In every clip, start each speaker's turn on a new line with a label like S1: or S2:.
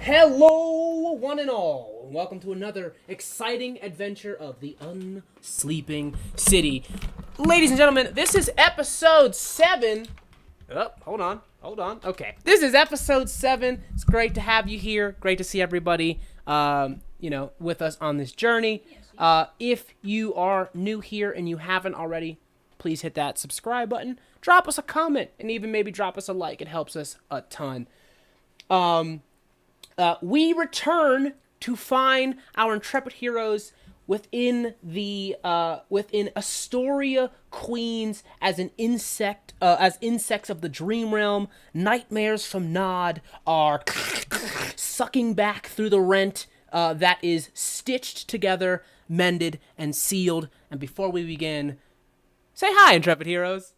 S1: Hello, one and all. Welcome to another exciting adventure of the Unsleeping City. Ladies and gentlemen, this is episode 7. Oh, hold on. Okay. This is episode 7. It's great to have you here. Great to see everybody, with us on this journey. If you are new here and you haven't already, please hit that subscribe button. Drop us a comment and even maybe drop us a like. It helps us a ton. We return to find our intrepid heroes within Astoria, Queens, as insects of the dream realm. Nightmares from Nod are sucking back through the rent that is stitched together, mended, and sealed. And before we begin, say hi, intrepid heroes.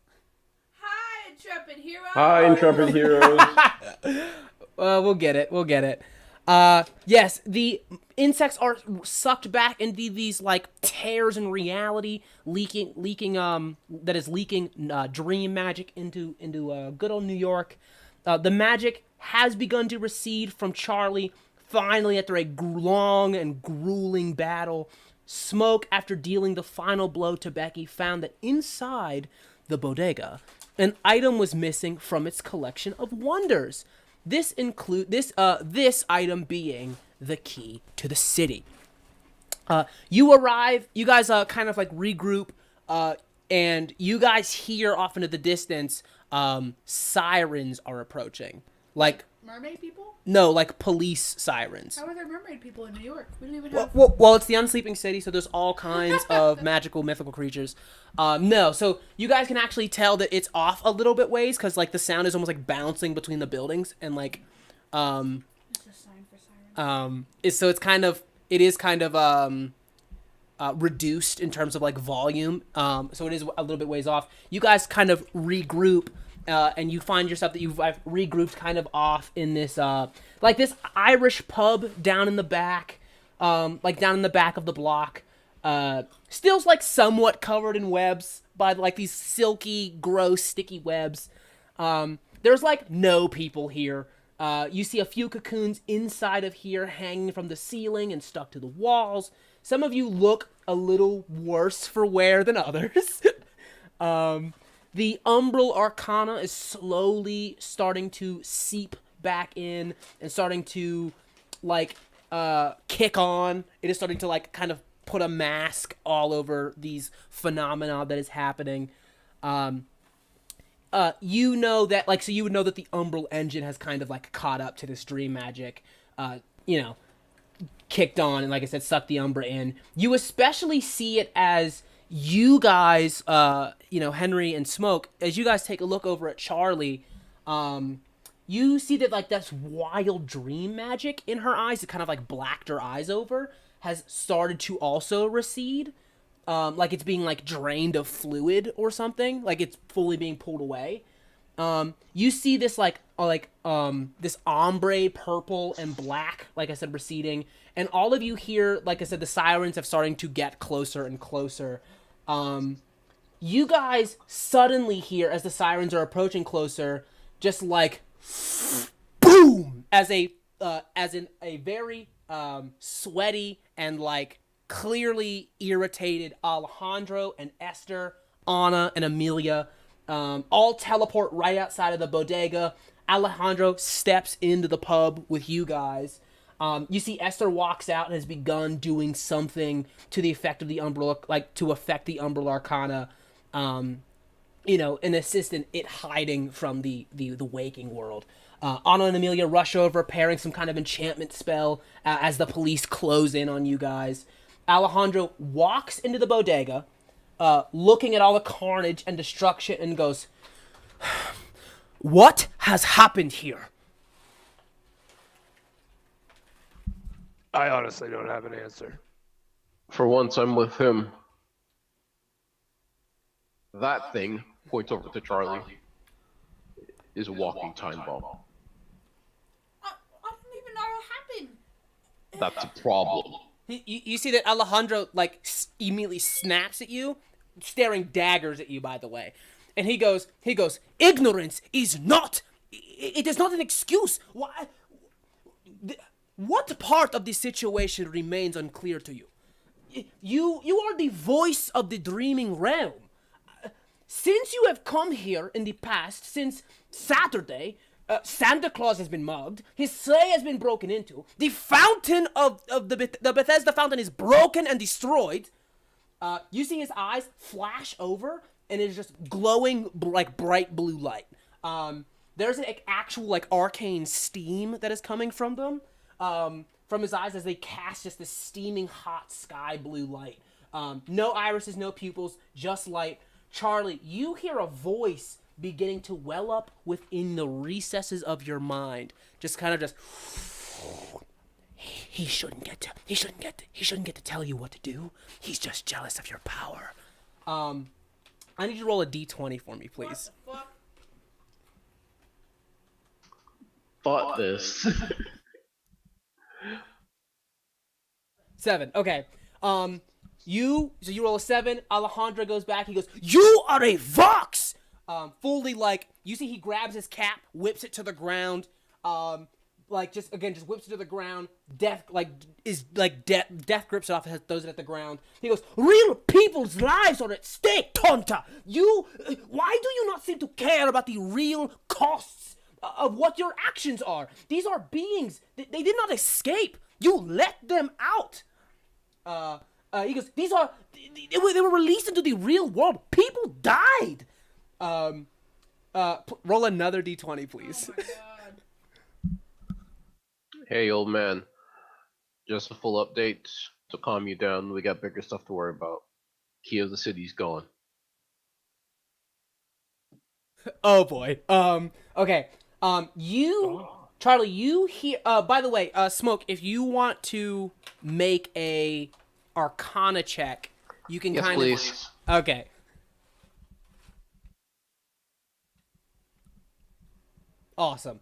S2: Hi, intrepid heroes.
S3: Hi, intrepid heroes.
S1: We'll get it. Yes, the insects are sucked back into these like tears in reality, leaking dream magic into good old New York. The magic has begun to recede from Charlie. Finally, after a long and grueling battle, Smoke, after dealing the final blow to Becky, found that inside the bodega, an item was missing from its collection of wonders. This item being the key to the city. You arrive, you guys kind of like regroup, and you guys hear off into the distance, sirens are approaching. Like
S2: mermaid people?
S1: No, like police sirens.
S2: How are there mermaid people in New York? We don't even have...
S1: Well, it's the Unsleeping City, so there's all kinds of magical, mythical creatures. No, so you guys can actually tell that it's off a little bit ways, because, like, the sound is almost, like, bouncing between the buildings, and, like,
S2: It's a sign for sirens.
S1: It is kind of reduced in terms of, like, volume, so it is a little bit ways off. You guys kind of regroup, and you find yourself that you've regrouped kind of off in this, like this Irish pub down in the back, down in the back of the block. Still's like somewhat covered in webs by like these silky, gross, sticky webs. There's like no people here. You see a few cocoons inside of here hanging from the ceiling and stuck to the walls. Some of you look a little worse for wear than others. The umbral arcana is slowly starting to seep back in and starting to, like, kick on. It is starting to, like, kind of put a mask all over these phenomena that is happening. You know that, like, so you would know that the umbral engine has kind of, like, caught up to this dream magic, kicked on and, like I said, sucked the umbra in. You especially see it as... You guys, Henry and Smoke, as you guys take a look over at Charlie, you see that, like, that's wild dream magic in her eyes. It kind of, like, blacked her eyes over, has started to also recede. Like it's being, like, drained of fluid or something. Like, it's fully being pulled away. You see this, this ombre purple and black, like I said, receding. And all of you hear, like I said, the sirens have starting to get closer and closer. You guys suddenly hear, as the sirens are approaching closer, just like boom, as in a very sweaty and like clearly irritated Alejandro and Esther, Anna and Amelia all teleport right outside of the bodega. Alejandro steps into the pub with you guys. You see Esther walks out and has begun doing something to the effect of the Umbral, like to affect the Umbral Arcana, and assist in it hiding from the waking world. Anna and Amelia rush over, preparing some kind of enchantment spell as the police close in on you guys. Alejandro walks into the bodega, looking at all the carnage and destruction, and goes, "What has happened here?"
S4: I honestly don't have an answer.
S3: For once, I'm with him. That thing, points over to Charlie, is a walking time bomb.
S2: I don't even know what happened.
S3: That's a problem.
S1: You see that Alejandro, like, immediately snaps at you, staring daggers at you, by the way. And he goes, ignorance is not, it is not an excuse. Why? what part of the situation remains unclear to you? You are the voice of the dreaming realm. Since you have come here in the past, since Saturday, Santa Claus has been mugged, his sleigh has been broken into, the fountain of the Bethesda fountain is broken and destroyed. You see his eyes flash over, and it is just glowing like bright blue light. There's an actual like arcane steam that is coming from them, from his eyes as they cast just this steaming hot sky blue light. No irises, no pupils, just light. Charlie, you hear a voice beginning to well up within the recesses of your mind. Just kind of just. He shouldn't get to tell you what to do. He's just jealous of your power. I need you to roll a d20 for me, please.
S2: What the fuck?
S3: Thought this.
S1: 7. Okay. You roll a 7. Alejandro goes back. He goes, "You are a Vox!" Fully like, you see he grabs his cap, whips it to the ground, just whips it to the ground. Death grips it off and throws it at the ground. He goes, "Real people's lives are at stake, Tonta! Why do you not seem to care about the real costs of what your actions are? These are beings. They did not escape. You let them out." He goes, they were released into the real world. People died. Roll another d20, please.
S2: Oh my god.
S3: Hey, old man. Just a full update to calm you down. We got bigger stuff to worry about. Key of the city's gone.
S1: Oh boy. Okay. Charlie, you hear. By the way, Smoke, if you want to make a Arcana check, you can
S3: Yes,
S1: kind
S3: please.
S1: of. Okay. Awesome.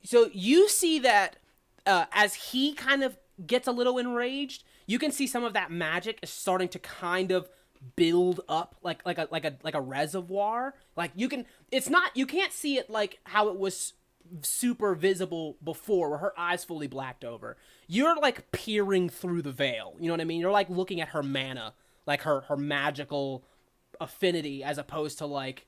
S1: So you see that as he kind of gets a little enraged, you can see some of that magic is starting to kind of build up like a reservoir. Like you can't see it like how it was super visible before, where her eyes fully blacked over. You're like peering through the veil. You know what I mean? You're like looking at her mana, like her magical affinity, as opposed to like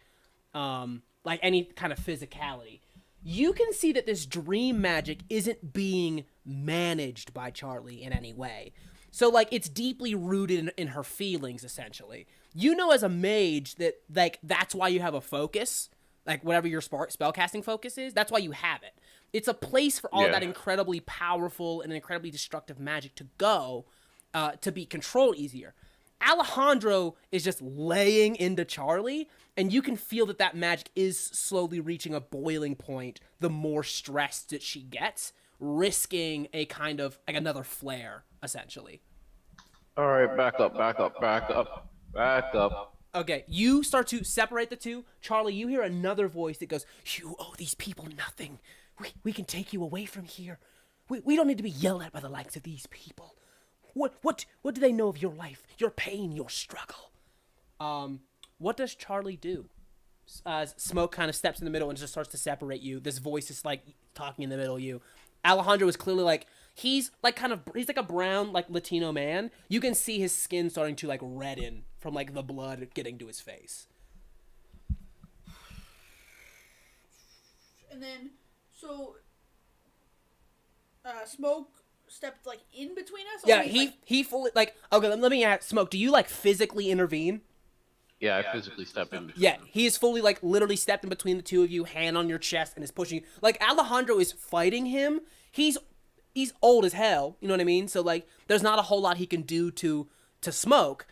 S1: any kind of physicality. You can see that this dream magic isn't being managed by Charlie in any way. So, like, it's deeply rooted in her feelings, essentially. You know as a mage that, like, that's why you have a focus. Like, whatever your spellcasting focus is, that's why you have it. It's a place for all of that incredibly powerful and incredibly destructive magic to go, to be controlled easier. Alejandro is just laying into Charlie, and you can feel that magic is slowly reaching a boiling point the more stressed that she gets, risking a kind of, like, another flare, essentially.
S3: Alright, back up.
S1: Okay, you start to separate the two. Charlie, you hear another voice that goes, "You owe these people nothing. We can take you away from here. We don't need to be yelled at by the likes of these people. What do they know of your life, your pain, your struggle?" What does Charlie do? Smoke kind of steps in the middle and just starts to separate you. This voice is like talking in the middle of you. Alejandro is clearly like, he's like a brown, like, Latino man. You can see his skin starting to like redden from like the blood getting to his face.
S2: And then, so, Smoke stepped, like, in between us?
S1: Yeah, he fully, like, okay, let me ask, Smoke, do you, like, physically intervene?
S3: Yeah, I physically stepped in.
S1: Yeah, he is fully, like, literally stepped in between the two of you, hand on your chest, and is pushing you. Like, Alejandro is fighting him. He's old as hell, you know what I mean? So, like, there's not a whole lot he can do to Smoke.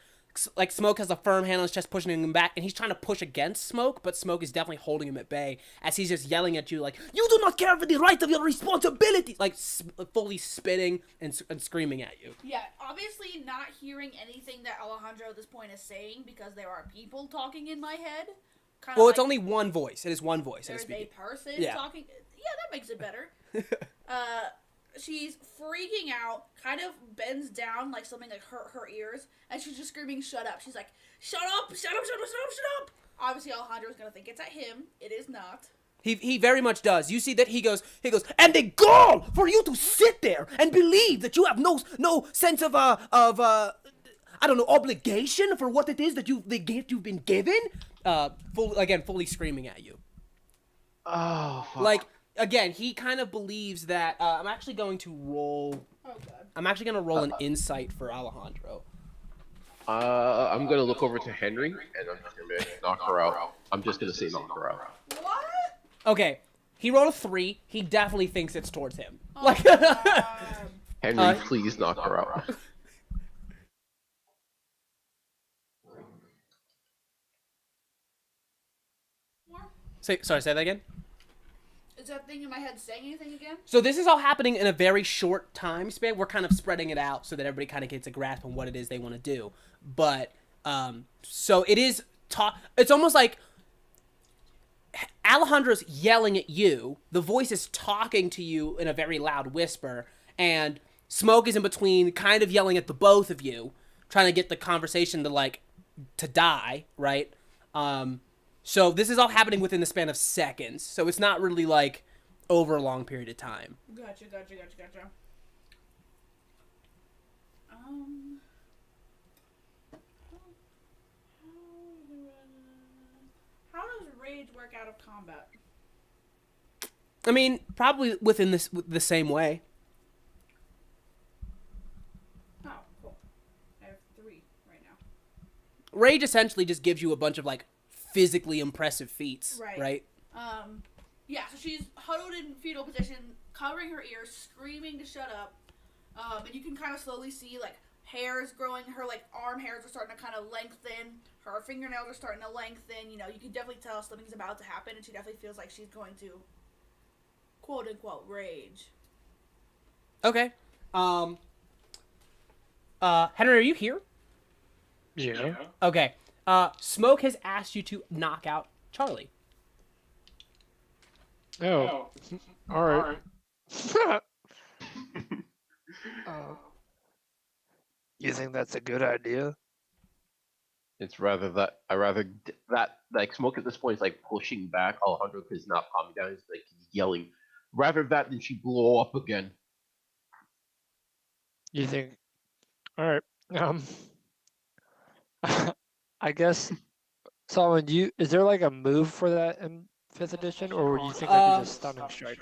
S1: Like, Smoke has a firm hand on his chest pushing him back, and he's trying to push against Smoke, but Smoke is definitely holding him at bay, as he's just yelling at you like, "You do not care for the right of your responsibility!" Like, fully spitting and screaming at you.
S2: Yeah, obviously not hearing anything that Alejandro at this point is saying, because there are people talking in my head. Kinda
S1: Well, it's only one voice. It is one voice.
S2: There's a person talking. Yeah, that makes it better. She's freaking out, kind of bends down like something like hurt her ears, and she's just screaming, "Shut up!" She's like, "Shut up! Shut up! Shut up! Shut up! Shut up!" Obviously, Alejandro's gonna think it's at him. It is not.
S1: He very much does. You see that he goes, and the gall for you to sit there and believe that you have no sense of I don't know, obligation for what it is that the gift you've been given. Fully screaming at you.
S3: Oh, fuck.
S1: Like, again, he kind of believes that. I'm actually going to roll.
S2: Oh god.
S1: I'm actually going to roll an insight for Alejandro.
S3: I'm gonna look over to Henry, and I'm just gonna knock her out. I'm just gonna say knock her out.
S2: What?
S1: Okay, he rolled a 3. He definitely thinks it's towards him.
S2: Oh,
S1: Like,
S2: god.
S3: Henry, please knock her out.
S1: say that again.
S2: Is that thing in my head saying anything again?
S1: So this is all happening in a very short time span. We're kind of spreading it out so that everybody kind of gets a grasp on what it is they want to do. But so it is. It's almost like Alejandro's yelling at you. The voice is talking to you in a very loud whisper, and Smoke is in between, kind of yelling at the both of you, trying to get the conversation to die, right? So this is all happening within the span of seconds. So it's not really like over a long period of time.
S2: Gotcha. How does rage work out of combat?
S1: I mean, probably within the same way.
S2: Oh, cool. I have 3 right now.
S1: Rage essentially just gives you a bunch of like physically impressive feats, right?
S2: Yeah, so she's huddled in fetal position, covering her ears, screaming to shut up. And you can kind of slowly see like hairs growing. Her like arm hairs are starting to kind of lengthen. Her fingernails are starting to lengthen. You know, you can definitely tell something's about to happen, and she definitely feels like she's going to, quote unquote, rage.
S1: Okay. Henry, are you here?
S4: Yeah.
S1: Okay. Smoke has asked you to knock out Charlie.
S4: Oh. All right. You think that's a good idea?
S3: It's rather that like Smoke at this point is like pushing back Alejandro because he's not calming down. He's like yelling. Rather that than she blow up again.
S4: You think? All right. I guess. Solomon, is there like a move for that in 5th edition, or would you think I could just stunning strike?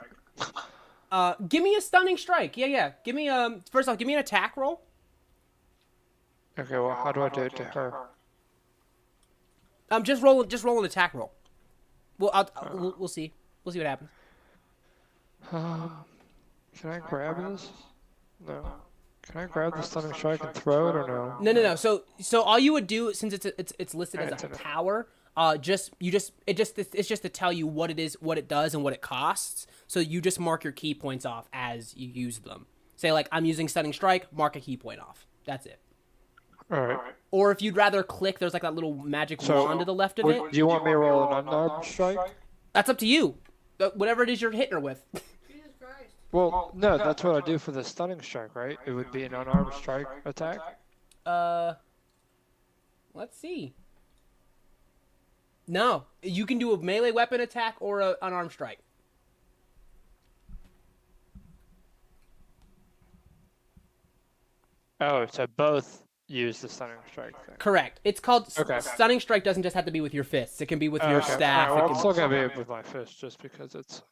S1: Give me a stunning strike. Yeah. Give me first off, give me an attack roll.
S4: Okay. Well, how do I do it to her?
S1: Just roll an attack roll. Well, we'll see. We'll see what happens.
S4: Can I grab this? No. Can I grab the stunning strike and throw it, or no?
S1: No. So all you would do, since it's listed as a power, it's just to tell you what it is, what it does, and what it costs. So you just mark your key points off as you use them. Say like, I'm using stunning strike, mark a key point off. That's it.
S4: All right.
S1: Or if you'd rather click, there's like that little magic wand to the left of it.
S4: Do you want me to roll an unarmed strike?
S1: That's up to you. Whatever it is you're hitting her with.
S2: Jesus Christ.
S4: Well, no, that's what I do for the stunning strike, right? It would be an unarmed strike attack.
S1: Let's see. No, you can do a melee weapon attack or an unarmed strike.
S4: Oh, so both use the stunning strike thing.
S1: Correct. It's called
S4: Okay.
S1: stunning strike. Doesn't just have to be with your fists. It can be with your
S4: Okay.
S1: staff.
S4: All right, well,
S1: It
S4: I'm
S1: can...
S4: still gonna be with my fist just because it's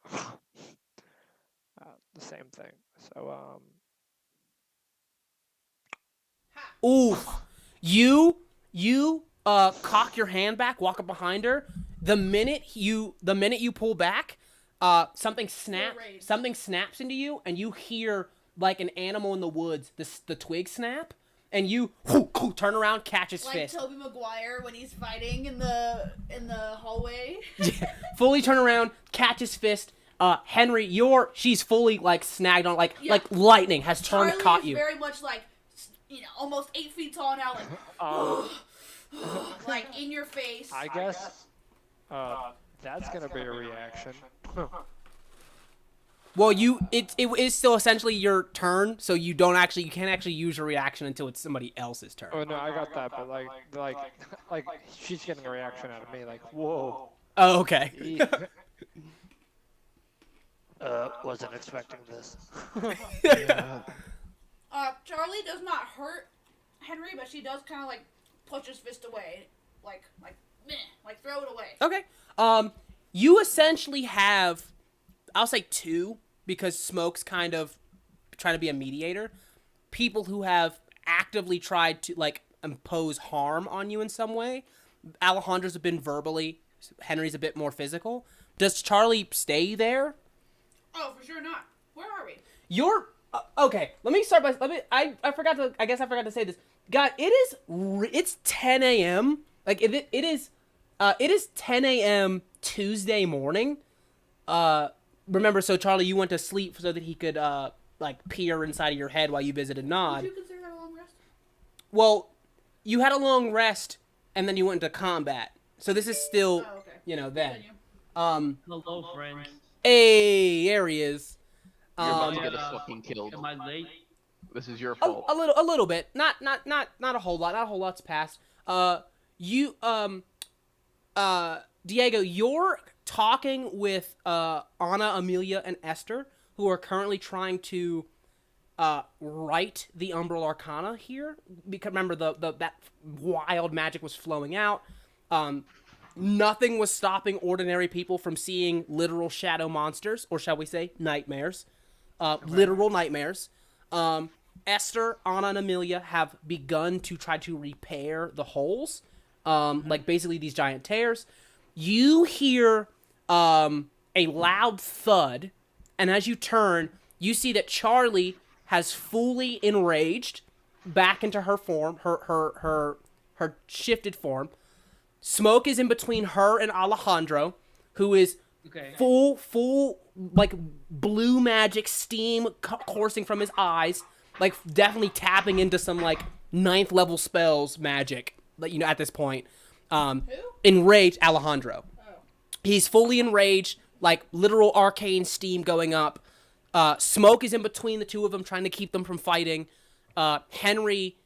S4: the same thing. So
S1: Oof. You cock your hand back, walk up behind her. The minute you pull back, something snaps into you, and you hear like an animal in the woods, the twig snap, and you turn around, catch his fist.
S2: Like Tobey Maguire when he's fighting in the hallway.
S1: Yeah, fully turn around, catch his fist. Henry, she's fully like snagged on, like lightning has turned,
S2: Charlie
S1: caught
S2: is
S1: you.
S2: very much like, almost 8 feet tall now, like, like in your face.
S4: I guess that's gonna be a reaction.
S1: Well, it is still essentially your turn, so you can't actually use your reaction until it's somebody else's turn.
S4: Oh no, I got that, but like she's getting a reaction out of me, like whoa.
S1: Oh, okay.
S4: wasn't expecting this.
S3: Yeah.
S2: Charlie does not hurt Henry, but she does kind of like push his fist away, like meh, like throw it away.
S1: Okay. You essentially have, I'll say two, because Smoke's kind of trying to be a mediator. People who have actively tried to like impose harm on you in some way. Alejandro's have been verbally. Henry's a bit more physical. Does Charlie stay there?
S2: Oh, for sure not. Where are we?
S1: You're okay. Let me start by. I forgot to. I guess I forgot to say this. God, it's 10 a.m. Like it is. It is 10 a.m. Tuesday morning. Remember, so Charlie, you went to sleep so that he could like peer inside of your head while you visited Nod.
S2: Would you consider that a long rest?
S1: Well, you had a long rest and then you went into combat. So this is still,
S2: Oh, okay.
S1: then.
S2: Continue.
S5: Hello, friends.
S1: Hey, there he is.
S3: You're about to
S5: Yeah.
S3: get us fucking killed.
S5: Am I late?
S3: This is your fault.
S1: A little bit. Not a whole lot. Not a whole lot's passed. Diego, you're talking with Anna, Amelia, and Esther, who are currently trying to write the Umbral Arcana here. Because remember, that wild magic was flowing out. Nothing was stopping ordinary people from seeing literal shadow monsters, or shall we say, nightmares. Literal nightmares. Esther, Anna, and Amelia have begun to try to repair the holes. Like basically these giant tears. You hear a loud thud, and as you turn, you see that Charlie has fully enraged back into her form, her shifted form. Smoke is in between her and Alejandro, who is full like blue magic steam coursing from his eyes, like definitely tapping into some like 9th level spells magic. Like, at this point, enraged Alejandro.
S2: Oh.
S1: He's fully enraged, like literal arcane steam going up. Smoke is in between the two of them, trying to keep them from fighting. Henry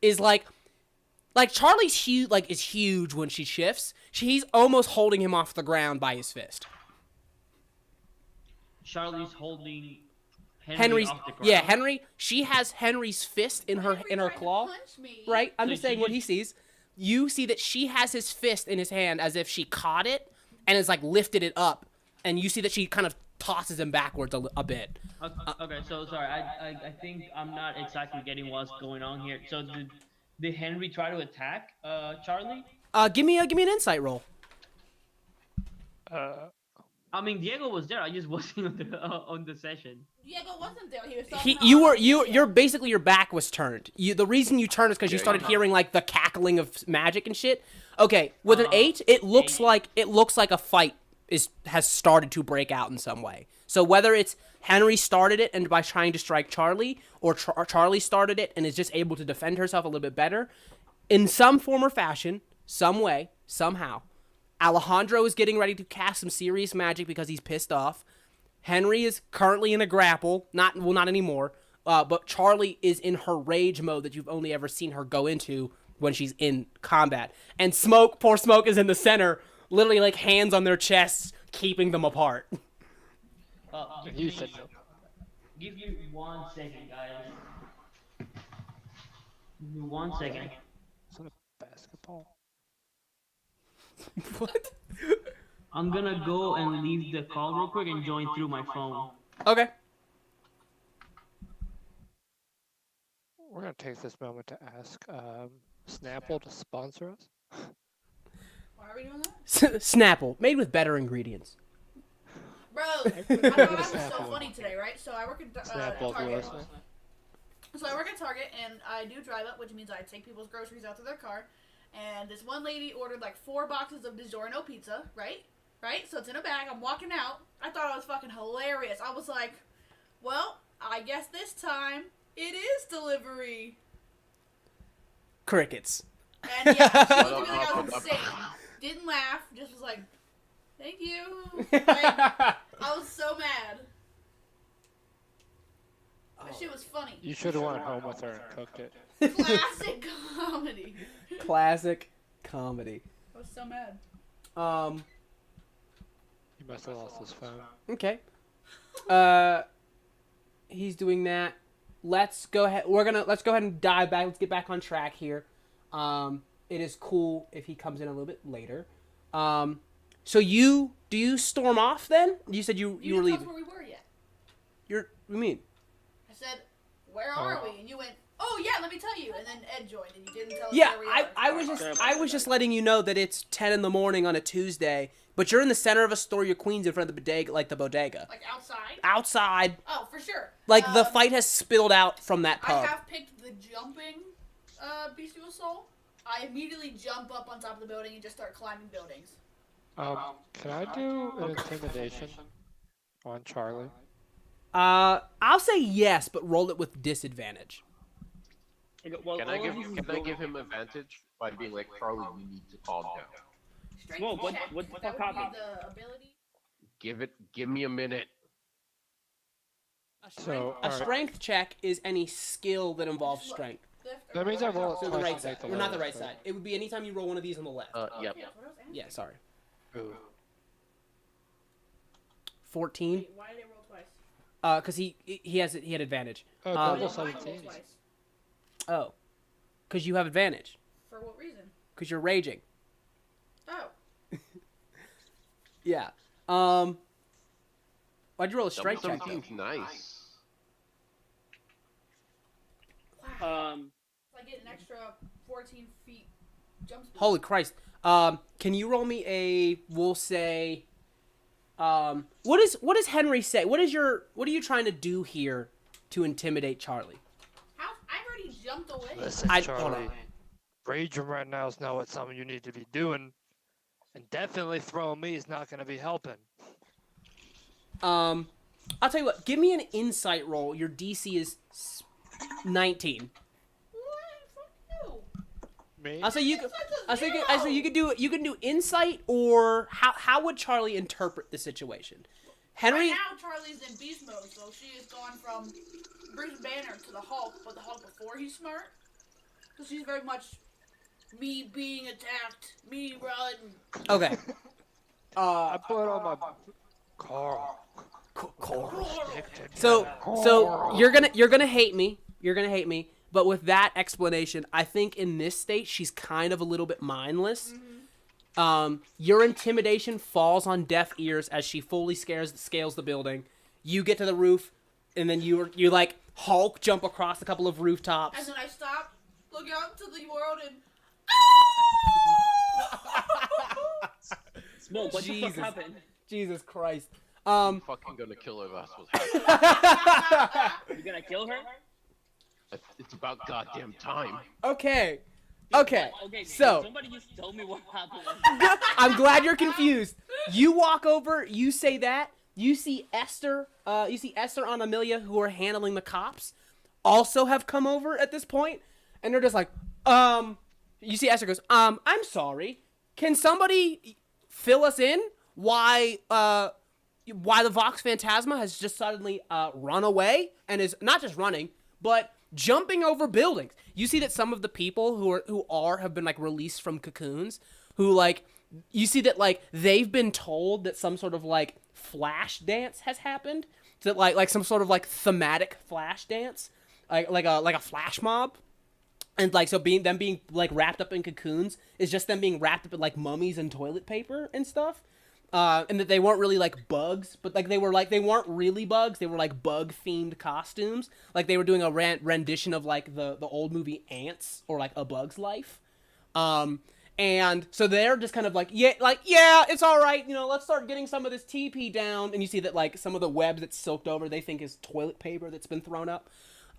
S1: is like Charlie's huge, is huge when she shifts. He's almost holding him off the ground by his fist.
S5: Charlie's holding
S1: Henry's
S5: off the ground.
S1: yeah, Henry. She has Henry's fist in her
S2: Henry tried to
S1: claw.
S2: punch me.
S1: Right? I'm
S5: So
S1: just saying what he sees. You see that she has his fist in his hand as if she caught it and is like lifted it up, and you see that she kind of tosses him backwards a bit.
S5: Okay, so sorry. I think I'm not exactly getting what's going on here. So did Henry try to attack Charlie?
S1: Give me an insight roll.
S5: I mean, Diego was there. I just wasn't on the session.
S2: Diego wasn't there. He was talking about
S1: You're basically your back was turned. The reason you turned is because you started hearing like the cackling of magic and shit. Okay, with an 8, it looks like a fight has started to break out in some way. So whether it's Henry started it and by trying to strike Charlie, or Charlie started it and is just able to defend herself a little bit better, in some form or fashion, some way, somehow, Alejandro is getting ready to cast some serious magic because he's pissed off. Henry is currently in a grapple, not anymore. But Charlie is in her rage mode that you've only ever seen her go into when she's in combat. And poor Smoke is in the center, literally like hands on their chests, keeping them apart.
S4: You said no.
S5: Give me 1 second, guys. Give me 1 second.
S4: Is that a basketball?
S1: What?
S5: I'm gonna go and leave the call real quick and join through my phone.
S1: Okay.
S4: We're gonna take this moment to ask Snapple to sponsor us.
S2: Why are we doing that?
S1: Snapple, made with better ingredients.
S2: Bro, I thought I was so funny today, right? So I work at
S4: Snapple
S2: Target.
S4: listening.
S2: So I work at Target, and I do drive up, which means I take people's groceries out to their car. And this one lady ordered like 4 boxes of DiGiorno pizza, right? Right? So it's in a bag. I'm walking out. I thought it was fucking hilarious. I was like, well, I guess this time it is delivery.
S1: Crickets.
S2: And yeah, she looked at me like I was insane. Didn't laugh. Just was like, thank you. Like, I was so mad. But she was funny.
S4: You should have went home with her and cooked it.
S2: Classic comedy.
S1: Classic comedy.
S2: I was so mad.
S4: He must have lost his phone.
S1: Okay. He's doing that. Let's go ahead. Let's go ahead and dive back. Let's get back on track here. It is cool if he comes in a little bit later. So do you storm off then? You said you were
S2: didn't tell
S1: leaving.
S2: us where we were yet.
S1: What do you mean?
S2: I said, where are we? And you went, oh yeah, let me tell you. And then Ed joined, and you didn't tell us
S1: Yeah,
S2: where we are.
S1: I was just letting you know that it's 10 in the morning on a Tuesday, but you're in the center of a store, your queen's in front of the bodega,
S2: Like outside?
S1: outside.
S2: Oh, for sure.
S1: Like the fight has spilled out from that
S2: I
S1: pub.
S2: have picked the jumping bestial soul. I immediately jump up on top of the building and just start climbing buildings.
S4: Can I do an intimidation on Charlie?
S1: I'll say yes, but roll it with disadvantage.
S5: Okay, well,
S3: Can I
S5: all
S3: give
S5: of you
S3: can I
S5: go-
S3: give him advantage by being like, Charlie, you need to calm down.
S2: Strength
S5: Whoa, what-
S2: check.
S5: what the
S2: That
S5: fuck
S2: would be
S5: happened?
S2: the ability.
S3: Give me a minute.
S4: So,
S1: A strength check is any skill that involves strength.
S4: That means I roll it
S1: So the
S4: twice
S1: right
S4: and
S1: side,
S4: take the
S1: or not the
S4: lowest,
S1: right side. It would be anytime you roll one of these on the left.
S3: Yep.
S2: Yeah, that's what I was asking.
S1: Yeah, sorry.
S4: Ooh.
S1: 14.
S2: Wait, why did it roll twice?
S1: Because he had advantage.
S4: Oh,
S2: Why
S4: double
S2: did mine roll
S4: 17.
S2: twice?
S1: Oh, because you have advantage.
S2: For what reason?
S1: Because you're raging.
S2: Oh.
S1: Yeah. Why'd you roll a strength check? though?
S3: 17's nice.
S2: Wow. So I get an extra 14 feet jump speed.
S1: Holy Christ. Can you roll me a? We'll say. What does Henry say? What are you trying to do here to intimidate Charlie?
S2: I've already jumped away.
S4: Listen,
S1: Hold
S4: Charlie.
S1: on.
S4: Raging right now is not what something you need to be doing. And definitely throwing me is not going to be helping.
S1: I'll tell you what. Give me an insight roll. Your DC is 19.
S2: What? Fuck you.
S4: Me?
S1: I'll say you.
S2: Insight's a
S1: I say you
S2: zero.
S1: can do insight, or how would Charlie interpret the situation? Henry.
S2: Right now, Charlie's in beast mode, so she has gone from Bruce Banner to the Hulk, but the Hulk before he's smart. So she's very much me being attacked, me run.
S1: Okay.
S4: I put on my Carl.
S1: So you're gonna hate me. You're gonna hate me. But with that explanation, I think in this state she's kind of a little bit mindless. Your intimidation falls on deaf ears as she fully scales the building. You get to the roof, and then you like Hulk jump across a couple of rooftops.
S2: And then I stop, look out to the world, and
S5: Smoke, what the
S1: Jesus.
S5: fuck happened?
S1: Jesus Christ.
S3: I'm fucking gonna kill her. That's what's happening.
S5: You gonna kill her?
S3: It's about goddamn time.
S1: Okay. Okay. So
S5: somebody just tell me what happened.
S1: I'm glad you're confused. You walk over, you say that, you see Esther and Amelia, who are handling the cops, also have come over at this point, and they're just like, you see Esther goes, I'm sorry. Can somebody fill us in why the Vox Phantasma has just suddenly run away and is not just running, but jumping over buildings. You see that some of the people who have been like released from cocoons, who like you see that like they've been told that some sort of like flash dance has happened, that like some sort of like thematic flash dance, like a flash mob. And like so being like wrapped up in cocoons is just them being wrapped up in like mummies and toilet paper and stuff. And that they weren't really like bugs, but like they weren't really bugs. They were like bug themed costumes. Like they were doing a rendition of like the old movie Ants or like A Bug's Life. And so they're just kind of like, yeah, it's all right. You know, let's start getting some of this TP down. And you see that like some of the web that's soaked over, they think is toilet paper that's been thrown up.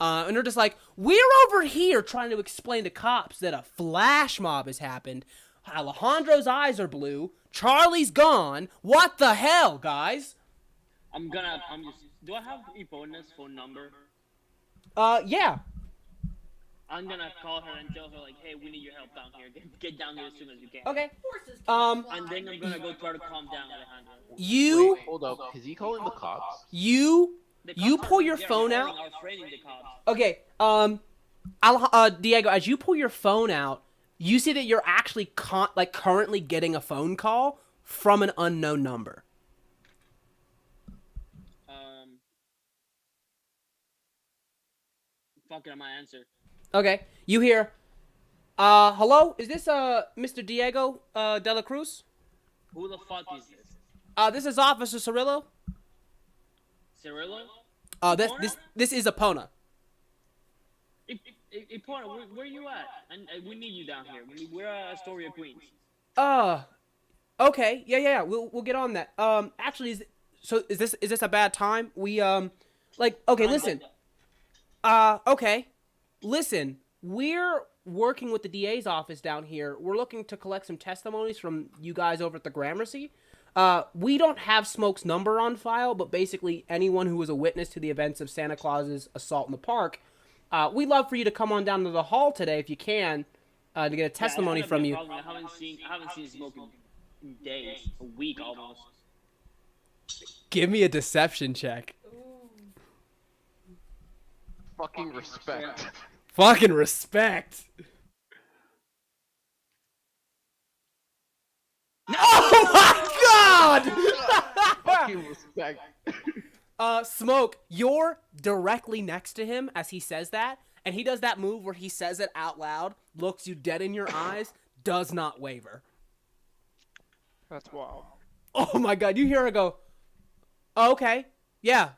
S1: And they're just like, we're over here trying to explain to cops that a flash mob has happened. Alejandro's eyes are blue. Charlie's gone. What the hell, guys?
S5: do I have Epona's phone number?
S1: Yeah.
S5: I'm gonna call her and tell her like, hey, we need your help down here. Get down here as soon as you can.
S1: Okay.
S2: horses can't fly.
S5: And then I'm gonna go try to calm down Alejandro.
S1: You,
S3: Wait, hold up. Is he calling the cops?
S1: you
S5: The
S1: You
S5: cops
S1: pull
S5: are-
S1: your
S5: they're
S1: phone
S5: calling
S1: out.
S5: our friend in the cops.
S1: Okay. Diego, as you pull your phone out, you see that you're actually currently getting a phone call from an unknown number.
S5: fuck it, I might answer.
S1: Okay, you hear, hello? Is this, Mr. Diego, De La Cruz?
S5: Who the fuck is this?
S1: This is Officer Cirillo.
S5: Cirillo?
S1: This is Epona.
S5: Ipona, where you at? And we need you down here. We're at Astoria, Queens.
S1: Okay, yeah. We'll get on that. Actually, is this a bad time? We okay, listen. Okay, listen. We're working with the DA's office down here. We're looking to collect some testimonies from you guys over at the Gramercy. We don't have Smoke's number on file, but basically anyone who was a witness to the events of Santa Claus's assault in the park, we'd love for you to come on down to the hall today if you can, to get a testimony from you.
S5: I haven't seen Smoke in days, a week almost.
S1: Give me a deception check.
S3: Fucking respect.
S1: Fucking respect. Oh my god!
S3: Fucking respect.
S1: Smoke, you're directly next to him as he says that, and he does that move where he says it out loud, looks you dead in your eyes, does not waver.
S4: That's wild.
S1: Oh my god, you hear her go, oh, okay, yeah,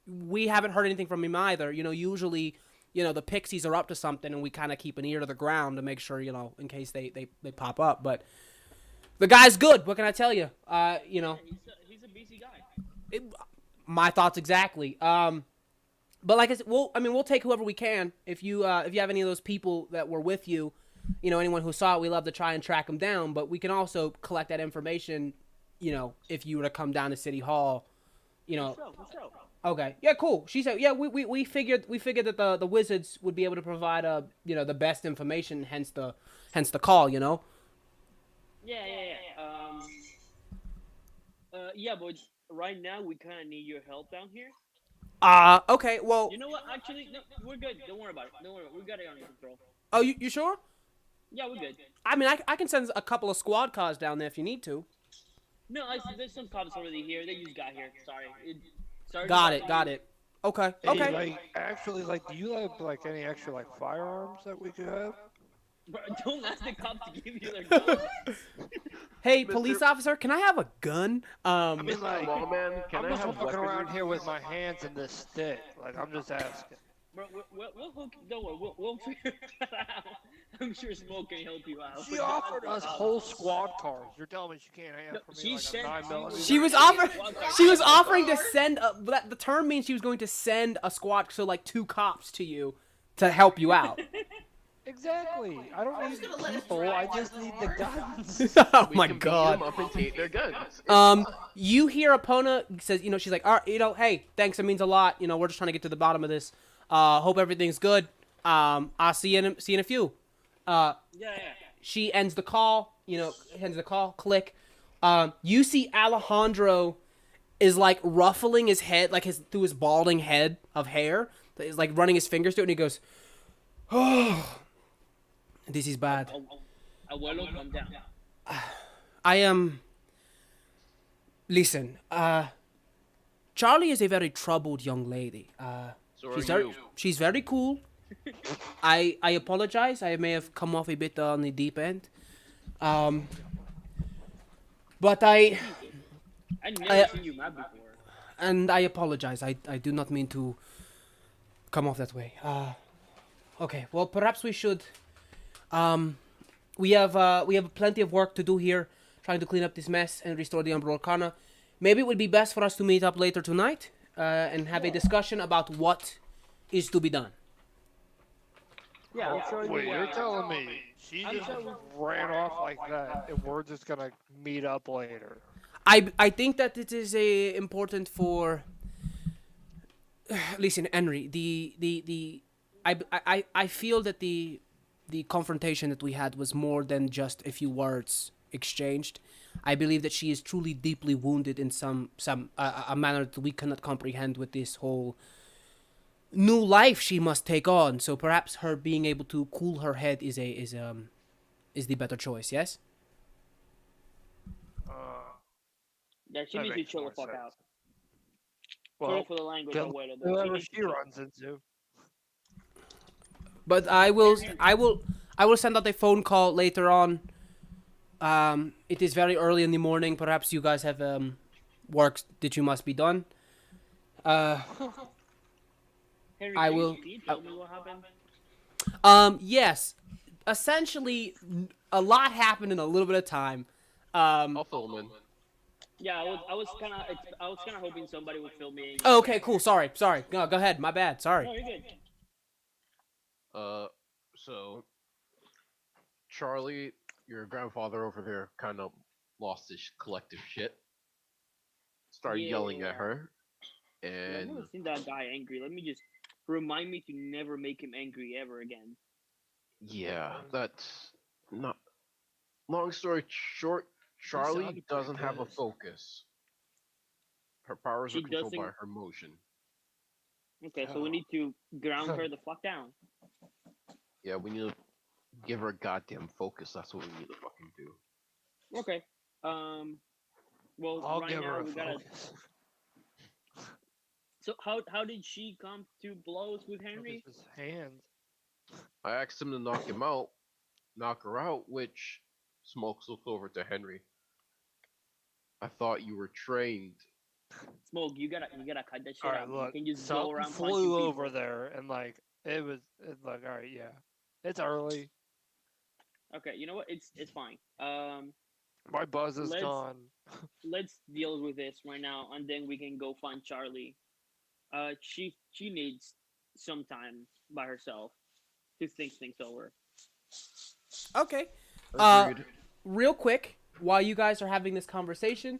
S1: we haven't heard anything from him either. You know, usually, you know, the Pixies are up to something, and we kind of keep an ear to the ground to make sure, you know, in case they pop up, but the guy's good, what can I tell you? You know.
S5: He's a BC guy.
S1: My thoughts exactly. But like I said, we'll take whoever we can. If you have any of those people that were with you, you know, anyone who saw it, we love to try and track them down. But we can also collect that information, you know, if you were to come down to City Hall, you know.
S5: Let's go.
S1: Okay, yeah, cool. She said, yeah, we figured that the Wizards would be able to provide you know, the best information, hence the call, you know.
S5: Yeah. Yeah, but right now we kind of need your help down here.
S1: Okay, well.
S5: You know what? Actually, no, we're good. Don't worry about it. We got it under control.
S1: Oh, you sure?
S5: Yeah, we're good.
S1: I mean, I can send a couple of squad cars down there if you need to.
S5: No, there's some cops already here. They just got here. Sorry.
S1: Got it. Okay.
S4: Hey, like, actually, like, do you have, like, any extra, like, firearms that we could have?
S5: Bro, don't ask the cops to give you their guns.
S1: Hey, police officer, can I have a gun?
S4: I mean, like,
S3: Lawman, can
S4: I'm
S3: I
S4: just
S3: have
S4: walking around
S3: weaponry?
S4: here with my hands in this stick. Like, I'm just asking.
S5: Bro, we'll hook. Don't worry, we'll figure that out. I'm sure Smoke can help you out.
S4: She offered us whole squad cars. You're telling me she can't have for
S5: she
S4: me, like,
S5: said
S4: a 9mm?
S1: She was offering to send the term means she was going to send a squad, so like 2 cops to you to help you out.
S4: Exactly. I don't need people. I just need the guns.
S1: Oh
S3: We
S1: my
S3: can beat
S1: god.
S3: them up and take their guns.
S1: You hear Epona says, you know, she's like, all right, you know, hey, thanks, it means a lot. You know, we're just trying to get to the bottom of this. Hope everything's good. I'll see you in a few.
S5: Yeah.
S1: She ends the call, you know, click. You see Alejandro is like ruffling his head, like through his balding head of hair. He's like running his fingers through it, and he goes, oh, this is bad.
S5: Abuelo, calm down.
S1: I am. Listen, Charlie is a very troubled young lady.
S3: So are you.
S1: She's very cool. I apologize. I may have come off a bit on the deep end. But
S5: I never seen you mad before.
S1: and I apologize. I do not mean to come off that way. Okay. Well, perhaps we should. We have plenty of work to do here, trying to clean up this mess and restore the Umbra Arcana. Maybe it would be best for us to meet up later tonight, and have a discussion about what is to be done.
S5: Yeah, I'm sure
S4: Wait, you're telling me she just ran off like that, and we're just gonna meet up later?
S1: I think that it is important for. Listen, Henry. I feel that the confrontation that we had was more than just a few words exchanged. I believe that she is truly deeply wounded in a manner that we cannot comprehend with this whole new life she must take on. So perhaps her being able to cool her head is the better choice. Yes.
S5: Yeah, she
S4: That
S5: needs to
S4: makes
S5: chill the
S4: more
S5: fuck
S4: sense.
S5: out.
S4: Well,
S5: Sorry for the language,
S4: kill
S5: Abuelo, but she
S4: whoever
S5: needs to
S4: she runs into.
S1: But I will send out a phone call later on. It is very early in the morning. Perhaps you guys have work that you must be done.
S5: Henry,
S1: I
S5: can
S1: will.
S5: you tell me what happened?
S1: Yes. Essentially, a lot happened in a little bit of time.
S3: I'll fill him in.
S5: Yeah, I was kind of hoping somebody would fill me in.
S1: Oh, okay, cool. Sorry. No, go ahead. My bad. Sorry.
S5: No, you're good.
S3: So Charlie, your grandfather over there, kind of lost his collective shit. Started yelling at her,
S5: Yeah, I've
S3: and
S5: never seen that guy angry. Let me just remind me to never make him angry ever again.
S3: yeah, that's not. Long story short, Charlie
S4: sounded pretty
S3: doesn't have a
S4: pissed.
S3: focus. Her powers
S5: She
S3: are controlled by
S5: doesn't-
S3: her emotion.
S5: Okay, so we need to ground her the fuck down.
S3: Yeah, we need to give her a goddamn focus. That's what we need to fucking do.
S5: Okay. Well,
S4: I'll
S5: right
S4: give
S5: now
S4: her a
S5: we gotta.
S4: focus.
S5: So how did she come to blows with Henry?
S4: Focus his hands.
S3: I asked him to knock him out, knock her out, which Smokes looked over to Henry. I thought you were trained.
S5: Smoke, you gotta cut that shit
S4: Alright,
S5: out. You
S4: look,
S5: can just go
S4: something
S5: around punching
S4: flew over
S5: people.
S4: there, and like it's like, alright, yeah, it's early.
S5: Okay, you know what? It's fine.
S4: My buzz is
S5: Let's-
S4: gone.
S5: Let's deal with this right now, and then we can go find Charlie. She needs some time by herself to think things over.
S1: Okay.
S3: Agreed.
S1: Real quick, while you guys are having this conversation,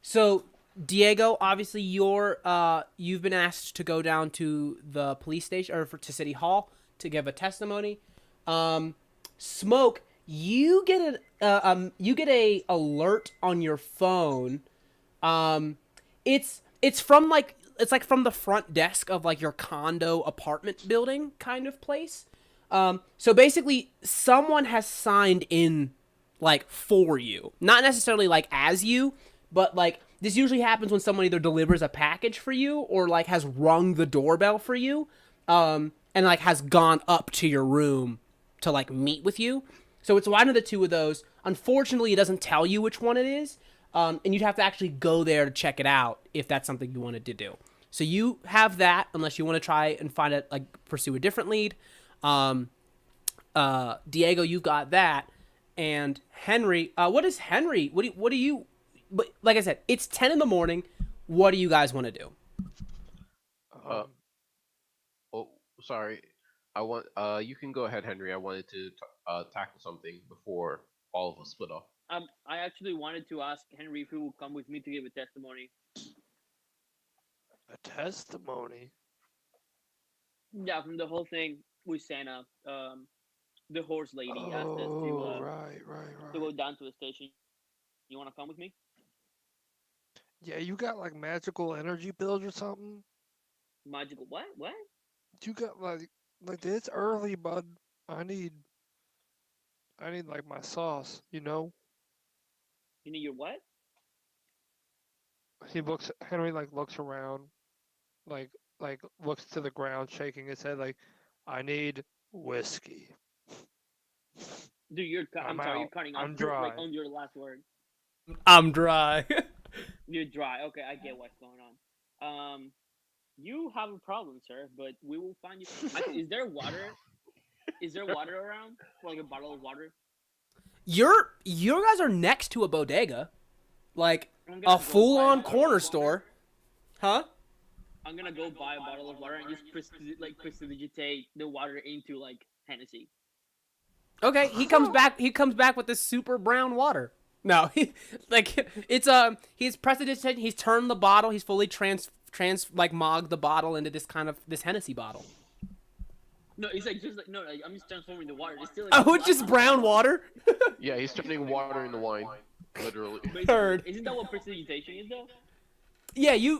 S1: so Diego, obviously you've been asked to go down to the police station or to City Hall to give a testimony. Smoke, you get a alert on your phone. It's from from the front desk of like your condo apartment building kind of place. So basically someone has signed in like for you, not necessarily like as you, but like this usually happens when someone either delivers a package for you or like has rung the doorbell for you, and like has gone up to your room to like meet with you. So it's one of the two of those. Unfortunately, it doesn't tell you which one it is, and you'd have to actually go there to check it out if that's something you wanted to do. So you have that, unless you want to try and find it, like pursue a different lead. Diego, you got that, and Henry. What is Henry? What do you? But like I said, it's 10 in the morning. What do you guys want to do?
S3: Oh, sorry. I want. You can go ahead, Henry. I wanted to tackle something before all of us split off.
S5: I actually wanted to ask Henry if he would come with me to give a testimony.
S4: A testimony.
S5: Yeah, from the whole thing with Santa. The horse lady asked us
S4: Oh,
S5: to
S4: right.
S5: go down to the station. You want to come with me?
S4: Yeah, you got like magical energy pills or something?
S5: Magical what? What?
S4: You got like it's early, bud. I need like my sauce, you know?
S5: You need your what?
S4: Henry like looks around, like looks to the ground, shaking his head like, I need whiskey.
S5: Dude, I'm sorry, you're cutting off.
S4: I'm
S5: You're,
S4: dry.
S5: like on your last word.
S1: I'm dry.
S5: You're dry. Okay, I get what's going on. You have a problem, sir, but we will find you. Is there water? Is there water around? Like a bottle of water?
S1: You guys are next to a bodega, like
S5: I'm gonna
S1: a
S5: go
S1: full-on
S5: buy a bottle
S1: corner
S5: of
S1: store,
S5: water.
S1: huh?
S5: I'm gonna go buy a bottle of water and just prestidigitate the water into like Hennessy.
S1: Okay, he comes back. He comes back with this super brown water. No, he's prestidigitated. He's turned the bottle. He's fully mogged the bottle into this Hennessy bottle.
S5: No, it's like no, like, I'm just transforming the water. It's still like
S1: Oh, it's just brown water.
S3: Yeah, he's turning water into wine, literally.
S5: Basically,
S1: Heard.
S5: Isn't that what prestidigitation is though?
S1: Yeah,
S3: Yeah.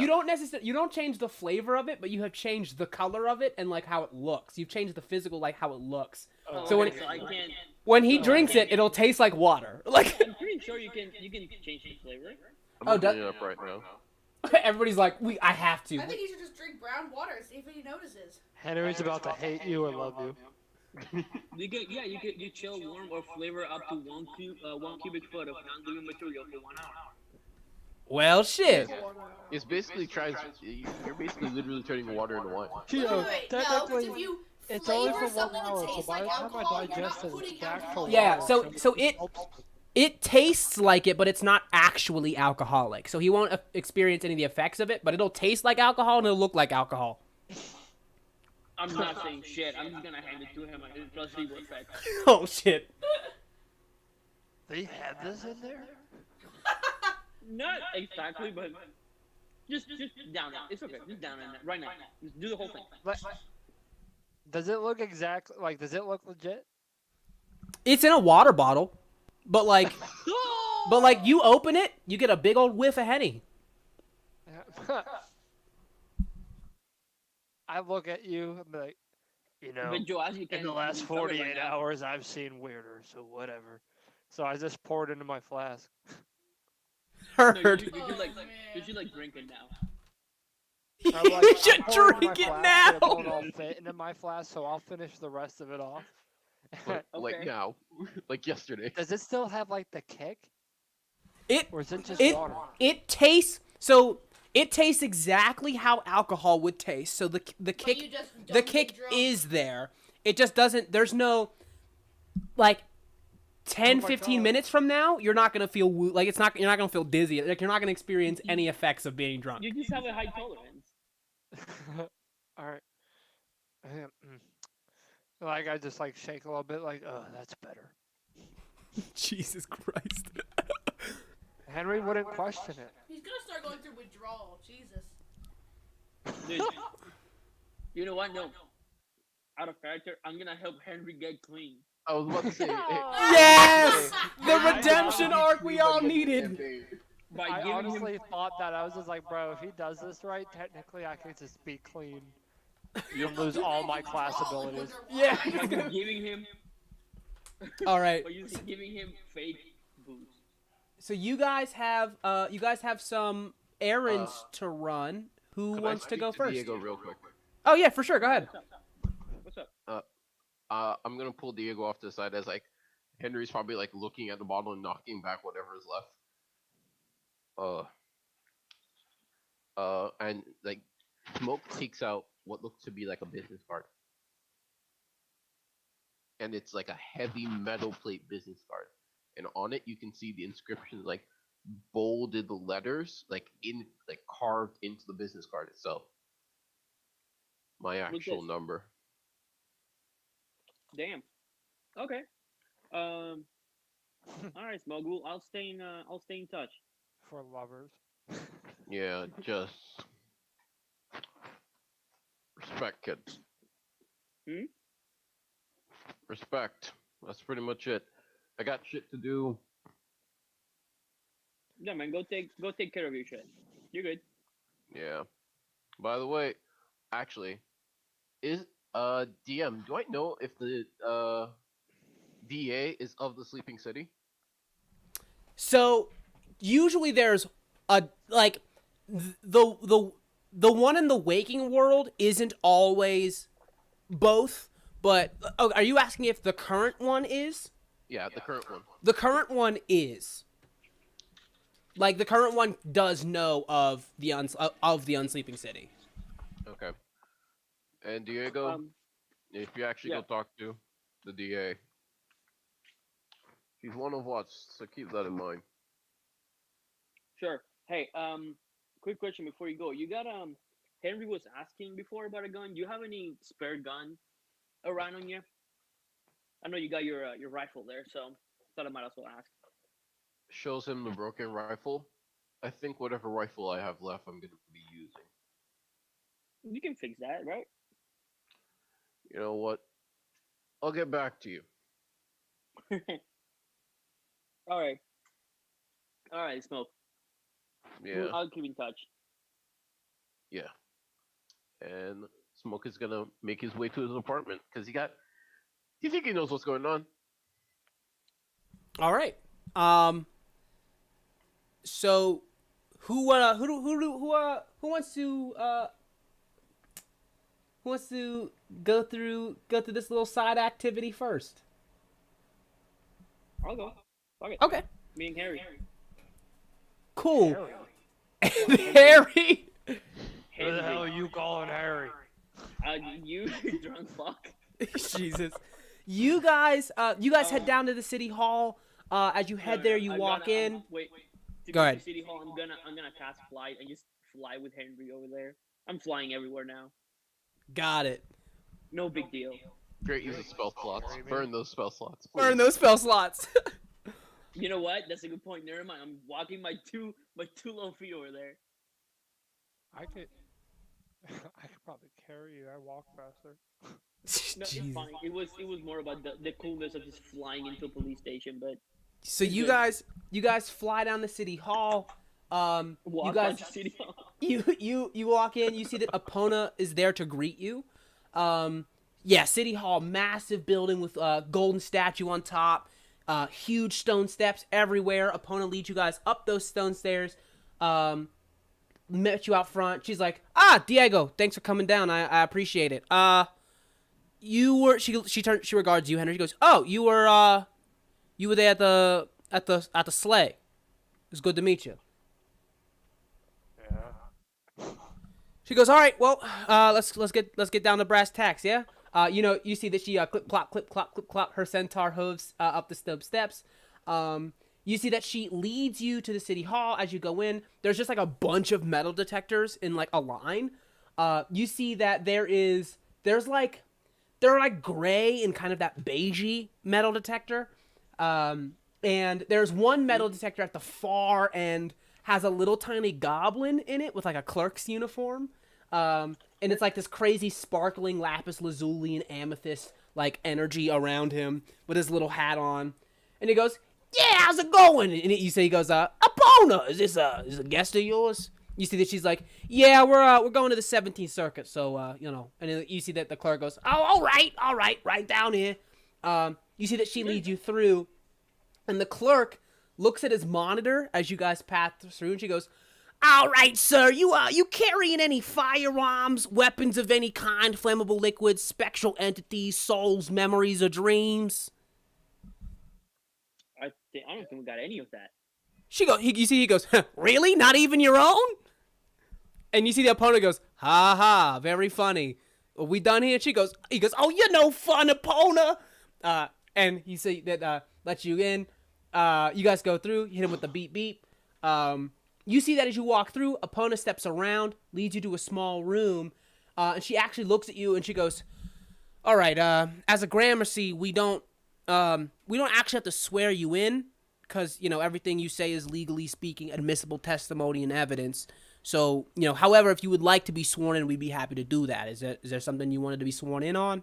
S1: you don't change the flavor of it, but you have changed the color of it and like how it looks. You've changed the physical like how it looks.
S5: Oh,
S1: So
S5: okay, so I can't.
S1: when he
S5: So I
S1: drinks
S5: can't-
S1: it, it'll taste like water. Like
S5: I'm pretty sure you can change the flavor.
S3: I'm
S1: Oh,
S3: looking it up right now.
S1: everybody's like, I have to.
S2: I think you should just drink brown water, see if he notices.
S4: Henry's about to hate you or love you.
S5: You chill, warm, or flavor up to 1 cubic foot of non-living material for 1 hour.
S1: Well, shit.
S3: It's basically you're basically literally turning water into wine.
S4: Yo,
S2: Wait, no, 'cause
S4: technically,
S2: if you
S4: it's only
S2: flavor
S4: for 1
S2: something that
S4: hour, so
S2: tastes
S4: by the
S2: like
S4: time I
S2: alcohol, you're not
S4: digest it, it's
S2: putting
S4: back to
S2: alcohol
S4: water.
S2: in
S1: Yeah,
S2: it.
S1: so
S4: it helps me.
S1: it tastes like it, but it's not actually alcoholic. So he won't experience any of the effects of it, but it'll taste like alcohol and it'll look like alcohol.
S5: I'm not saying shit. I'm just gonna hand it to him and trust he will affect.
S1: Oh, shit.
S4: They have this in there?
S5: Not exactly, but just down it. It's okay. Just down it right now. Just do the whole thing.
S4: Like, does it look exactly like? Does it look legit?
S1: It's in a water bottle, but like you open it, you get a big old whiff of Henny.
S4: I look at you and be like, you know,
S5: But Joe, as you can
S4: in the last
S5: you tell it
S4: 48
S5: right now.
S4: hours, I've seen weirder, so whatever. So I just poured into my flask.
S5: No,
S1: Heard.
S5: you should like drink it now.
S4: I'm like,
S1: You should
S4: I'm pouring
S1: drink
S4: my
S1: it
S4: flask,
S1: now.
S4: It won't all fit into my flask, so I'll finish the rest of it off.
S3: Like
S5: Okay.
S3: now, like yesterday.
S4: Does it still have like the kick,
S1: It
S4: or is it just
S1: it
S4: water?
S1: it tastes exactly how alcohol would taste. So the
S2: you
S1: kick
S2: just
S1: the
S2: don't
S1: kick
S2: get drunk.
S1: is there. It just doesn't. There's no like 10,
S4: Oh my
S1: 15
S4: God.
S1: minutes from now, you're not gonna feel like it's not. You're not gonna feel dizzy. Like you're not gonna experience any effects of being drunk.
S5: You just have a high tolerance.
S4: All right. Like I just like shake a little bit, like, oh, that's better.
S1: Jesus Christ.
S4: Henry wouldn't question it.
S2: He's gonna start going through withdrawal. Jesus.
S5: Dude, you know what? No. Out of character, I'm gonna help Henry get clean.
S3: I was about to say.
S1: Yes! The redemption arc we all needed.
S5: By
S4: I
S5: giving
S4: honestly
S5: him,
S4: thought that. I was just like, bro, if he does this right, technically I could just be clean. You lose all my class abilities.
S1: Yeah.
S5: by just giving him,
S1: All right.
S5: by just giving him fake booze.
S1: So you guys have some errands to run. Who
S3: Could I
S1: wants to
S3: speak
S1: go first?
S3: Diego real quick.
S1: Oh yeah, for sure. Go ahead.
S5: What's up?
S3: I'm gonna pull Diego off to the side as like Henry's probably like looking at the bottle and knocking back whatever is left. And like Smoke takes out what looks to be like a business card. And it's like a heavy metal plate business card. And on it you can see the inscriptions like bolded letters like carved into the business card itself. My actual
S5: this.
S3: number.
S5: Damn. Okay. All right, Smogul. I'll stay in touch.
S4: For lovers.
S3: Yeah, just respect, kids.
S5: Hmm?
S3: Respect. That's pretty much it. I got shit to do.
S5: Yeah, man. Go take care of your shit. You're good.
S3: Yeah. By the way, actually, is DM, do I know if the DA is of the Sleeping City?
S1: So usually there's a like the one in the waking world isn't always both. But are you asking if the current one is?
S3: Yeah, the current one.
S1: The current one is. Like the current one does know of the Unsleeping City.
S3: Okay. And Diego, if you actually
S5: yeah.
S3: go talk to the DA, he's one of us, so keep that in mind.
S5: Sure. Hey, quick question before you go. You got Henry was asking before about a gun. Do you have any spare gun around on you? I know you got your rifle there, so thought I might as well ask.
S3: Shows him the broken rifle. I think whatever rifle I have left, I'm gonna be using.
S5: You can fix that, right?
S3: You know what? I'll get back to you.
S5: All right, Smoke.
S3: Yeah,
S5: I'll keep in touch.
S3: yeah. And Smoke is gonna make his way to his apartment because you think he knows what's going on?
S1: All right. So who wants to Who wants to go through this little side activity first?
S5: I'll go. Fuck it.
S1: Okay.
S5: Me and Harry.
S1: Cool.
S4: Harry.
S1: Harry.
S4: Who the hell are you calling Harry?
S5: You drunk fuck.
S1: Jesus. You guys head down to the city hall. As you head there, you walk in.
S5: Wait. To
S1: Go ahead.
S5: To City Hall, I'm gonna cast flight and just fly with Henry over there. I'm flying everywhere now.
S1: Got it.
S5: No big deal.
S3: Great use of spell slots. Burn those spell slots. Please.
S1: Burn those spell slots.
S5: You know what? That's a good point. Never mind. I'm walking my two low feet over there.
S4: I could probably carry you. I walk faster.
S5: No, it's
S1: Jeez.
S5: fine. It was more about the coolness of just flying into a police station, but
S1: So you guys fly down to City Hall. You
S5: walk
S1: guys
S5: onto City Hall.
S1: you walk in. You see that Epona is there to greet you. Yeah, City Hall, massive building with golden statue on top. Huge stone steps everywhere. Epona leads you guys up those stone stairs. Met you out front. She's like, Diego, thanks for coming down. I appreciate it. She regards you, Henry. She goes, oh, you were there at the sleigh. It was good to meet you.
S4: Yeah.
S1: She goes, all right, well, let's get down to brass tacks, yeah. You see that she clip clop her centaur hooves up the steps. You see that she leads you to the city hall. As you go in, there's just like a bunch of metal detectors in like a line. You see that they're like gray and kind of that beigey metal detector. And there's one metal detector at the far end, has a little tiny goblin in it with like a clerk's uniform. And it's like this crazy sparkling lapis lazuli and amethyst like energy around him with his little hat on. And he goes, yeah, how's it going? And he goes, Epona, is this a guest of yours? You see that she's like, yeah, we're going to the 17th Circuit, so And then you see that the clerk goes, oh, all right, right down here. You see that she leads you through, and the clerk looks at his monitor as you guys pass through, and she goes, all right, sir, you carrying any firearms, weapons of any kind, flammable liquids, spectral entities, souls, memories, or dreams?
S5: I don't think we got any of that.
S1: He goes, really? Not even your own? And you see the opponent goes, ha ha, very funny. Are we done here? He goes, oh, you're no fun, opponent. And he say that lets you in. You guys go through, hit him with the beep beep. You see that as you walk through, opponent steps around, leads you to a small room, and she actually looks at you and she goes, all right, as a Gramercy, we don't actually have to swear you in, because, everything you say is legally speaking admissible testimony and evidence. So, however, if you would like to be sworn in, we'd be happy to do that. Is there something you wanted to be sworn in on?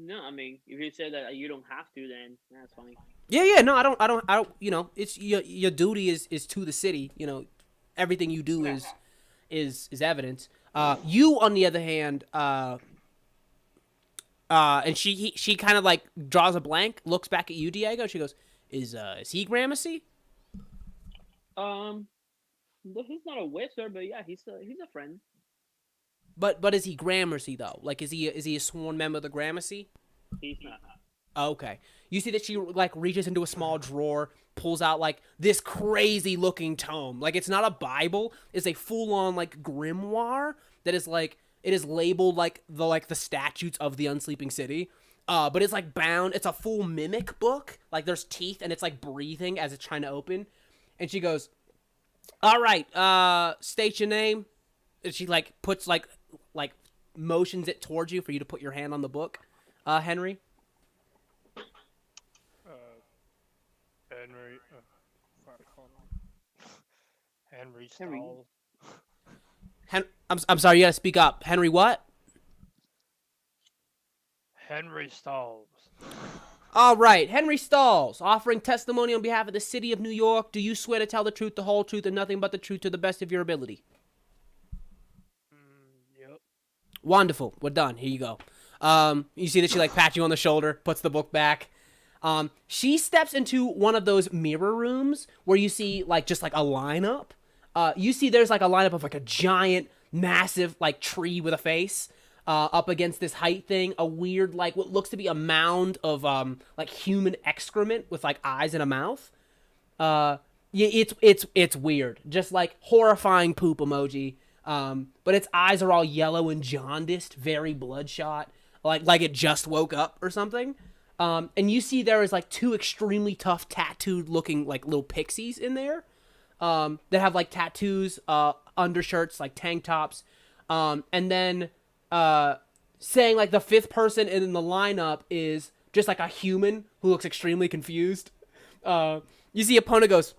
S5: No, I mean, if you say that you don't have to, then that's fine.
S1: Yeah, no, I don't, it's your duty is to the city, everything you do is evidence. You, on the other hand, and she kind of like draws a blank, looks back at you, Diego. She goes, "Is he Gramercy?"
S5: He's not a wizard, but yeah, he's a friend.
S1: But is he Gramercy though? Like, is he a sworn member of the Gramercy?
S5: He's not.
S1: Okay. You see that she like reaches into a small drawer, pulls out like this crazy looking tome. Like, it's not a Bible, it's a full on like grimoire that is like, it is labeled like the statutes of the Unsleeping City. But it's like bound, it's a full mimic book. Like, there's teeth and it's like breathing as it's trying to open. And she goes, all right, state your name. And she like puts like motions it towards you for you to put your hand on the book. Henry?
S4: Henry. Henry Stalls.
S1: I'm sorry, you gotta speak up. Henry what?
S4: Henry Stalls.
S1: All right, Henry Stalls, offering testimony on behalf of the city of New York. Do you swear to tell the truth, the whole truth, and nothing but the truth to the best of your ability?
S4: Yep.
S1: Wonderful. We're done. Here you go. You see that she like pats you on the shoulder, puts the book back. She steps into one of those mirror rooms where you see like just like a lineup. You see there's like a lineup of like a giant massive like tree with a face up against this height thing. A weird like what looks to be a mound of like human excrement with like eyes and a mouth. Yeah, it's weird, just like horrifying poop emoji. But its eyes are all yellow and jaundiced, very bloodshot, like it just woke up or something. And you see there is like two extremely tough tattooed looking like little pixies in there. That have like tattoos, undershirts, like tank tops, and then saying like the fifth person in the lineup is just like a human who looks extremely confused. You see Epona goes,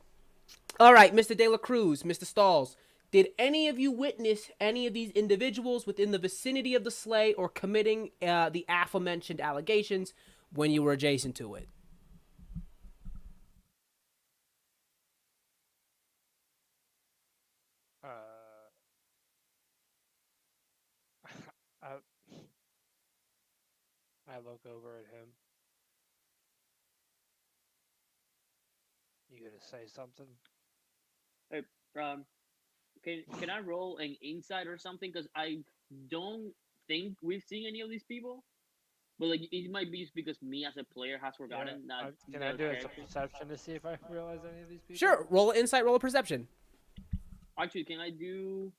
S1: all right, Mr. De La Cruz, Mr. Stalls, did any of you witness any of these individuals within the vicinity of the sleigh or committing the aforementioned allegations when you were adjacent to it?
S4: Uh, I I look over at him. You gonna say something?
S5: Hey, can I roll an insight or something? Because I don't think we've seen any of these people. But like, it might be just because me as a player has forgotten that
S4: Can
S5: the
S4: I do it as a
S5: characters.
S4: perception to see if I realize any of these people?
S1: Sure, roll an insight, roll a perception.
S5: Actually, can I do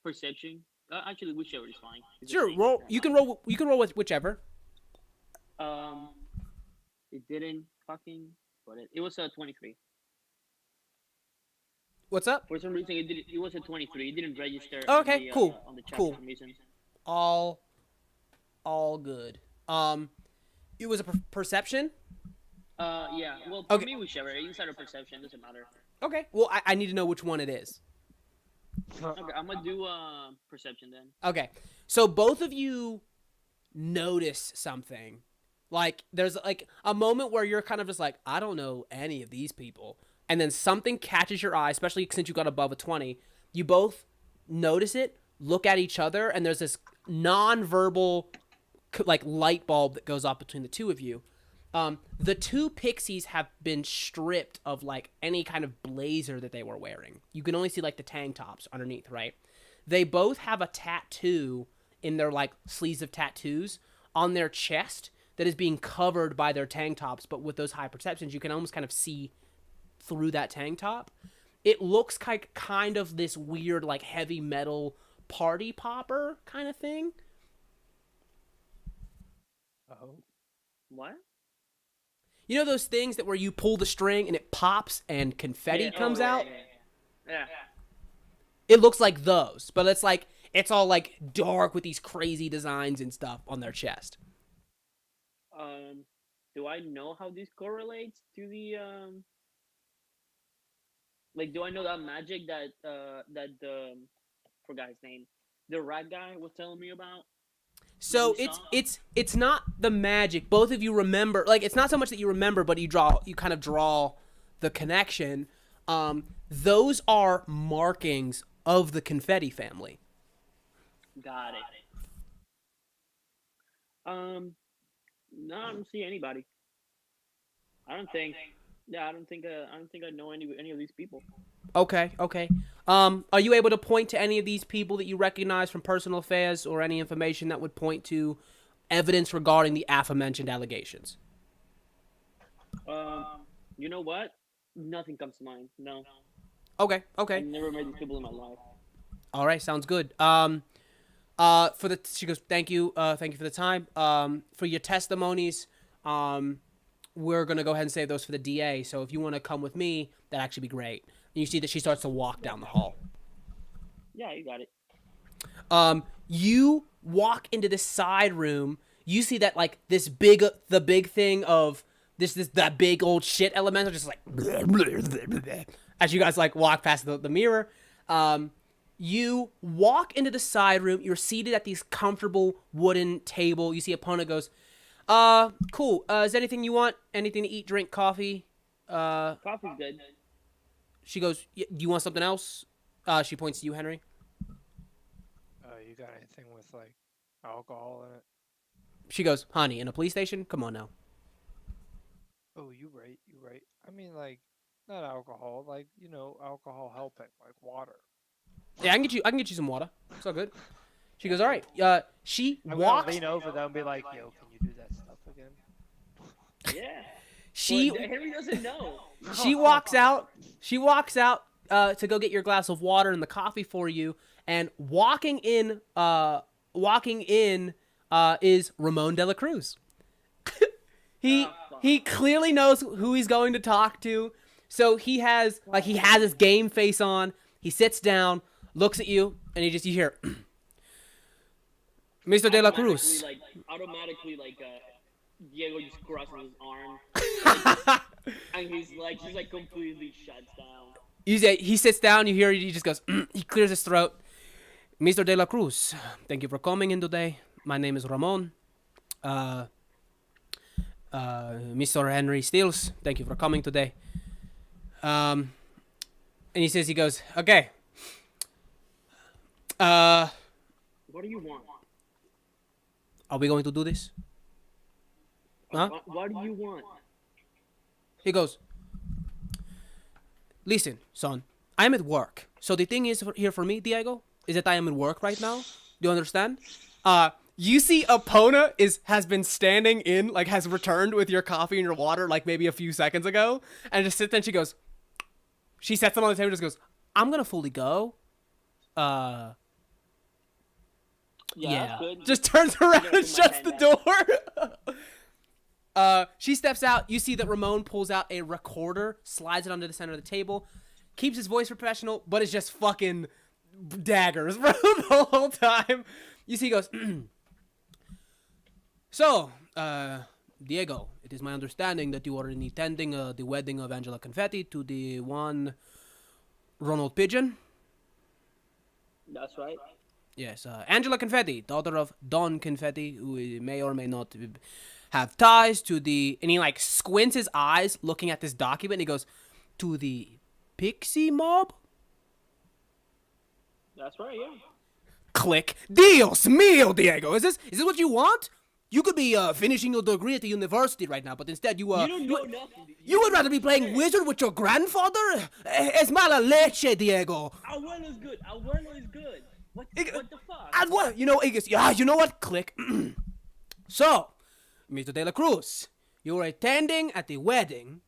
S5: perception? Actually, whichever is fine. It's the
S1: Sure,
S5: same.
S1: roll. You can roll. You can roll with whichever.
S5: Um, it didn't fucking. But it was a 23.
S1: What's up?
S5: For some reason, it did. It was a 23. It didn't register.
S1: Okay,
S5: on the,
S1: cool,
S5: on the chat
S1: cool.
S5: for some reason.
S1: All good. It was a perception.
S5: Yeah. Well, for
S1: Okay.
S5: me, whichever. Insight or perception doesn't matter.
S1: Okay. Well, I need to know which one it is.
S5: Okay, I'm gonna do perception then.
S1: Okay. So both of you notice something. Like there's like a moment where you're kind of just like, I don't know any of these people. And then something catches your eye, especially since you got above a 20. You both notice it, look at each other, and there's this non-verbal like light bulb that goes off between the two of you. The two pixies have been stripped of like any kind of blazer that they were wearing. You can only see like the tank tops underneath, right? They both have a tattoo in their like sleeves of tattoos on their chest that is being covered by their tank tops, but with those high perceptions, you can almost kind of see through that tank top. It looks kind of this weird like heavy metal party popper kind of thing.
S4: Oh.
S5: What?
S1: You know those things that where you pull the string and it pops and confetti comes out?
S5: Yeah.
S1: It looks like those, but it's like it's all like dark with these crazy designs and stuff on their chest.
S5: Do I know how this correlates to the Like, do I know that magic that that the forgot his name, the rat guy was telling me about?
S1: So it's not the magic. Both of you remember, like it's not so much that you remember, but you kind of draw the connection. Those are markings of the confetti family.
S5: Got it. No, I don't see anybody. I don't think. Yeah, I don't think I know any of these people.
S1: Okay. Are you able to point to any of these people that you recognize from personal affairs or any information that would point to evidence regarding the aforementioned allegations?
S5: You know what? Nothing comes to mind. No.
S1: Okay.
S5: I never met these people in my life.
S1: All right, sounds good. She goes, thank you for the time. For your testimonies, we're gonna go ahead and save those for the DA. So if you want to come with me, that'd actually be great. And you see that she starts to walk down the hall.
S5: Yeah, you got it.
S1: You walk into this side room. You see that like the big thing of that big old shit elemental just like as you guys like walk past the mirror. You walk into the side room. You're seated at these comfortable wooden table. You see Epona goes, cool. Is there anything you want? Anything to eat, drink, coffee?
S5: Coffee's good.
S1: She goes, do you want something else? She points to you, Henry.
S4: You got anything with like alcohol in it?
S1: She goes, honey, in a police station? Come on now.
S4: Oh, you right. I mean, like, not alcohol, like, alcohol helping, like water.
S1: Yeah, I can get you some water. It's all good. She goes, all right. She
S4: I'm gonna
S1: walks.
S4: lean over them and be like, "Yo, can you do that stuff again?"
S5: Yeah.
S1: She
S5: Well, Henry doesn't know.
S1: she walks out. She walks out to go get your glass of water and the coffee for you. And walking in is Ramon de la Cruz. he
S5: fuck.
S1: he clearly knows who he's going to talk to. So he has his game face on. He sits down, looks at you, and you hear Mr. de la Cruz.
S5: Automatically, Diego just crosses his arm, and he's like completely shuts down.
S1: He sits down, you hear he just goes, he clears his throat. Mr. de la Cruz, thank you for coming in today. My name is Ramon. Mr. Henry Steels, thank you for coming today. And he goes, okay.
S5: What do you want?
S1: Are we going to do this? Huh?
S5: What do you want?
S1: He goes, listen, son, I'm at work. So the thing is here for me, Diego, is that I am at work right now. Do you understand? You see Epona has been standing in, has returned with your coffee and your water, maybe a few seconds ago. And just sits there and she sets them on the table and just goes, I'm going to fully go. Yeah. Just turns around and shuts the door. She steps out. You see that Ramon pulls out a recorder, slides it onto the center of the table, keeps his voice professional, but it's just fucking daggers the whole time. You see he goes, so, Diego, it is my understanding that you are attending the wedding of Angela Confetti to the one Ronald Pigeon.
S5: That's right.
S1: Yes, Angela Confetti, daughter of Don Confetti, who may or may not have ties to the... And he, squints his eyes looking at this document, and he goes, to the Pixie Mob?
S5: That's right, yeah.
S1: Click. Dios mío, Diego! Is this what you want? You could be finishing your degree at the university right now, but instead you
S5: don't know nothing.
S1: You would rather be playing wizard with your grandfather? Es mala leche, Diego.
S5: Abuelo's good. Abuelo is good. What the fuck?
S1: And what? You know what? Click. So, Mr. De La Cruz, you were attending at the wedding.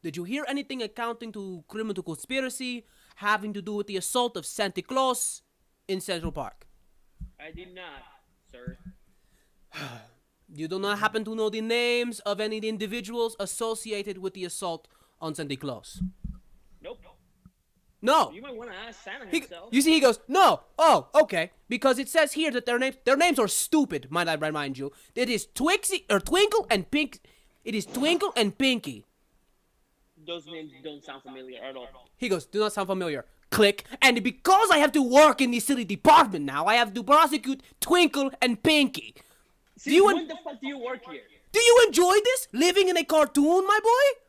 S1: Did you hear anything accounting to criminal conspiracy having to do with the assault of Santa Claus in Central Park?
S5: I did not, sir.
S1: You do not happen to know the names of any individuals associated with the assault on Santa Claus?
S5: Nope.
S1: No.
S5: You might want to ask Santa himself.
S1: You see, he goes, no. Oh, okay. Because it says here that their names are stupid, might I remind you. It is Twinkle and Pink. It is Twinkle and Pinky.
S5: Those names don't sound familiar at all.
S1: He goes, do not sound familiar. Click. And because I have to work in the city department now, I have to prosecute Twinkle and Pinky.
S5: See, when the fuck do you work here?
S1: Do you enjoy this? Living in a cartoon, my boy?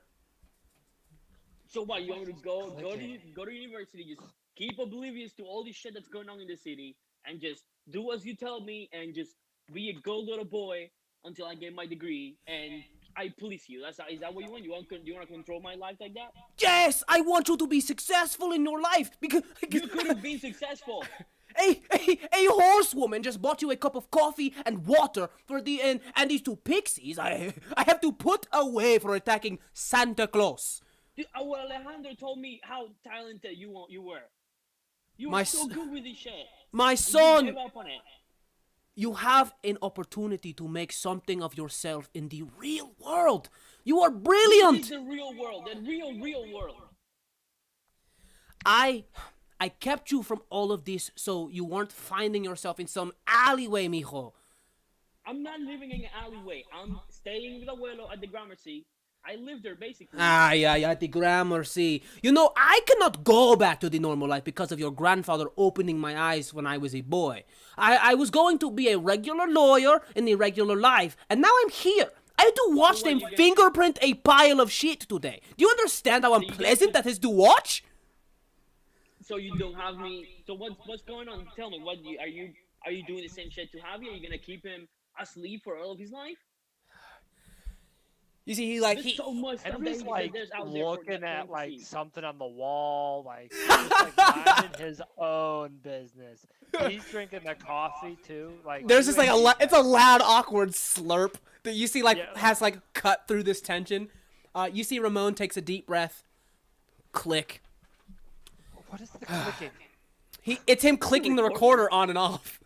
S5: So what, you want me to go to university, just keep oblivious to all this shit that's going on in the city, and just do as you tell me, and just be a good little boy until I get my degree, and I police you. Is that what you want? You want to control my life like that?
S1: Yes, I want you to be successful in your life because
S5: You could have been successful.
S1: A horsewoman just bought you a cup of coffee and water for and these two pixies I have to put away for attacking Santa Claus.
S5: Dude, well, Alejandro told me how talented you were. You
S1: My
S5: were so
S1: s-
S5: good with this shit.
S1: My
S5: You
S1: son,
S5: gave up on it.
S1: you have an opportunity to make something of yourself in the real world. You are brilliant.
S5: This is the real world, the real world.
S1: I kept you from all of this so you weren't finding yourself in some alleyway, mijo.
S5: I'm not living in an alleyway. I'm staying with Abuelo at the Gramercy. I live there, basically.
S1: Yeah, the Gramercy. You know, I cannot go back to the normal life because of your grandfather opening my eyes when I was a boy. I was going to be a regular lawyer in the regular life, and now I'm here. I had to watch them fingerprint a pile of shit today. Do you understand how unpleasant that is to watch?
S5: So you don't have me. So what's going on? Tell me, are you doing the same shit to Javi? Are you gonna keep him asleep for all of his life?
S1: You see,
S5: There's so much stuff
S4: Henry's
S5: that there's out there
S4: looking
S5: for
S4: at
S5: him to see.
S4: something on the wall, just minding his own business. He's drinking the coffee too. Like
S1: There's
S4: you
S1: just like
S4: ain't need
S1: it's
S4: that.
S1: a loud, awkward slurp that you see like
S4: Yeah.
S1: has like cut through this tension. You see Ramon takes a deep breath. Click.
S4: What is the clicking?
S1: It's him clicking the recorder on and off.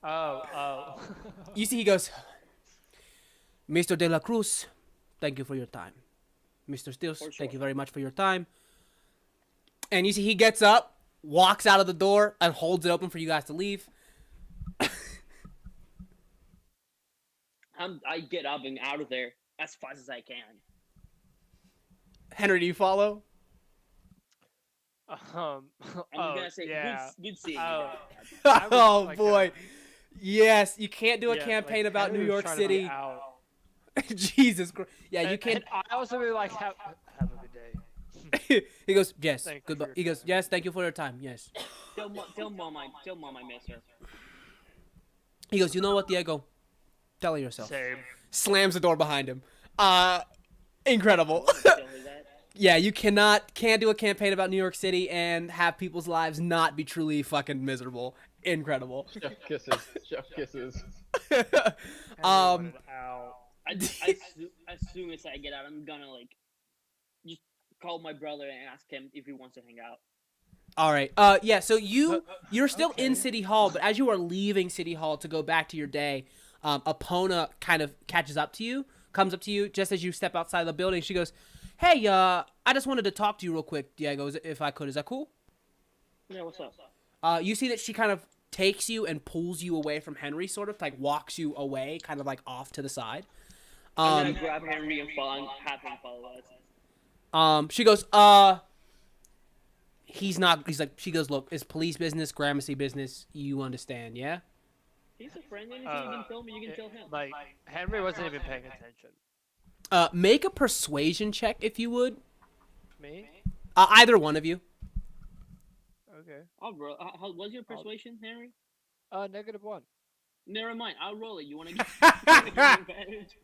S4: Oh.
S1: You see he goes, Mr. De La Cruz, thank you for your time. Mr. Stills,
S5: For sure.
S1: thank you very much for your time. And you see he gets up, walks out of the door, and holds it open for you guys to leave.
S5: I get up and out of there as fast as I can.
S1: Henry, do you follow?
S5: I'm gonna say,
S4: yeah.
S5: good seeing you.
S4: Oh.
S5: Dad."
S4: I was
S1: Oh
S4: like,
S1: boy. Yes, you can't do a
S4: yeah,
S1: campaign
S4: like,
S1: about
S4: Henry
S1: New
S4: was
S1: York
S4: trying to be
S1: City.
S4: out.
S1: Jesus Christ. Yeah, you
S4: And
S1: can't.
S4: I also be like, have a good day.
S1: He goes, yes.
S4: Thank you
S1: Goodbye.
S4: for your
S1: He goes,
S4: time.
S1: yes. Thank you for your time. Yes.
S5: Tell mom I miss her.
S1: He goes, you know what, Diego? Tell her yourself.
S4: Same.
S1: Slams the door behind him. Incredible.
S5: Tell her that.
S1: Yeah, you can't do a campaign about New York City and have people's lives not be truly fucking miserable. Incredible.
S3: Chef kisses. Chef kisses.
S4: Henry
S1: Um,
S4: wanted out.
S5: As soon as I get out, I'm gonna like just call my brother and ask him if he wants to hang out.
S1: All right. Yeah. So you're still in
S4: Okay.
S1: City Hall, but as you are leaving City Hall to go back to your day, Epona kind of comes up to you just as you step outside the building. She goes, "Hey, I just wanted to talk to you real quick, Diego, if I could. Is that cool?"
S5: Yeah, what's up?
S1: You see that she kind of takes you and pulls you away from Henry, sort of like walks you away, kind of like off to the side.
S5: I'm gonna grab Henry and have him follow us.
S1: She goes, he's not. He's like, she goes, look, it's police business, Gramercy business. You understand, yeah?
S5: He's a friend. Anything you can tell me, you can tell him.
S4: Like Henry wasn't even paying attention.
S1: Make a persuasion check if you would.
S4: Me?
S1: Either one of you.
S4: Okay.
S5: I'll roll. What's your persuasion, Henry?
S4: -1.
S5: Never mind. I'll roll it. You wanna get advantage?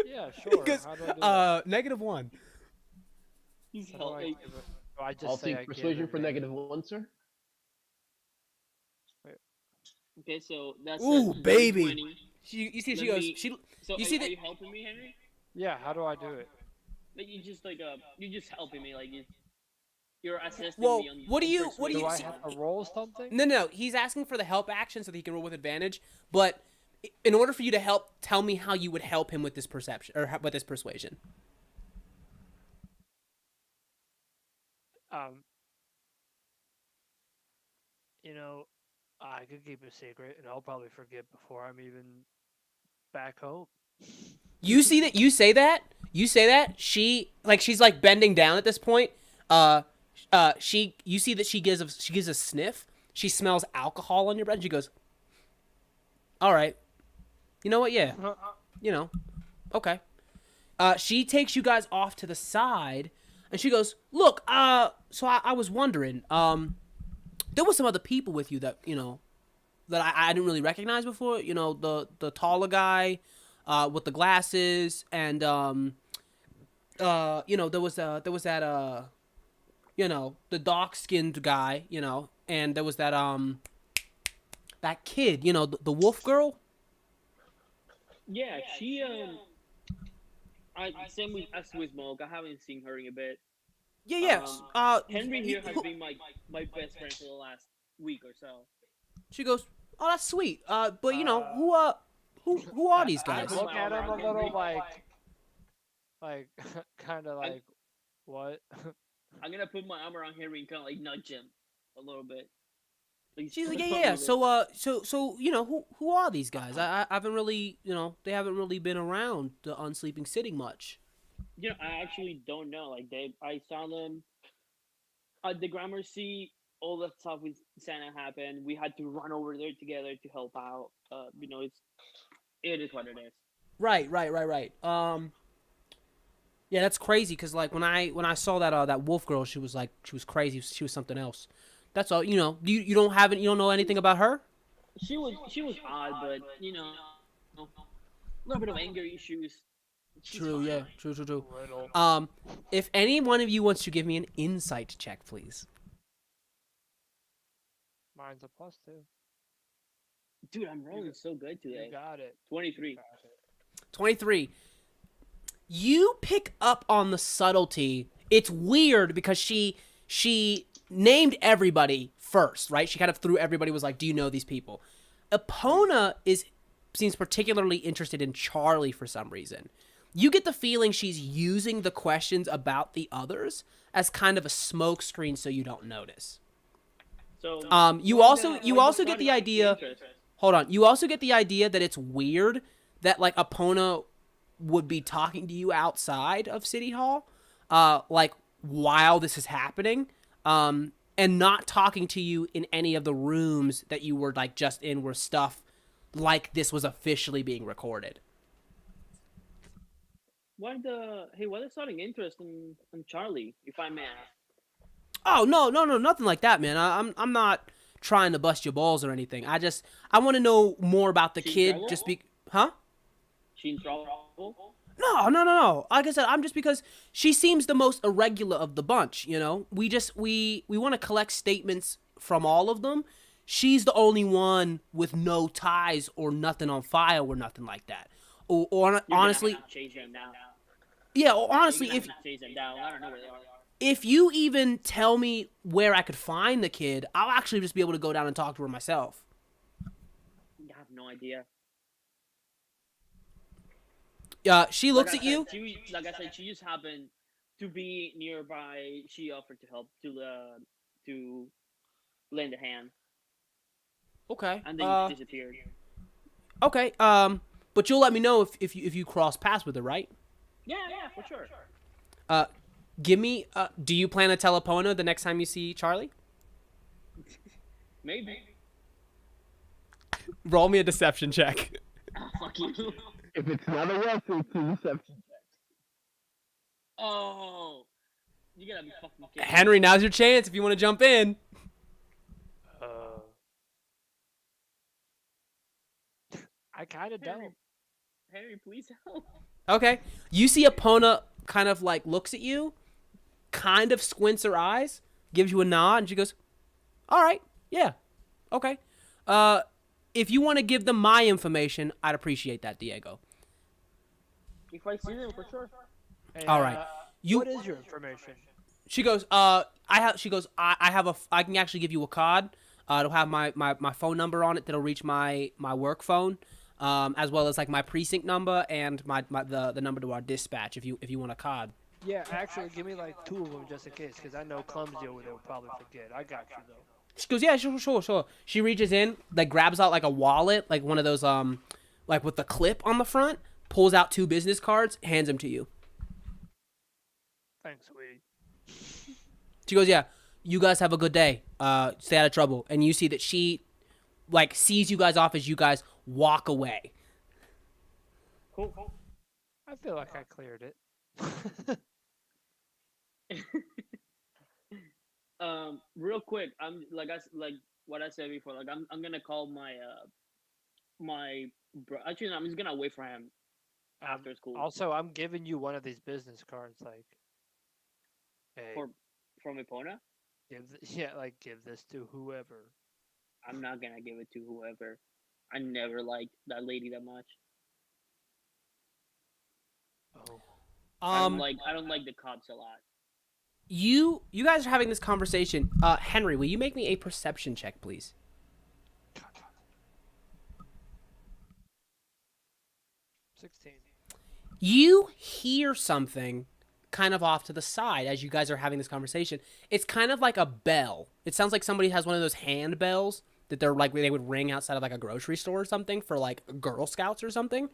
S4: Yeah, sure.
S1: Because
S4: How do I do that?
S1: -1.
S5: He's
S4: How do I
S5: helping.
S4: give it? Do I just
S3: I'll
S4: say
S3: take
S4: I give
S3: persuasion
S4: it
S3: for
S4: a-
S3: -1, sir.
S5: Okay, so that's
S1: Ooh,
S5: a
S1: baby.
S5: 20.
S1: You see, she
S5: Let
S1: goes.
S5: me-
S1: She.
S5: So
S1: You
S5: are,
S1: see
S5: are
S1: that-
S5: you helping me, Henry?
S4: Yeah, how do I do it?
S5: Like you just you're just helping me. Like you're assisting
S1: Well,
S5: me on.
S1: what do
S5: on
S1: you- what do
S4: Do
S1: you
S4: I
S1: see-
S4: have to roll something?
S1: No. He's asking for the help action so that he can roll with advantage. But in order for you to help, tell me how you would help him with this perception with this persuasion.
S4: You know, I could keep a secret, and I'll probably forget before I'm even back home.
S1: You see that? You say that? You say that? She's like bending down at this point. You see that she gives a sniff. She smells alcohol on your breath. And she goes, "All right, you know what? Yeah, you know, okay." She takes you guys off to the side, and she goes, "Look, so I was wondering, there was some other people with you that that I didn't really recognize before. You know, the taller guy, with the glasses, and there was that the dark-skinned guy, and there was that kid, the wolf girl."
S5: Yeah, she same as with Smoke. I haven't seen her in a bit.
S1: Yeah.
S5: Henry here has been my best friend for the last week or so.
S1: She goes, "Oh, that's sweet. But who are these
S4: I
S1: guys?"
S4: look at him a little like, kind of like, what?
S5: I'm gonna put my arm around Henry and kind of like nudge him a little bit. Like,
S1: She's like,
S5: a
S1: yeah.
S5: little bit.
S1: So who are these guys? I haven't really, they haven't really been around the Unsleeping City much.
S5: I actually don't know. Like I saw them at the Gramercy. All that stuff with Santa happened. We had to run over there together to help out. It is what it is.
S1: Right. Yeah, that's crazy. Cause like when I saw that wolf girl, she was crazy. She was something else. That's all. You don't know anything about her?
S5: She was odd, but a little bit of anger issues. She's
S1: True.
S5: fine.
S1: Yeah. True.
S4: Little.
S1: If any one of you wants to give me an insight check, please.
S4: Mine's a +2.
S5: Dude, I'm rolling so good today.
S4: You got it.
S5: 23.
S1: 23. You pick up on the subtlety. It's weird because she named everybody first, right? She kind of threw everybody, was like, do you know these people? Epona seems particularly interested in Charlie for some reason. You get the feeling she's using the questions about the others as kind of a smoke screen so you don't notice.
S5: So
S1: You also get the idea. Hold on. You also get the idea that it's weird that like Epona would be talking to you outside of City Hall, like while this is happening, and not talking to you in any of the rooms that you were like just in, where stuff like this was officially being recorded.
S5: Why the starting interest in Charlie, if I may ask?
S1: Oh no, nothing like that, man. I'm not trying to bust your balls or anything. I want to know more about the kid.
S5: Trouble?
S1: Huh?
S5: She in trouble?
S1: No. Like I said, I'm just because she seems the most irregular of the bunch, you know? We want to collect statements from all of them. She's the only one with no ties or nothing on file or nothing like that. Or honestly,
S5: Chase them down.
S1: yeah, or honestly,
S5: You're gonna have to chase them down. I don't know where they are.
S1: if you even tell me where I could find the kid, I'll actually just be able to go down and talk to her myself.
S5: I have no idea.
S1: She looks at you.
S5: Like I said, she just happened to be nearby. She offered to help to lend a hand,
S1: Okay.
S5: and then disappeared.
S1: Okay. But you'll let me know if you cross paths with her, right?
S5: Yeah, for sure.
S1: Give me. Do you plan to tell Epona the next time you see Charlie?
S5: Maybe.
S1: Roll me a deception check.
S5: Oh, fuck you.
S3: If it's not a reference to deception check.
S5: Oh, you gotta be fucking kidding.
S1: Henry, now's your chance if you want to jump in.
S4: I kind of don't.
S5: Henry, please help.
S1: Okay. You see Epona kind of like looks at you, kind of squints her eyes, gives you a nod, and she goes, "All right, yeah, okay. If you want to give them my information, I'd appreciate that, Diego."
S5: If I see them, for sure.
S4: Hey,
S1: All right.
S4: What is your information?
S1: She goes, I can actually give you a card. It'll have my phone number on it that'll reach my work phone, as well as like my precinct number and the number to our dispatch if you want a card.
S4: Yeah, actually, give me like 2 of them just in case, because I know Clumsy over there will probably forget. I got you though.
S1: She goes, yeah, sure. She reaches in, like grabs out like a wallet, like one of those like with the clip on the front, pulls out 2 business cards, hands them to you.
S4: Thanks, sweetie.
S1: She goes, yeah, you guys have a good day. Stay out of trouble. And you see that she like sees you guys off as you guys walk away.
S5: Cool.
S4: I feel like I cleared it.
S5: Real quick, I'm like what I said before. Like I'm gonna call my actually, no, I'm just gonna wait for him after school.
S4: Also, I'm giving you one of these business cards. Like, hey,
S5: From Epona.
S4: give this to whoever.
S5: I'm not gonna give it to whoever. I never liked that lady that much.
S4: Oh.
S5: I don't like the cops a lot.
S1: You guys are having this conversation. Henry, will you make me a perception check, please?
S4: 16.
S1: You hear something kind of off to the side as you guys are having this conversation. It's kind of like a bell. It sounds like somebody has one of those hand bells that they're like they would ring outside of like a grocery store or something for like Girl Scouts or something.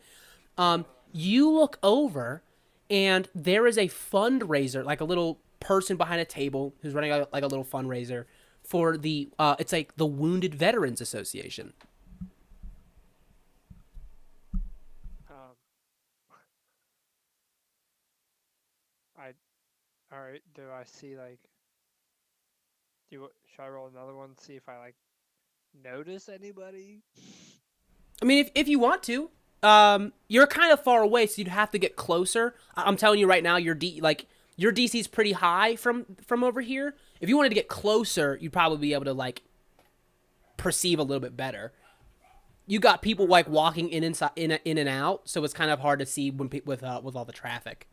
S1: You look over and there is a fundraiser, like a little person behind a table who's running like a little fundraiser for the it's like the Wounded Veterans Association.
S4: All right. Do I see like? Should I roll another one? See if I like notice anybody.
S1: I mean, if you want to, you're kind of far away, so you'd have to get closer. I'm telling you right now, your DC's pretty high from over here. If you wanted to get closer, you'd probably be able to like perceive a little bit better. You got people like walking in and out, so it's kind of hard to see when with all the traffic.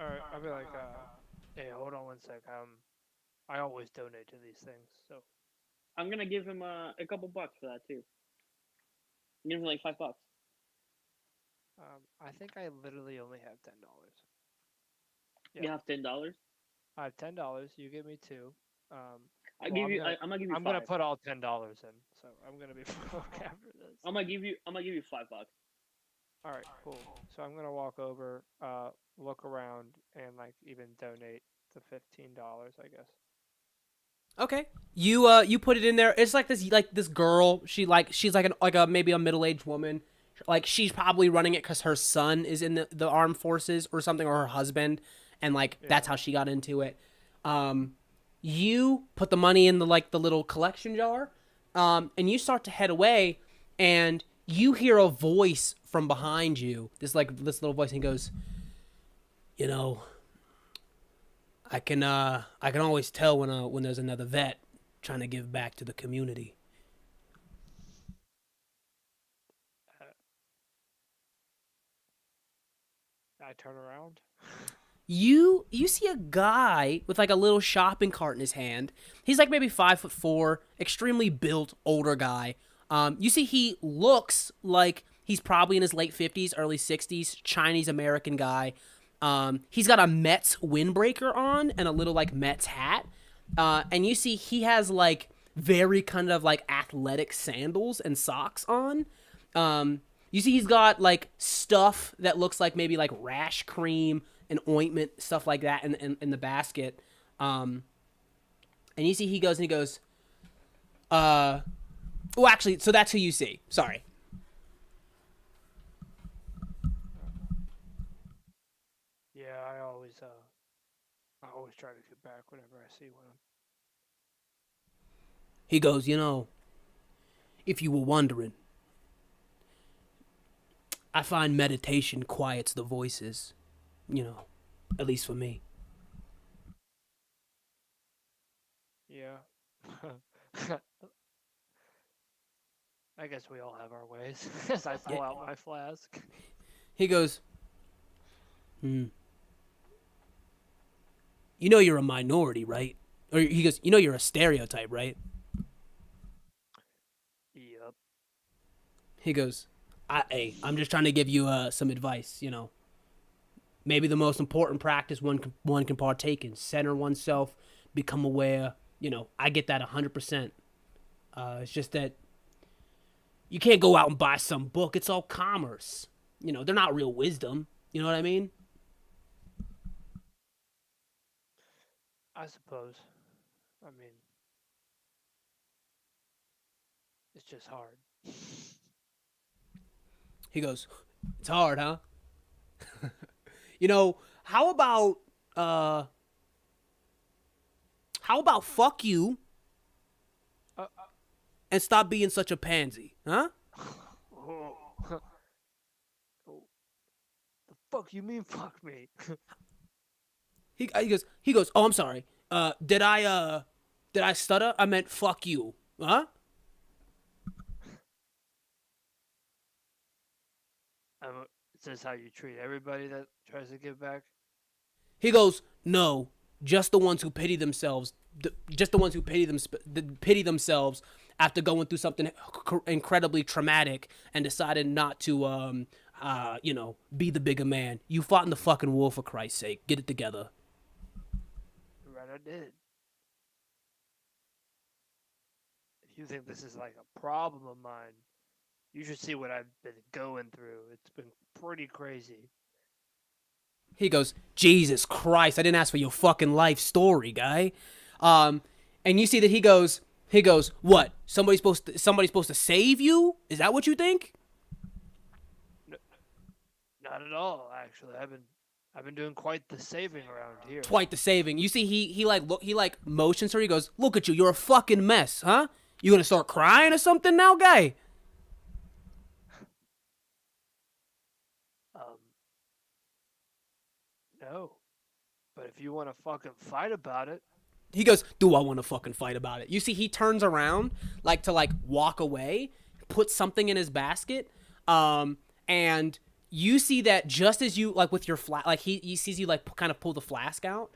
S4: All right, I'll be like, hey, hold on one sec. I always donate to these things, so
S5: I'm gonna give him a couple bucks for that too. Give him like $5.
S4: I think I literally only have $10.
S5: You
S4: Yeah.
S5: have $10.
S4: I have $10. You give me two.
S5: I
S4: Well,
S5: give you. I'm gonna give you
S4: I'm
S5: five.
S4: gonna put all $10 in, so I'm gonna be broke after this.
S5: I'm gonna give you. I'm gonna give you $5.
S4: All right, cool. So I'm gonna walk over, look around, and like even donate the $15, I guess.
S1: Okay. You put it in there. It's like this girl. She's like a maybe a middle-aged woman. Like she's probably running it because her son is in the armed forces or something, or her husband, and like that's how she got into it. You put the money in the little collection jar, and you start to head away, and you hear a voice from behind you. This little voice, and he goes, you know, I can always tell when there's another vet trying to give back to the community.
S4: I turn around.
S1: You see a guy with like a little shopping cart in his hand. He's like maybe 5'4", extremely built, older guy. You see he looks like he's probably in his late 50s, early 60s, Chinese American guy. He's got a Mets windbreaker on and a little like Mets hat. And you see he has like very kind of like athletic sandals and socks on. You see he's got like stuff that looks like maybe like rash cream and ointment, stuff like that in the basket. And you see he goes, well, actually, so that's who you see. Sorry.
S4: Yeah, I always try to get back whenever I see one.
S1: He goes, if you were wondering, I find meditation quiets the voices, at least for me.
S4: Yeah. I guess we all have our ways. As I pull out my flask.
S1: He goes, you're a minority, right? Or he goes, you're a stereotype, right?
S4: Yep.
S1: He goes, I'm just trying to give you some advice, Maybe the most important practice one can partake in: center oneself, become aware. I get that 100%. It's just that you can't go out and buy some book. It's all commerce. They're not real wisdom. You know what I mean?
S4: I suppose. I mean, it's just hard.
S1: He goes, it's hard, huh? How about fuck you and stop being such a pansy, huh?
S4: Oh. The fuck you mean fuck me?
S1: He goes, oh, I'm sorry. Did I stutter? I meant fuck you, huh?
S4: Is this how you treat everybody that tries to give back?
S1: He goes, no, just the ones who pity themselves, just the ones who pity themselves after going through something incredibly traumatic and decided not to, be the bigger man. You fought in the fucking war, for Christ's sake. Get it together.
S4: Right, I did. If you think this is like a problem of mine, you should see what I've been going through. It's been pretty crazy.
S1: He goes, Jesus Christ, I didn't ask for your fucking life story, guy. And you see that he goes, what? Somebody's supposed to save you? Is that what you think?
S4: No, not at all, actually. I've been doing quite the saving around here.
S1: Quite the saving. You see, he motions her. He goes, look at you, you're a fucking mess, huh? You gonna start crying or something now, guy?
S4: No. But if you want to fucking fight about it,
S1: He goes, do I want to fucking fight about it? You see, he turns around like to like walk away, puts something in his basket, and you see that just as you like with your like he sees you like kind of pull the flask out.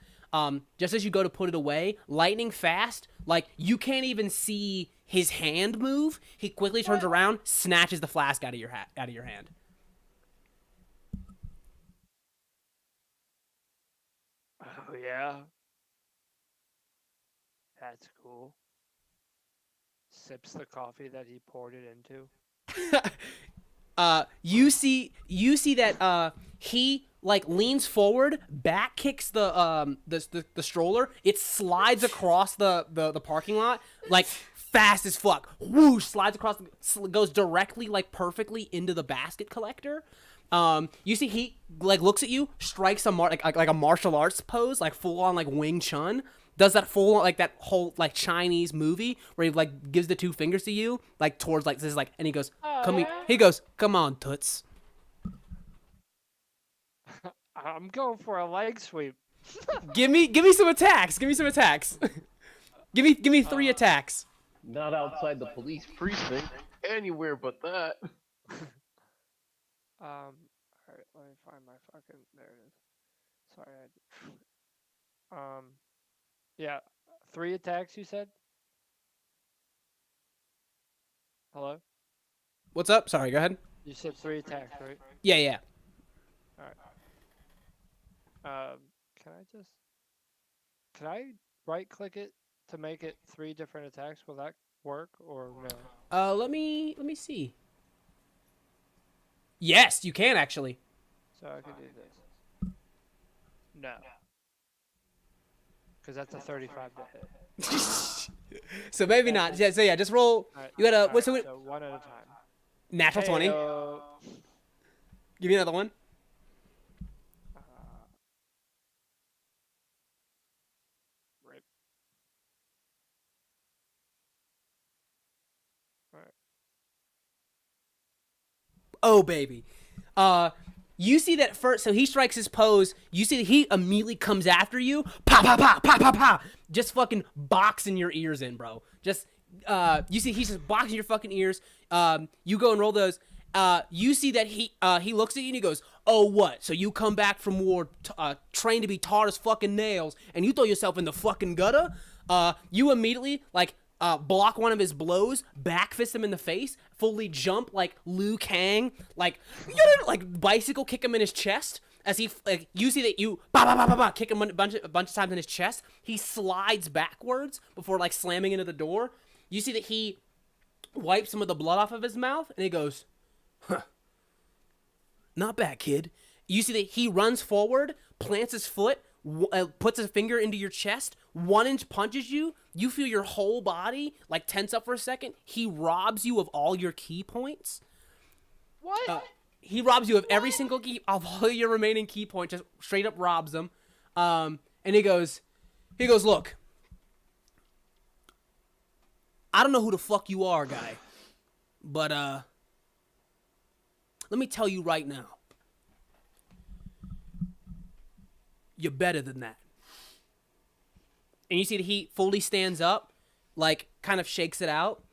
S1: Just as you go to put it away, lightning fast, like you can't even see his hand move. He quickly turns around, snatches the flask out of your hand.
S4: Oh yeah, that's cool. Sips the coffee that he poured it into.
S1: You see that he like leans forward, back kicks the stroller. It slides across the parking lot like fast as fuck. Whoosh, slides across, goes directly like perfectly into the basket collector. You see he like looks at you, strikes a like a martial arts pose, like full on like Wing Chun. Does that full like that whole like Chinese movie where he like gives the two fingers to you like towards like this like, and he goes, come here. He goes, come on, toots.
S4: I'm going for a leg sweep.
S1: Give me some attacks. Give me some attacks. give me 3 attacks.
S3: Not outside the police precinct. Anywhere but that.
S4: All right, let me find my fucking. There it is. Sorry, yeah, 3 attacks. You said. Hello.
S1: What's up? Sorry, go ahead.
S4: You said 3 attacks, right?
S1: Yeah.
S4: All right. Can I right click it to make it 3 different attacks? Will that work or no?
S1: Let me see. Yes, you can actually.
S4: So I could do this. No. Because that's a 35 to hit.
S1: So maybe not. Yeah, so yeah, just roll.
S4: Right,
S1: You gotta.
S4: right,
S1: So
S4: one at a time.
S1: natural 20. Give me another one.
S4: Rip. All right.
S1: Oh baby. You see that first. So he strikes his pose. You see that he immediately comes after you. Pa pa pa pa pa pa. Just fucking boxing your ears in, bro. Just you see he's just boxing your fucking ears. You go and roll those. You see that he looks at you and he goes, "Oh what? So you come back from war, trained to be taught as fucking nails, and you throw yourself in the fucking gutter?" You immediately like block one of his blows, back fist him in the face, fully jump like Liu Kang, like bicycle kick him in his chest. As he like, you see that you kick him a bunch of times in his chest. He slides backwards before like slamming into the door. You see that he wipes some of the blood off of his mouth, and he goes, "Huh, not bad, kid." You see that he runs forward, plants his foot, puts his finger into your chest, 1-inch punches you. You feel your whole body like tense up for a second. He robs you of all your key points.
S4: What?
S1: He robs you of every single key, of all your remaining key points. Just straight up robs them. And he goes, "Look, I don't know who the fuck you are, guy, but let me tell you right now, you're better than that." And you see that he fully stands up, like kind of shakes it out.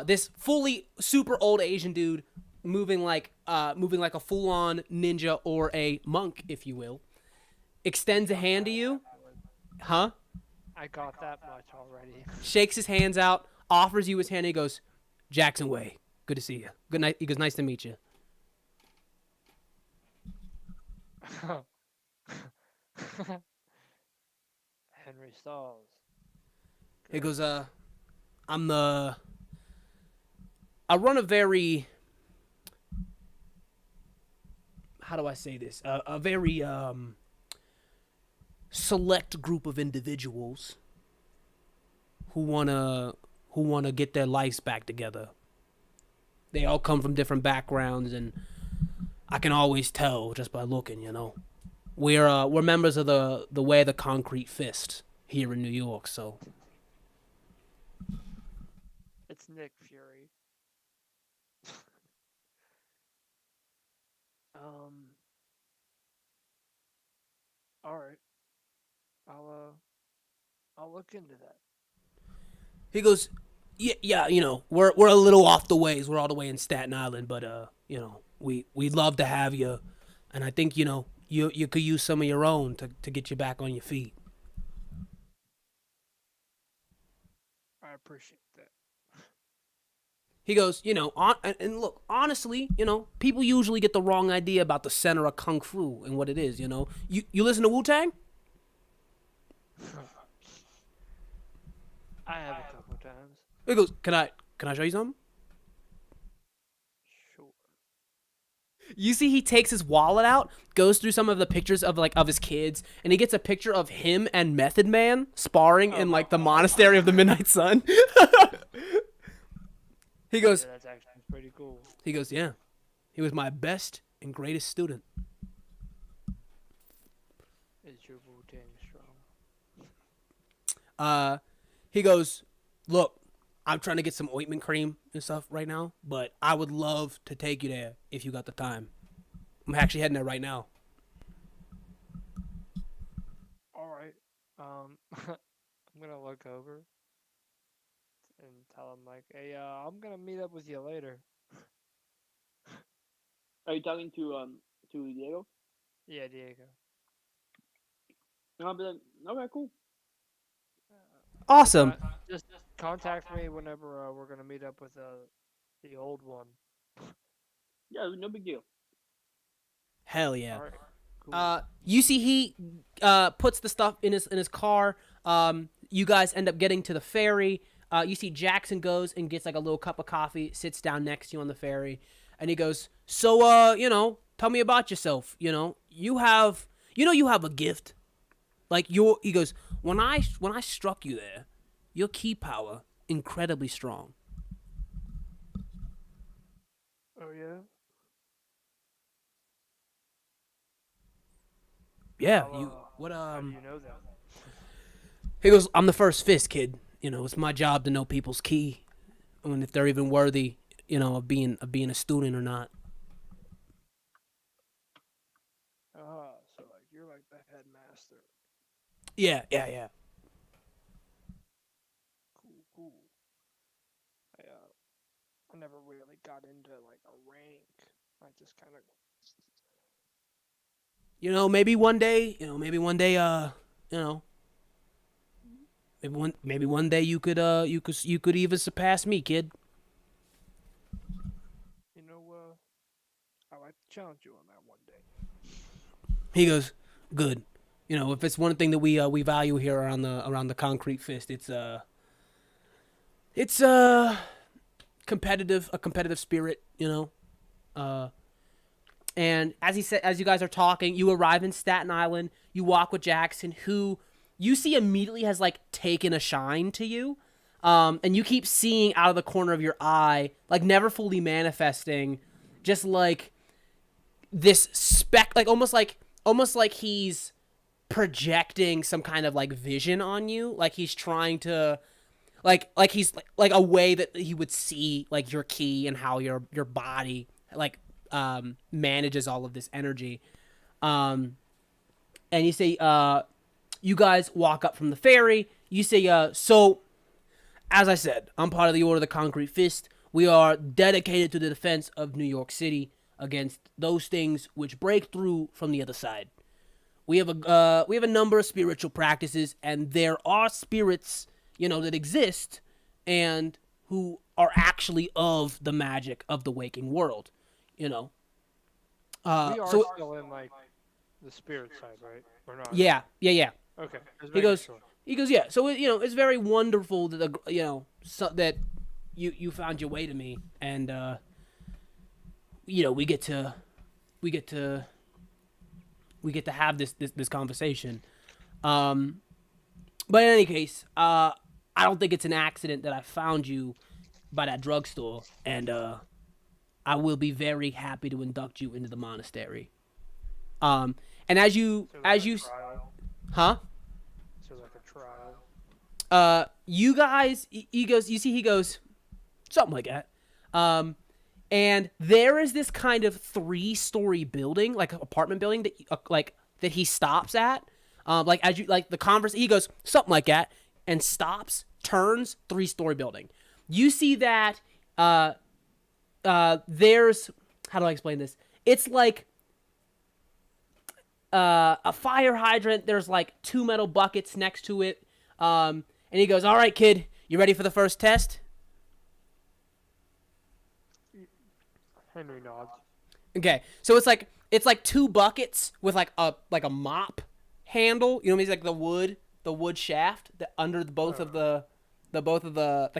S1: This fully super old Asian dude moving like a full-on ninja or a monk, if you will, extends a hand to you. Huh?
S4: I got that much already.
S1: Shakes his hands out, offers you his hand. And he goes, "Jackson Way, good to see you. Good night." He goes, "Nice to meet you."
S4: Henry Stalls.
S1: He goes, I run a very, how do I say this? A very select group of individuals who wanna get their lives back together. They all come from different backgrounds, and I can always tell just by looking. You know, we're members of the Way of the Concrete Fist here in New York. So
S4: It's Nick Fury. All right. I'll look into that.
S1: He goes, yeah, you know, we're a little off the ways. We're all the way in Staten Island, but you know, we'd love to have you, and I think, you know, you could use some of your own to get you back on your feet.
S4: I appreciate that.
S1: He goes, you know, and look, honestly, you know, people usually get the wrong idea about the center of Kung Fu and what it is, you know. You listen to Wu-Tang?
S4: I have a couple times.
S1: He goes, can I show you something?
S4: Sure.
S1: You see, he takes his wallet out, goes through some of the pictures of his kids, and he gets a picture of him and Method Man sparring in like the monastery of the Midnight Sun. He goes,
S4: Yeah, that's actually pretty cool.
S1: He goes, yeah. He was my best and greatest student.
S4: Is your Wu-Tang strong?
S1: He goes, look, I'm trying to get some ointment cream and stuff right now, but I would love to take you there if you got the time. I'm actually heading there right now.
S4: All right. I'm gonna look over and tell him like, hey, I'm gonna meet up with you later.
S5: Are you talking to Diego?
S4: Yeah, Diego.
S5: And I'll be like, okay, cool.
S1: Awesome.
S4: Just contact me whenever we're gonna meet up with the old one.
S5: Yeah, no big deal.
S1: Hell yeah.
S4: All right. Cool.
S1: You see, he puts the stuff in his car. You guys end up getting to the ferry. You see Jackson goes and gets like a little cup of coffee, sits down next to you on the ferry, and he goes, so, you know, tell me about yourself. You know, you have a gift. Like he goes, when I struck you there, your ki power incredibly strong.
S4: Oh yeah.
S1: Yeah,
S4: How do you know that?
S1: He goes, I'm the first fist, kid. You know, it's my job to know people's ki, and if they're even worthy, you know, of being a student or not.
S4: So like you're like the headmaster.
S1: Yeah.
S4: Cool. I never really got into like a rank. I just kind of.
S1: You know, maybe one day, you know, maybe one day you could even surpass me, kid.
S4: You know, I like to challenge you on that one day.
S1: He goes, good. You know, if it's one thing that we value here around the Concrete Fist, it's competitive spirit, you know. And as you guys are talking, you arrive in Staten Island. You walk with Jackson, who you see immediately has like taken a shine to you. And you keep seeing out of the corner of your eye, like never fully manifesting, just like this like almost like he's projecting some kind of like vision on you, like he's trying to like he's like a way that he would see like your ki and how your body like manages all of this energy. And you say you guys walk up from the ferry. You say so as I said, I'm part of the Order of the Concrete Fist. We are dedicated to the defense of New York City against those things which break through from the other side. We have a number of spiritual practices, and there are spirits, you know, that exist and who are actually of the magic of the waking world, you know.
S4: We are
S1: So
S4: still in like the spirit side, right? We're not.
S1: yeah.
S4: Okay. just
S1: He
S4: making
S1: goes,
S4: sure.
S1: yeah. So you know, it's very wonderful that that you found your way to me, and you know, we get to have this conversation. But in any case, I don't think it's an accident that I found you by that drugstore, and I will be very happy to induct you into the monastery. And as you
S4: Trial.
S1: huh?
S4: So like a trial.
S1: You guys, he goes, something like that. And there is this kind of 3-story building, like an apartment building that, that he stops at. Like as you, like the converse, he goes, something like that. and stops, turns, 3-story building. You see that there's, how do I explain this? It's like a fire hydrant. There's like 2 metal buckets next to it. And he goes, "All right, kid, you ready for the first test?"
S4: Henry nods.
S1: Okay, so it's like 2 buckets with like a mop handle. You know what I mean? It's like the wood shaft that under both of the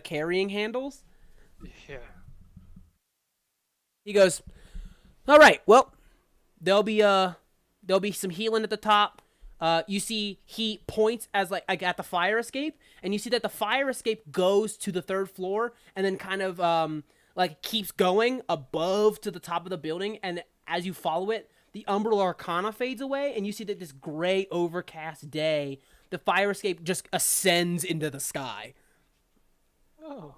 S1: carrying handles.
S4: Yeah.
S1: He goes, "All right, well, there'll be some healing at the top." You see he points as like at the fire escape, and you see that the fire escape goes to the 3rd floor and then kind of like keeps going above to the top of the building, and as you follow it, the Umbral Arcana fades away, and you see that this gray overcast day, the fire escape just ascends into the sky.
S4: Oh.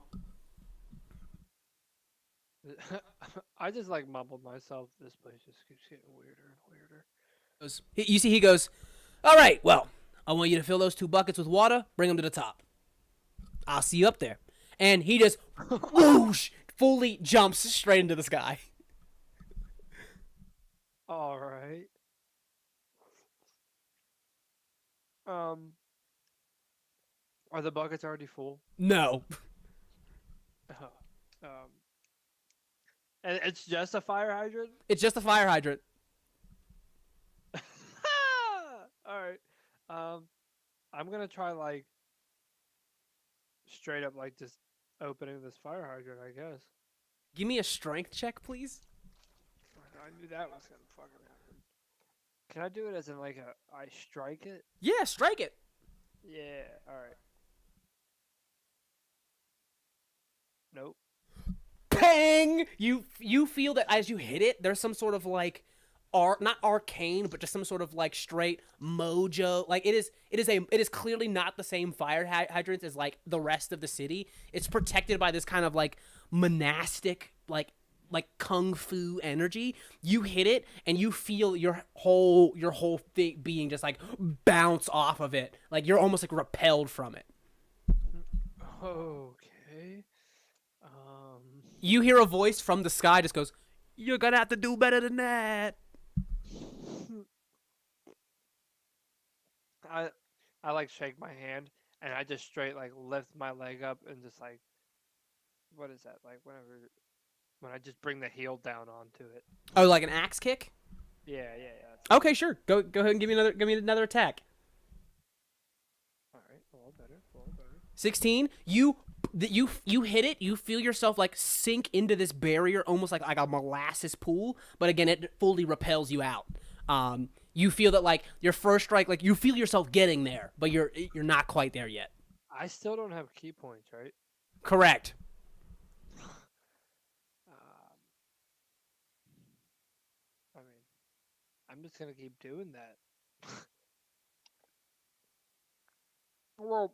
S4: I just like mumbled myself. This place just keeps getting weirder and weirder.
S1: You see he goes, "All right, well, I want you to fill those 2 buckets with water, bring them to the top. I'll see you up there." And he just whoosh, fully jumps straight into the sky.
S4: All right. Are the buckets already full?
S1: No.
S4: Oh. Um. And it's just a fire hydrant.
S1: It's just a fire hydrant.
S4: All right. I'm gonna try like straight up like just opening this fire hydrant. I guess.
S1: Give me a strength check, please.
S4: I knew that was gonna fucking happen. Can I do it as in like I strike it?
S1: Yeah, strike it.
S4: Yeah. All right. Nope.
S1: Bang! You feel that as you hit it, there's some sort of like not arcane, but just some sort of like straight mojo. Like it is clearly not the same fire hydrants as like the rest of the city. It's protected by this kind of like monastic like kung fu energy. You hit it and you feel your whole thing being just like bounce off of it. Like you're almost like repelled from it.
S4: Okay.
S1: You hear a voice from the sky just goes, "You're gonna have to do better than that."
S4: I like shake my hand and I just straight like lift my leg up and just like, what is that, like when I just bring the heel down onto it.
S1: Oh, like an axe kick?
S4: Yeah. That's
S1: Okay, sure. Go ahead and give me another attack.
S4: all right. A little better.
S1: 16. You hit it. You feel yourself like sink into this barrier, almost like a molasses pool. But again, it fully repels you out. You feel that like your first strike, like you feel yourself getting there, but you're not quite there yet.
S4: I still don't have key points, right?
S1: Correct.
S4: I mean, I'm just gonna keep doing that. Well,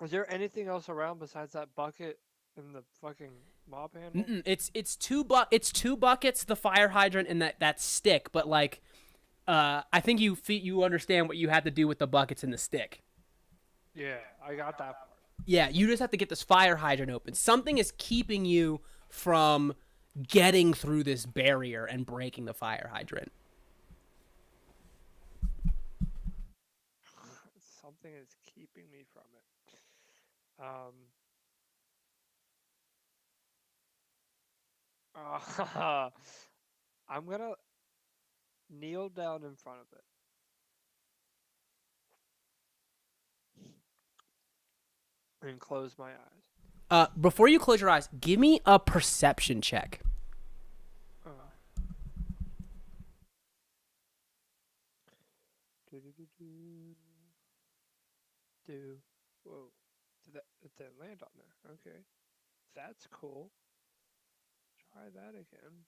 S4: is there anything else around besides that bucket and the fucking mop handle?
S1: Mm-mm. It's two buckets, the fire hydrant, and that stick. But like, I think you understand what you have to do with the buckets and the stick.
S4: Yeah, I got that part.
S1: Yeah, you just have to get this fire hydrant open. Something is keeping you from getting through this barrier and breaking the fire hydrant.
S4: Something is keeping me from it. I'm gonna kneel down in front of it and close my eyes.
S1: Before you close your eyes, give me a perception check.
S4: Whoa. It didn't land on there. Okay. That's cool. Try that again.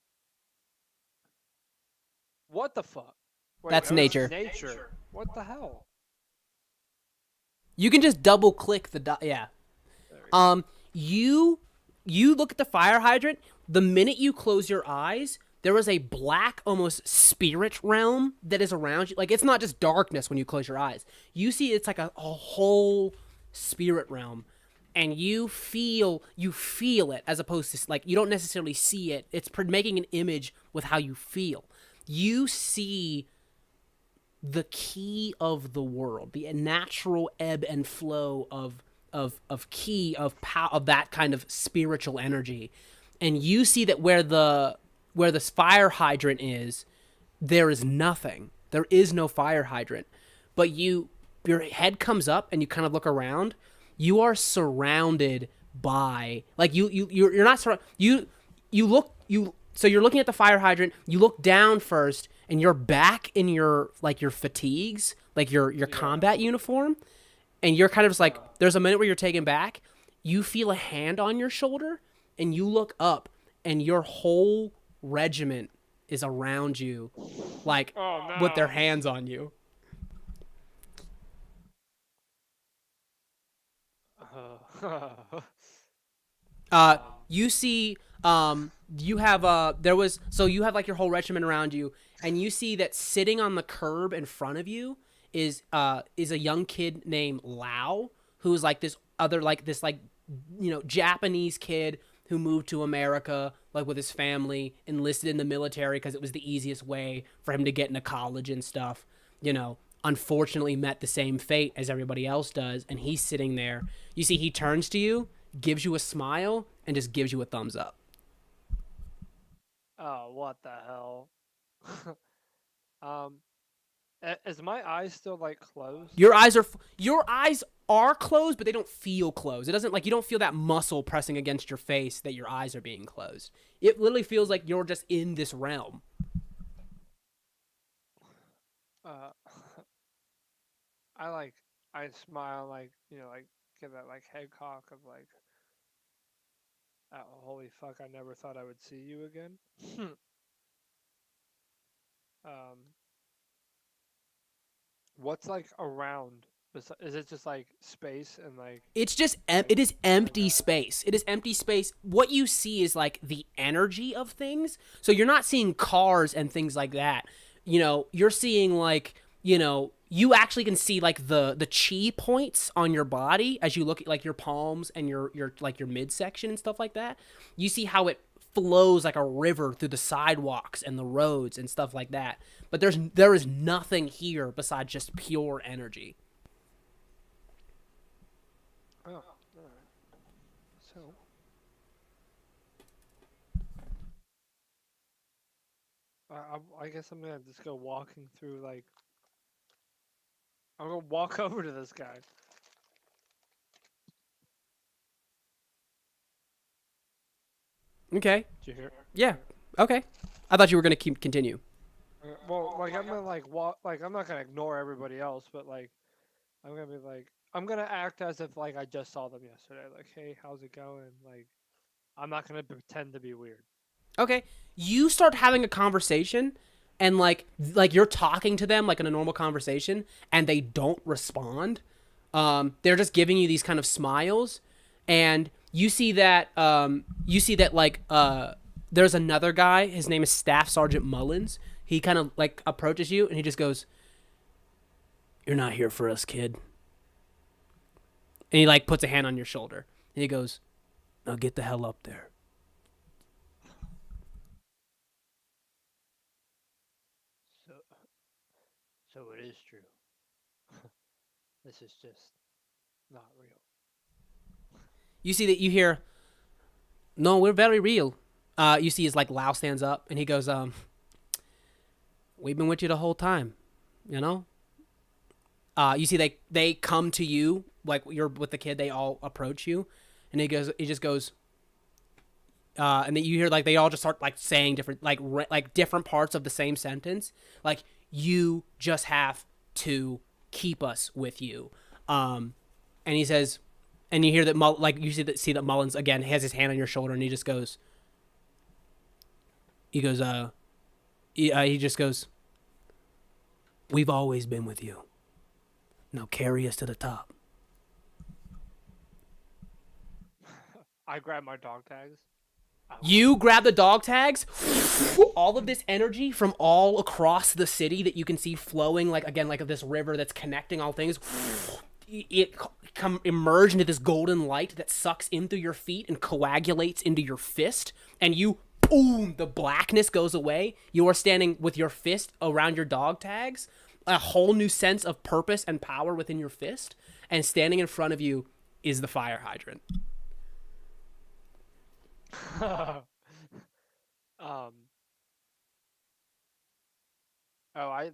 S4: What the fuck? Wait,
S1: That's
S4: no,
S1: nature.
S4: Nature. What the hell?
S1: You can just double click the yeah. You look at the fire hydrant. The minute you close your eyes, there is a black, almost spirit realm that is around you. Like, it's not just darkness when you close your eyes. You see it's like a whole spirit realm, and you feel it as opposed to like you don't necessarily see it. It's making an image with how you feel. You see the key of the world, the natural ebb and flow of key of power of that kind of spiritual energy, and you see that where the fire hydrant is, there is nothing. There is no fire hydrant, but your head comes up and you kind of look around. You are surrounded by like you're not surrounded. So you're looking at the fire hydrant. You look down first, and you're back in your fatigues, like your combat uniform, and you're kind of just like there's a minute where you're taken back. You feel a hand on your shoulder, and you look up, and your whole regiment is around you, like with their hands on you. You see, you have you have like your whole regiment around you, and you see that sitting on the curb in front of you is a young kid named Lau, who's like this Japanese kid who moved to America like with his family, enlisted in the military because it was the easiest way for him to get into college and stuff. Unfortunately met the same fate as everybody else does, and he's sitting there. You see, he turns to you, gives you a smile, and just gives you a thumbs up.
S4: Oh, what the hell? Is my eyes still like closed?
S1: Your eyes are closed, but they don't feel closed. It doesn't like you don't feel that muscle pressing against your face that your eyes are being closed. It literally feels like you're just in this realm.
S4: I smile like give that like head cock of like, oh, holy fuck! I never thought I would see you again. What's like around? Is it just like space and like?
S1: It's just it is empty space. It is empty space. What you see is like the energy of things. So you're not seeing cars and things like that. You're seeing like you actually can see like the chi points on your body as you look at like your palms and your like your midsection and stuff like that. You see how it flows like a river through the sidewalks and the roads and stuff like that. But there is nothing here besides just pure energy.
S4: Oh, all right. So, I guess I'm gonna just go walking through like. I'm gonna walk over to this guy.
S1: Okay.
S4: Did you hear?
S1: Yeah. Okay. I thought you were gonna continue.
S4: Well, like I'm gonna like walk. Like I'm not gonna ignore everybody else, but like I'm gonna be like I'm gonna act as if like I just saw them yesterday. Like, hey, how's it going? Like, I'm not gonna pretend to be weird.
S1: Okay. You start having a conversation, and like you're talking to them like in a normal conversation, and they don't respond. They're just giving you these kind of smiles, and you see that there's another guy. His name is Staff Sergeant Mullins. He kind of like approaches you, and he just goes, "You're not here for us, kid." And he like puts a hand on your shoulder, and he goes, "Now get the hell up there."
S4: So it is true. This is just not real.
S1: You see that you hear, "No, we're very real." You see his like Lao stands up, and he goes, "We've been with you the whole time, you know." You see they come to you like you're with the kid. They all approach you, and he just goes, and then you hear like they all just start like saying different like different parts of the same sentence. Like, you just have to keep us with you. And he says, and you hear that you see that Mullins again has his hand on your shoulder, and he just goes, he just goes, "We've always been with you. Now carry us to the top."
S4: I grab my dog tags.
S1: You grab the dog tags. All of this energy from all across the city that you can see flowing like this river that's connecting all things. it emerge into this golden light that sucks in through your feet and coagulates into your fist, and you boom, the blackness goes away. You are standing with your fist around your dog tags, a whole new sense of purpose and power within your fist, and standing in front of you is the fire hydrant.
S4: um. Oh, I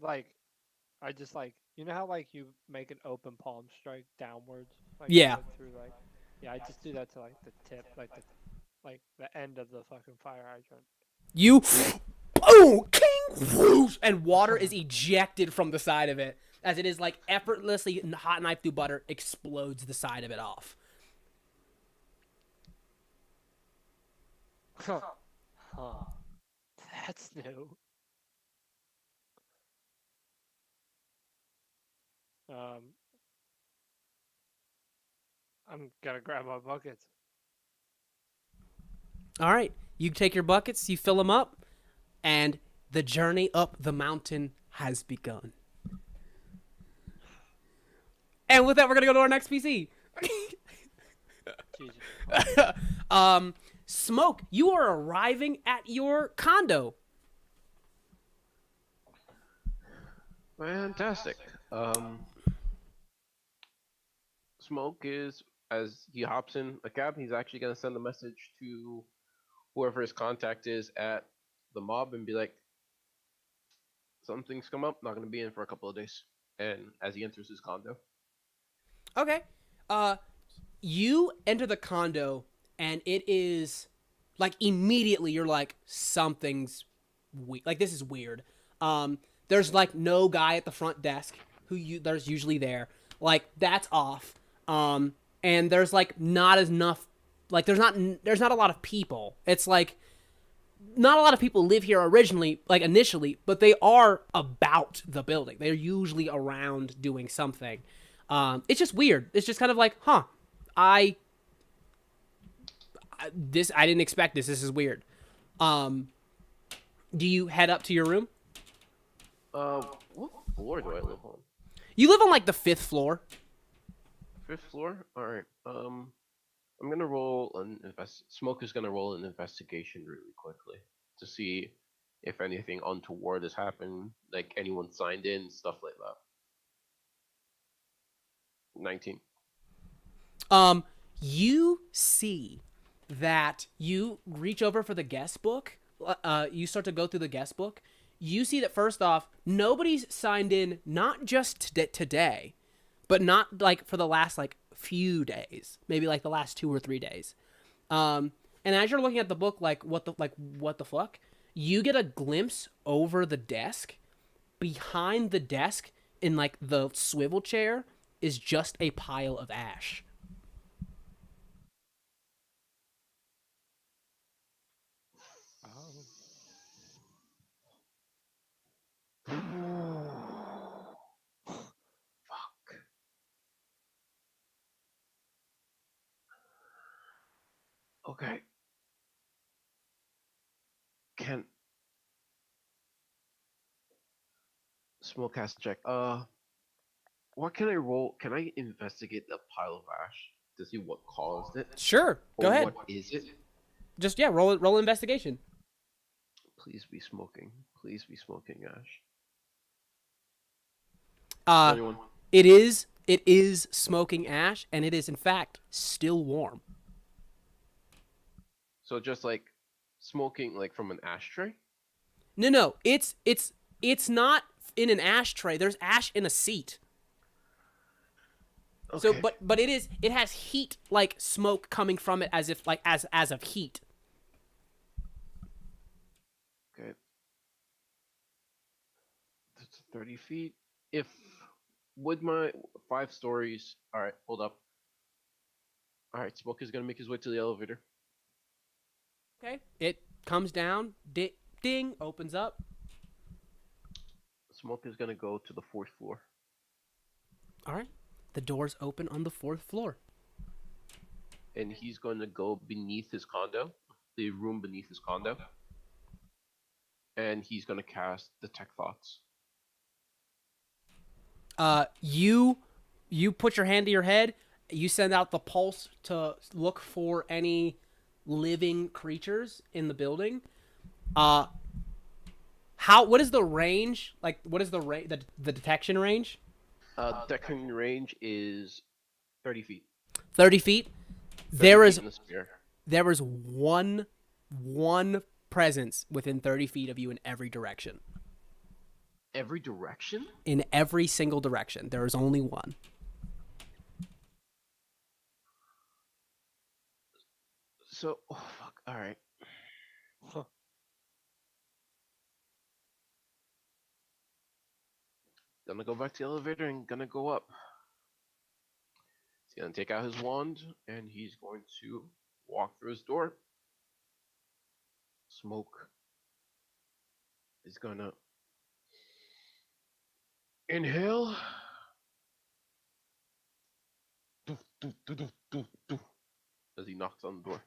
S4: just like you know how like you make an open palm strike downwards, like
S1: Yeah.
S4: going through like, yeah, I just do that to like the tip, like the end of the fucking fire hydrant.
S1: You boom, king, whoosh, and water is ejected from the side of it as it is like effortlessly hot knife through butter explodes the side of it off.
S4: Huh. That's new. Um, I'm gonna grab my buckets.
S1: All right, you take your buckets, you fill them up, and the journey up the mountain has begun. And with that, we're gonna go to our next PC.
S4: Jesus.
S1: Smoke, you are arriving at your condo.
S3: Fantastic. Smoke is, as he hops in a cab, he's actually going to send a message to whoever his contact is at the mob and be like, something's come up, not going to be in for a couple of days. And as he enters his condo.
S1: Okay. You enter the condo, and it is like immediately you're like something's like this is weird. There's like no guy at the front desk there's usually there. Like that's off. And there's like not as enough. Like there's not a lot of people. It's like not a lot of people live here initially, but they are about the building. They're usually around doing something. It's just weird. It's just kind of like, huh, I didn't expect this. This is weird. Do you head up to your room?
S3: What floor do I live on?
S1: You live on like the 5th floor.
S3: 5th floor? Alright. I'm gonna roll Smoke is gonna roll an investigation really quickly to see if anything untoward has happened, like anyone signed in, stuff like that. 19.
S1: You see that you reach over for the guest book. You start to go through the guest book. You see that first off, nobody's signed in, not just today, but not like for the last like few days, maybe like the last 2 or 3 days. And as you're looking at the book, like what the fuck, you get a glimpse over the desk. Behind the desk, in like the swivel chair, is just a pile of ash.
S3: Fuck. Okay. Can Smoke has to check. What can I roll? Can I investigate the pile of ash to see what caused it?
S1: Sure, go
S3: Or
S1: ahead.
S3: what is it?
S1: Just roll investigation.
S3: Please be smoking. Please be smoking ash.
S1: Uh,
S3: 21.
S1: it is smoking ash, and it is in fact still warm.
S3: So just like smoking like from an ashtray?
S1: No, it's not in an ashtray. There's ash in a seat.
S3: Okay.
S1: So, but it has heat, like smoke coming from it, as if like as of heat.
S3: Okay. That's 30 feet. If would my 5 stories. Alright, hold up. Alright, Smoke is gonna make his way to the elevator.
S1: Okay, it comes down, ding, opens up.
S3: Smoke is gonna go to the 4th floor.
S1: All right, the doors open on the 4th floor.
S3: And he's gonna go beneath his condo, the room beneath his condo. And he's gonna cast Detect Thoughts.
S1: You You put your hand to your head. You send out the pulse to look for any living creatures in the building. Uh, what is the range? Like, what is the detection range?
S3: Detection range is 30 feet.
S1: 30 feet.
S3: 30
S1: There
S3: feet
S1: is
S3: in the sphere.
S1: there is one presence within 30 feet of you in every direction.
S3: Every direction?
S1: In every single direction, there is only one.
S3: So, oh fuck. All right.
S4: Huh.
S3: Gonna go back to the elevator and gonna go up. He's gonna take out his wand and he's going to walk through his door. Smoke is gonna inhale. Doof, doof, doof, doof, doof, doof, as he knocks on the door.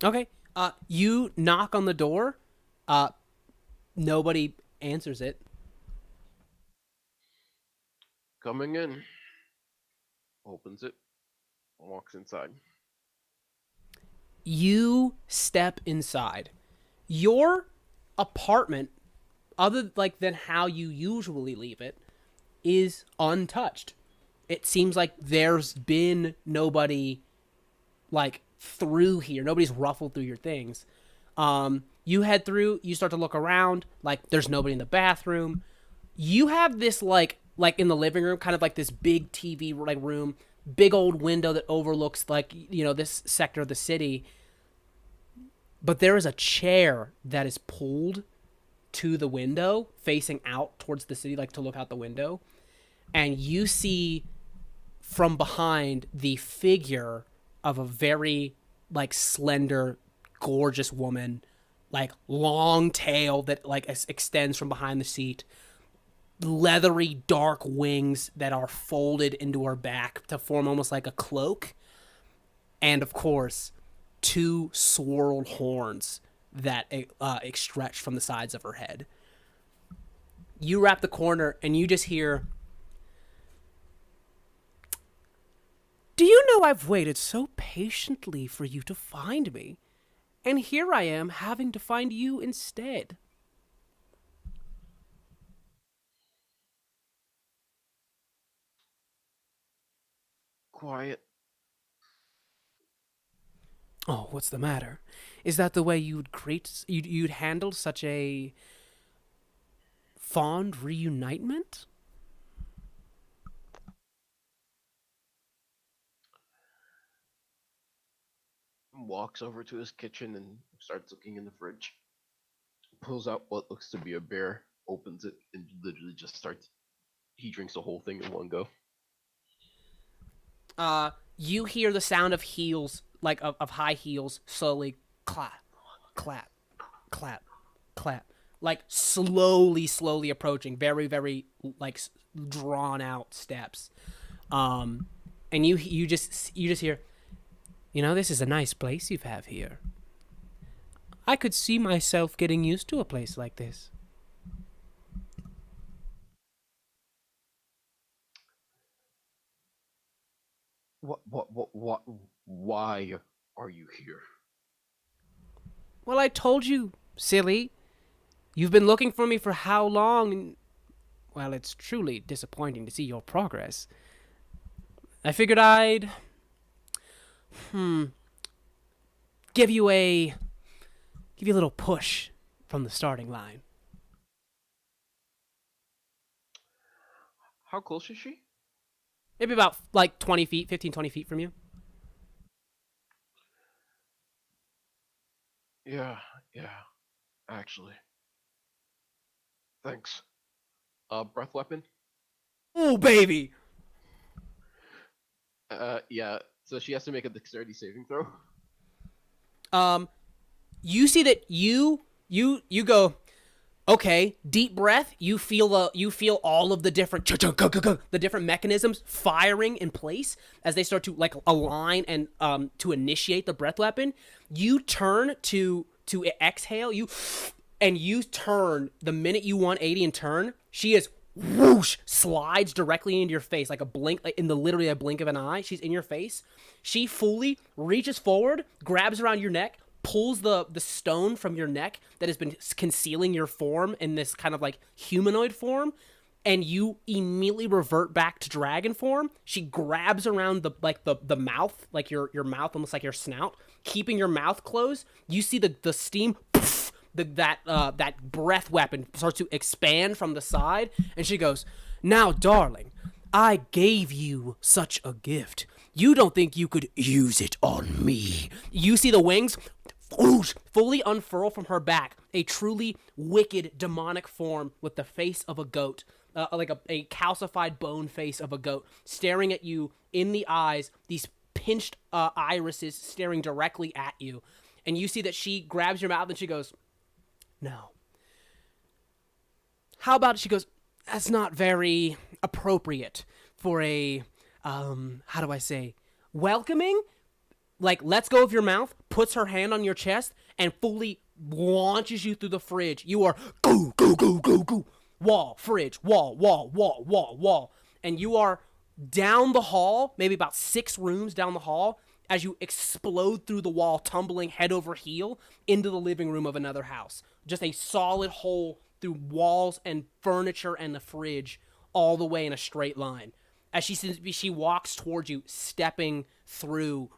S1: Okay. You knock on the door. Nobody answers it.
S3: Coming in. Opens it. Walks inside.
S1: You step inside. Your apartment, other than how you usually leave it, is untouched. It seems like there's been nobody through here. Nobody's ruffled through your things. You head through. You start to look around. There's nobody in the bathroom. You have this in the living room, kind of like this big TV room, big old window that overlooks this sector of the city. But there is a chair that is pulled to the window, facing out towards the city, to look out the window, and you see from behind the figure of a very slender, gorgeous woman, long tail that extends from behind the seat, leathery dark wings that are folded into her back to form almost like a cloak, and of course 2 swirled horns that stretch from the sides of her head. You wrap the corner and you just hear, "Do you know I've waited so patiently for you to find me, and here I am having to find you instead."
S3: Quiet.
S1: Oh, what's the matter? Is that the way you'd handle such a fond reunitement?
S3: Walks over to his kitchen and starts looking in the fridge. Pulls out what looks to be a beer, opens it, and literally just starts. He drinks the whole thing in one go.
S1: You hear the sound of heels, of high heels, slowly clap, clap, clap, clap, slowly approaching, very, very drawn out steps. And you just hear, "This is a nice place you have here. I could see myself getting used to a place like this."
S3: What, why are you here?
S1: Well, I told you, silly. You've been looking for me for how long? Well, it's truly disappointing to see your progress. I figured I'd give you a little push from the starting line.
S3: How close is she?
S1: Maybe about 20 feet, 15, 20 feet from you.
S3: Yeah, actually. Thanks. Breath weapon?
S1: Oh, baby!
S3: Yeah, so she has to make a dexterity saving throw.
S1: You see that you go, okay, deep breath. You feel all of the different mechanisms firing in place as they start to align and to initiate the breath weapon. You turn to exhale. You turn the minute you 180 and turn. She is whoosh, slides directly into your face like a blink, like in the literally a blink of an eye. She's in your face. She fully reaches forward, grabs around your neck, pulls the stone from your neck that has been concealing your form in this kind of like humanoid form, and you immediately revert back to dragon form. She grabs around the mouth, like your mouth, almost like your snout, keeping your mouth closed. You see the steam, poof, that breath weapon starts to expand from the side, and she goes, "Now, darling, I gave you such a gift. You don't think you could use it on me?" You see the wings whoosh, fully unfurl from her back, a truly wicked demonic form with the face of a goat, like a calcified bone face of a goat, staring at you in the eyes, these pinched irises staring directly at you. And you see that she grabs your mouth and she goes, "No. How about it?" She goes, "That's not very appropriate for a, how do I say, welcoming? Like, let's go of your mouth," puts her hand on your chest, and fully launches you through the fridge. You are go, go, go, go, go. Wall, fridge, wall, wall, wall, wall, wall. And you are down the hall, maybe about 6 rooms down the hall, as you explode through the wall, tumbling head over heel into the living room of another house. Just a solid hole through walls and furniture and the fridge, all the way in a straight line. As she walks towards you, stepping through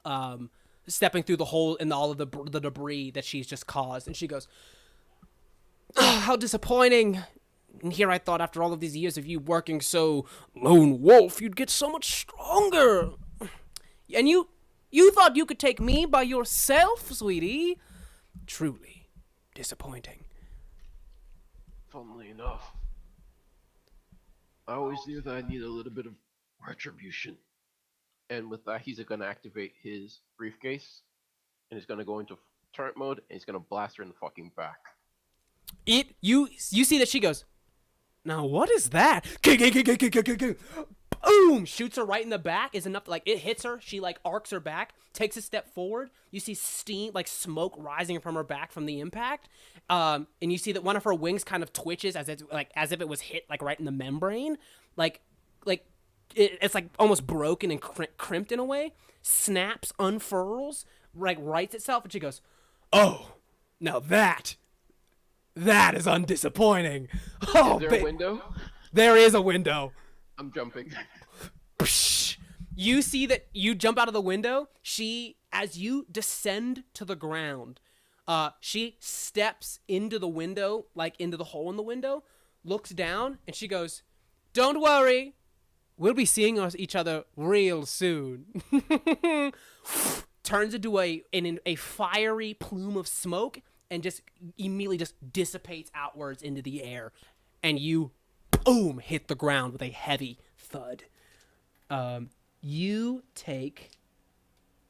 S1: the hole in all of the debris that she's just caused. And she goes, "Oh, how disappointing. And here I thought after all of these years of you working so lone wolf, you'd get so much stronger. And you thought you could take me by yourself, sweetie. Truly disappointing."
S3: Funnily enough, I always knew that I needed a little bit of retribution. And with that, he's going to activate his briefcase, and he's going to go into turret mode, and he's going to blast her in the fucking back.
S1: You see that she goes, "Now what is that?" Boom! Shoots her right in the back. Is enough to, like, it hits her. She like arcs her back, takes a step forward. You see steam, like smoke, rising from her back from the impact. And you see that one of her wings kind of twitches as if it was hit like right in the membrane, like it's like almost broken and crimped in a way. Snaps, unfurls, like rights itself, and she goes, "Oh, now that is undisappointing." Oh,
S3: Is there a window?
S1: There is a window.
S3: I'm jumping.
S1: You see that you jump out of the window. As you descend to the ground, she steps into the window, like into the hole in the window, looks down, and she goes, "Don't worry. We'll be seeing each other real soon." Turns into a fiery plume of smoke and just immediately just dissipates outwards into the air. And you, boom, hit the ground with a heavy thud. You take...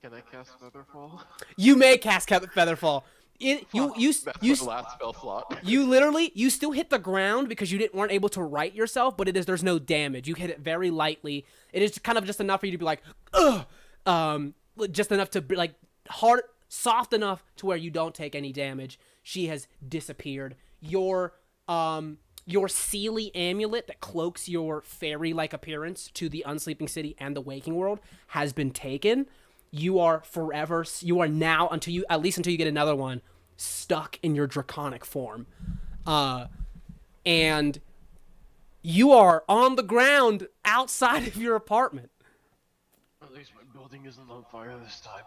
S3: Can I cast Featherfall?
S1: You may cast Featherfall.
S3: That's the last spell slot.
S1: You still hit the ground because you weren't able to right yourself, but there's no damage. You hit it very lightly. It is kind of just enough for you to be like, ugh, just enough to be like hard, soft enough to where you don't take any damage. She has disappeared. Your Sealy amulet that cloaks your fairy-like appearance to the Unsleeping City and the waking world has been taken. You are now, until you get another one, stuck in your draconic form. And you are on the ground outside of your apartment.
S3: At least my building isn't on fire this time.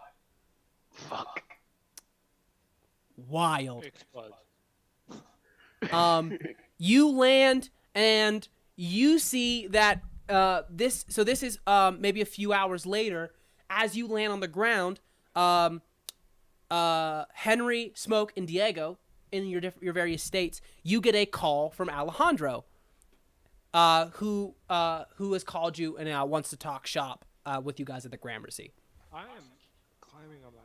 S3: Fuck.
S1: Wild.
S4: Explodes.
S1: You land and you see that this is maybe a few hours later. As you land on the ground, Henry, Smoke, and Diego, in your various states, you get a call from Alejandro, who has called you and wants to talk shop with you guys at the Gramercy.
S4: I am climbing a mountain.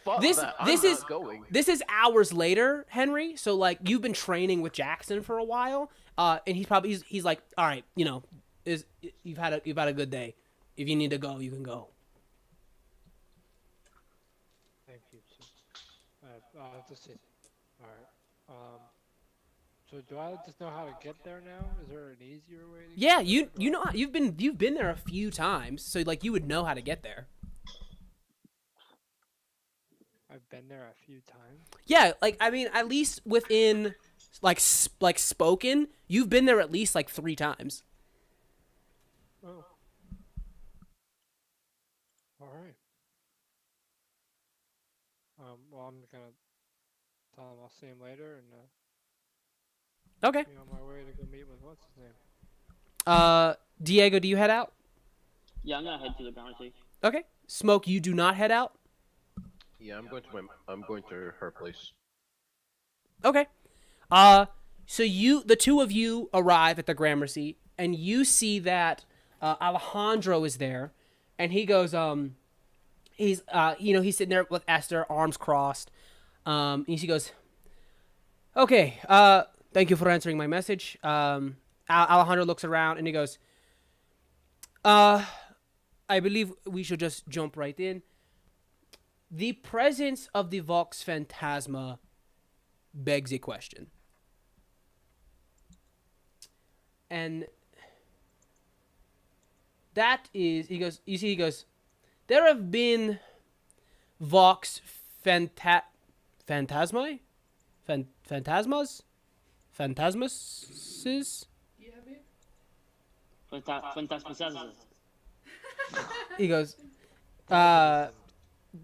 S3: Fuck
S1: This
S3: that.
S1: this
S3: I'm
S1: is
S3: not going.
S1: this is hours later, Henry. So like you've been training with Jackson for a while, and he's like, all right, you've had a good day. If you need to go, you can go.
S4: Thank you. I'll have to see. All right. So do I just know how to get there now? Is there an easier way to
S1: Yeah,
S4: get there?
S1: you know you've been there a few times, so like you would know how to get there.
S4: I've been there a few times.
S1: Yeah, like I mean, at least within like spoken, you've been there at least like 3 times.
S4: Oh. All right. Well, I'm gonna tell him I'll see him later and
S1: Okay.
S4: be on my way to go meet with what's his name.
S1: Diego, do you head out?
S5: Yeah, I'm gonna head to the pharmacy.
S1: Okay. Smoke, you do not head out.
S3: Yeah, I'm going to her place.
S1: Okay. So the two of you arrive at the Gramercy, and you see that Alejandro is there, and he goes, he's he's sitting there with Esther, arms crossed. And he goes, okay, thank you for answering my message. Alejandro looks around and he goes, I believe we should just jump right in. The presence of the Vox Phantasma begs a question. And that is, he goes, there have been Vox Phantasmae? Phantasmas? Phantasmas?
S2: You have me?
S5: Fantastic.
S1: He goes,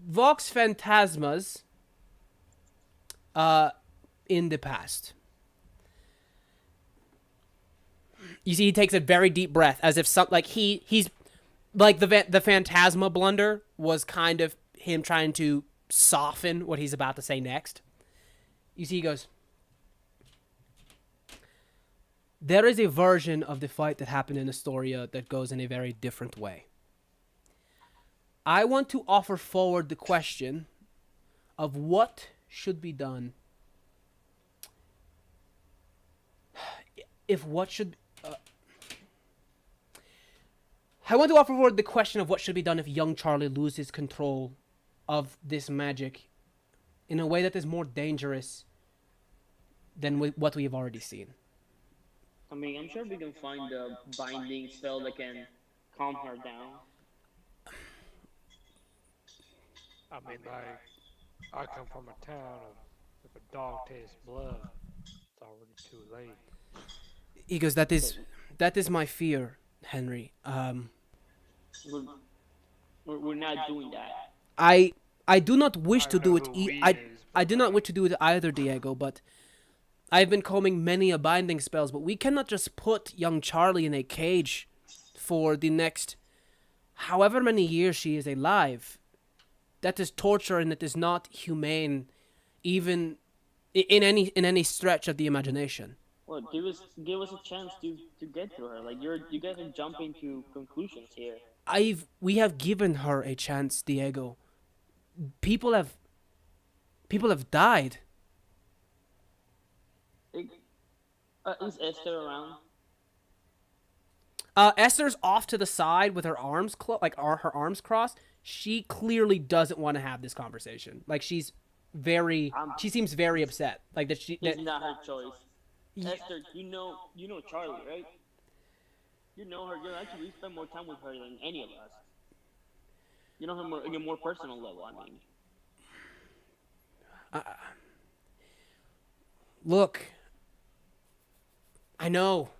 S1: Vox Phantasmas in the past. You see, he takes a very deep breath, as if he's like the Phantasma blunder was kind of him trying to soften what he's about to say next. You see, he goes, there is a version of the fight that happened in Astoria that goes in a very different way. I want to offer forward the question of what should be done I want to offer forward the question of what should be done if young Charlie loses control of this magic in a way that is more dangerous than what we have already seen.
S5: I mean, I'm sure we can find a binding spell that can calm her down.
S4: I mean, like, I come from a town of if a dog tastes blood, it's already too late.
S1: He goes, that is my fear, Henry.
S5: We're not doing that.
S1: I do not wish to do it. I do not
S4: like,
S1: wish to do it either, Diego. But I've been combing many a binding spells. But we cannot just put young Charlie in a cage for the next, however many years she is alive. That is torture, and it is not humane, even in any stretch of the imagination.
S5: Well, give us a chance to get through her. Like you guys are jumping to conclusions here.
S1: We have given her a chance, Diego. People have died.
S5: Is Esther around?
S1: Esther's off to the side with her arms her arms crossed. She clearly doesn't want to have this conversation. Like she seems very upset. Like that
S5: It's not her choice. Esther, you know Charlie, right? You know her. You actually spend more time with her than any of us. You know her more, on a more personal level. I mean,
S1: look. I know.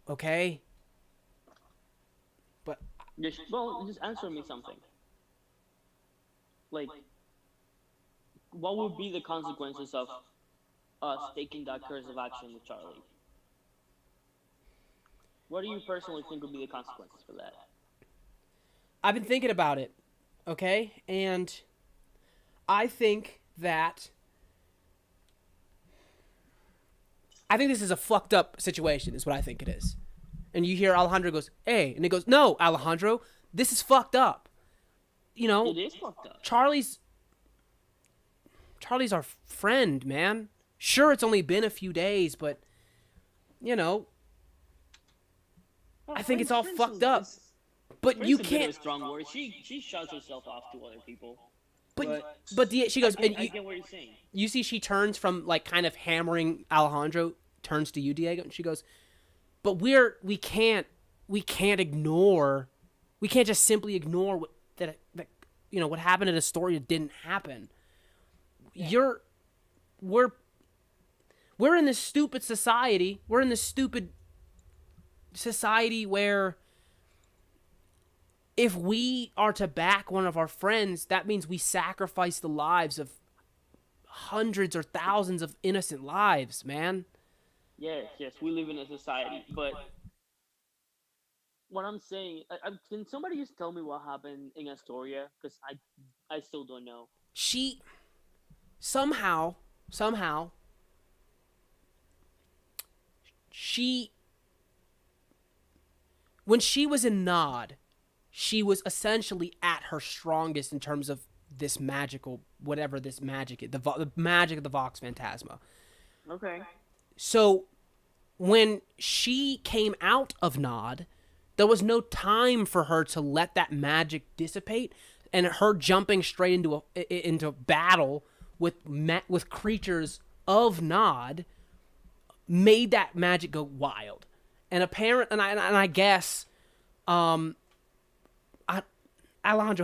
S1: Okay. But
S5: just answer me something. Like, what would be the consequences of us taking that course of action with Charlie? What do you personally think would be the consequences for that?
S1: I've been thinking about it. Okay, and I think this is a fucked up situation, is what I think it is. And you hear Alejandro goes, hey, and he goes, no, Alejandro, this is fucked up. You know,
S5: It is fucked up.
S1: Charlie's our friend, man. Sure, it's only been a few days, but, you know, I think it's all fucked up. But you
S5: Friend's a bit of a
S1: can't.
S5: strong word. She shuts herself off to other people.
S1: She goes, and
S5: I get what you're saying.
S1: you see she turns from like kind of hammering Alejandro, turns to you, Diego, and she goes, but we can't ignore, we can't just simply ignore that what happened in a story that didn't happen. We're in this stupid society. We're in this stupid society where if we are to back one of our friends, that means we sacrifice the lives of hundreds or thousands of innocent lives, man.
S5: Yes, we live in a society, but what I'm saying, can somebody just tell me what happened in Astoria? Because I still don't know.
S1: She somehow she when she was in Nod, she was essentially at her strongest in terms of this magical, whatever this magic is, the magic of the Vox Phantasma.
S5: Okay.
S1: So when she came out of Nod, there was no time for her to let that magic dissipate, and her jumping straight into battle with creatures of Nod made that magic go wild. And I guess, Alejandro,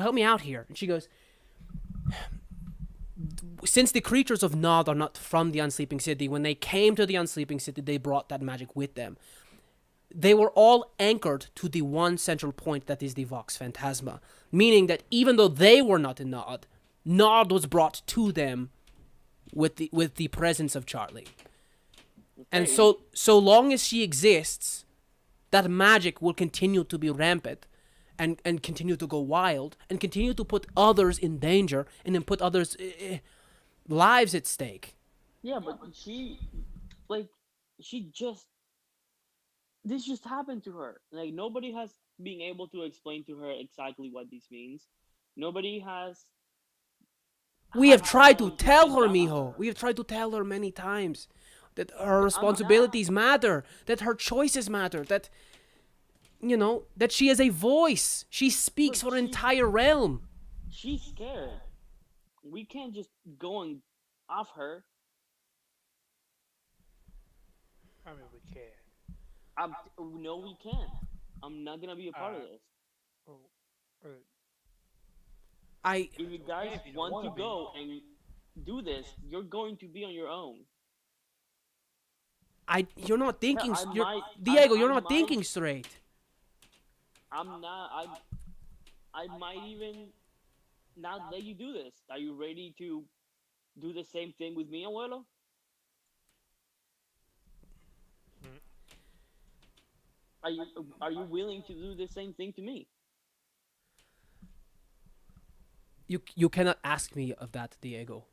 S1: help me out here. And she goes, since the creatures of Nod are not from the Unsleeping City, when they came to the Unsleeping City, they brought that magic with them. They were all anchored to the one central point that is the Vox Phantasma, meaning that even though they were not in Nod, Nod was brought to them with the presence of Charlie. Okay. And so long as she exists, that magic will continue to be rampant and continue to go wild and continue to put others in danger and then put others' lives at stake.
S5: Yeah, but this just happened to her. Like, nobody has been able to explain to her exactly what this means. Nobody has.
S1: We have tried to tell her, mijo. We have tried to tell her many times that her responsibilities matter, that her choices matter, that, that she has a voice. She speaks for an entire realm.
S5: She's scared. We can't just go and off her.
S4: I mean, we can.
S5: No, we can't. I'm not gonna be a part of this. If you guys want to go and do this, you're going to be on your own.
S1: You're not thinking, Diego. You're not thinking straight.
S5: I'm not. I might even not let you do this. Are you ready to do the same thing with me, abuelo? Are you willing to do the same thing to me?
S1: You cannot ask me of that, Diego.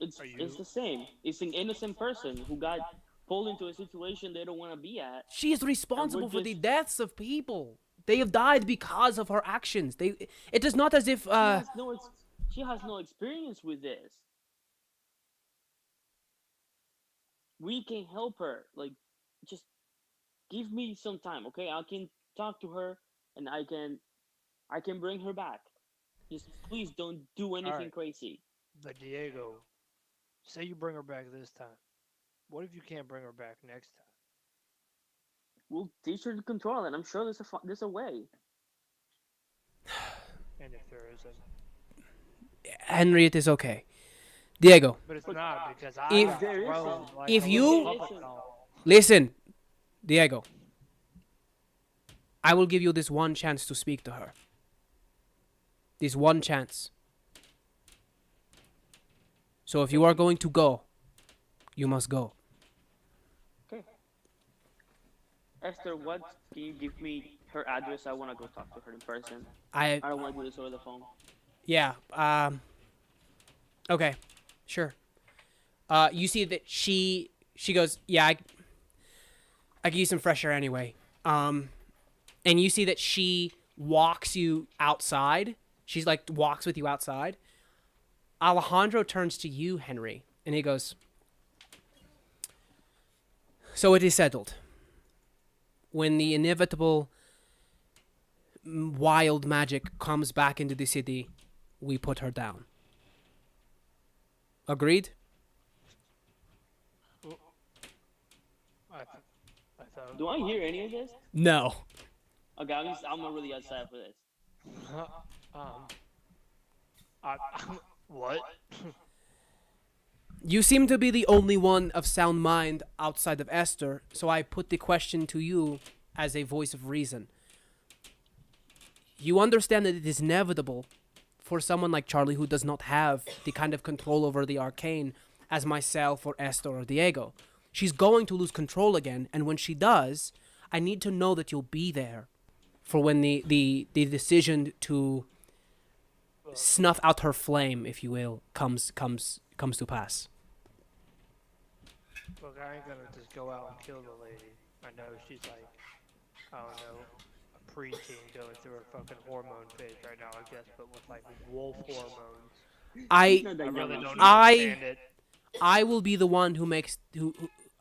S5: It's the same. It's an innocent person who got pulled into a situation they don't want to be at.
S1: She is responsible for the deaths of people. They have died because of her actions. It is not as if
S5: she has no experience with this. We can help her. Like, just give me some time, okay? I can talk to her and I can bring her back. Just please don't do anything crazy.
S4: But Diego, say you bring her back this time. What if you can't bring her back next time?
S5: We'll teach her to control it. I'm sure there's a way.
S4: And if there isn't,
S1: Henry, it is okay. Diego.
S4: But it's not, because
S1: listen, Diego, I will give you this one chance to speak to her. This one chance. So if you are going to go, you must go.
S5: Okay. Esther, can you give me her address? I want to go talk to her in person. I don't want to do this over the phone.
S1: Yeah. Okay. Sure. You see that she goes, yeah, I could use some fresh air anyway. And you see that she walks you outside. She's like walks with you outside. Alejandro turns to you, Henry, and he goes, so it is settled. When the inevitable wild magic comes back into the city, we put her down. Agreed?
S4: I thought.
S5: Do I hear any of this?
S1: No.
S5: Okay, I'm not really excited for this.
S4: What?
S1: You seem to be the only one of sound mind outside of Esther, so I put the question to you as a voice of reason. You understand that it is inevitable for someone like Charlie who does not have the kind of control over the arcane as myself or Esther or Diego. She's going to lose control again, and when she does, I need to know that you'll be there for when the decision to snuff out her flame, if you will, comes to pass.
S4: Look, I ain't gonna just go out and kill the lady. I know she's like, I don't know, a preteen going through her fucking hormone phase right now, I guess, but with like wolf hormones.
S1: I
S5: Not that
S4: I really
S5: young.
S4: don't
S1: I-
S4: understand it.
S1: I will be the one who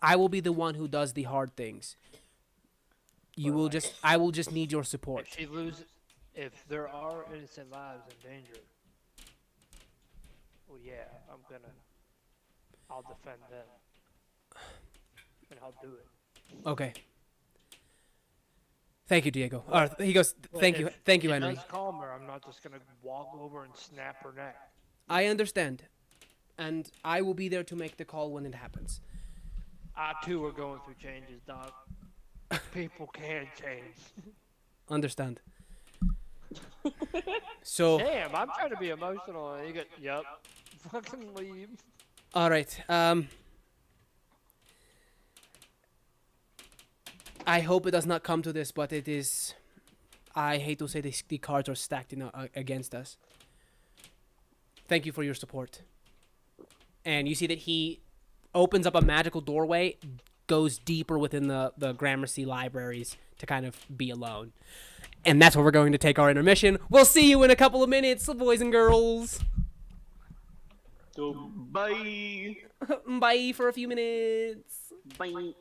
S1: I will be the one who does the hard things. I will just need your support.
S4: If there are innocent lives in danger, well, yeah, I'll defend them. And I'll do it.
S1: Okay. Thank you, Diego. He goes,
S4: But
S1: thank you,
S4: if she
S1: Henry.
S4: does calm her, I'm not just gonna walk over and snap her neck.
S1: I understand. And I will be there to make the call when it happens.
S4: I too are going through changes, Doc. People can change.
S1: Understand. So,
S4: Damn, I'm trying to be emotional and you get, yep. Fucking leave.
S1: all right. I hope it does not come to this, but it is. I hate to say this, the cards are stacked against us. Thank you for your support. And you see that he opens up a magical doorway, goes deeper within the Gramercy libraries to kind of be alone. And that's where we're going to take our intermission. We'll see you in a couple of minutes, boys and girls.
S5: So,
S3: Bye.
S1: Bye for a few minutes.
S5: bye.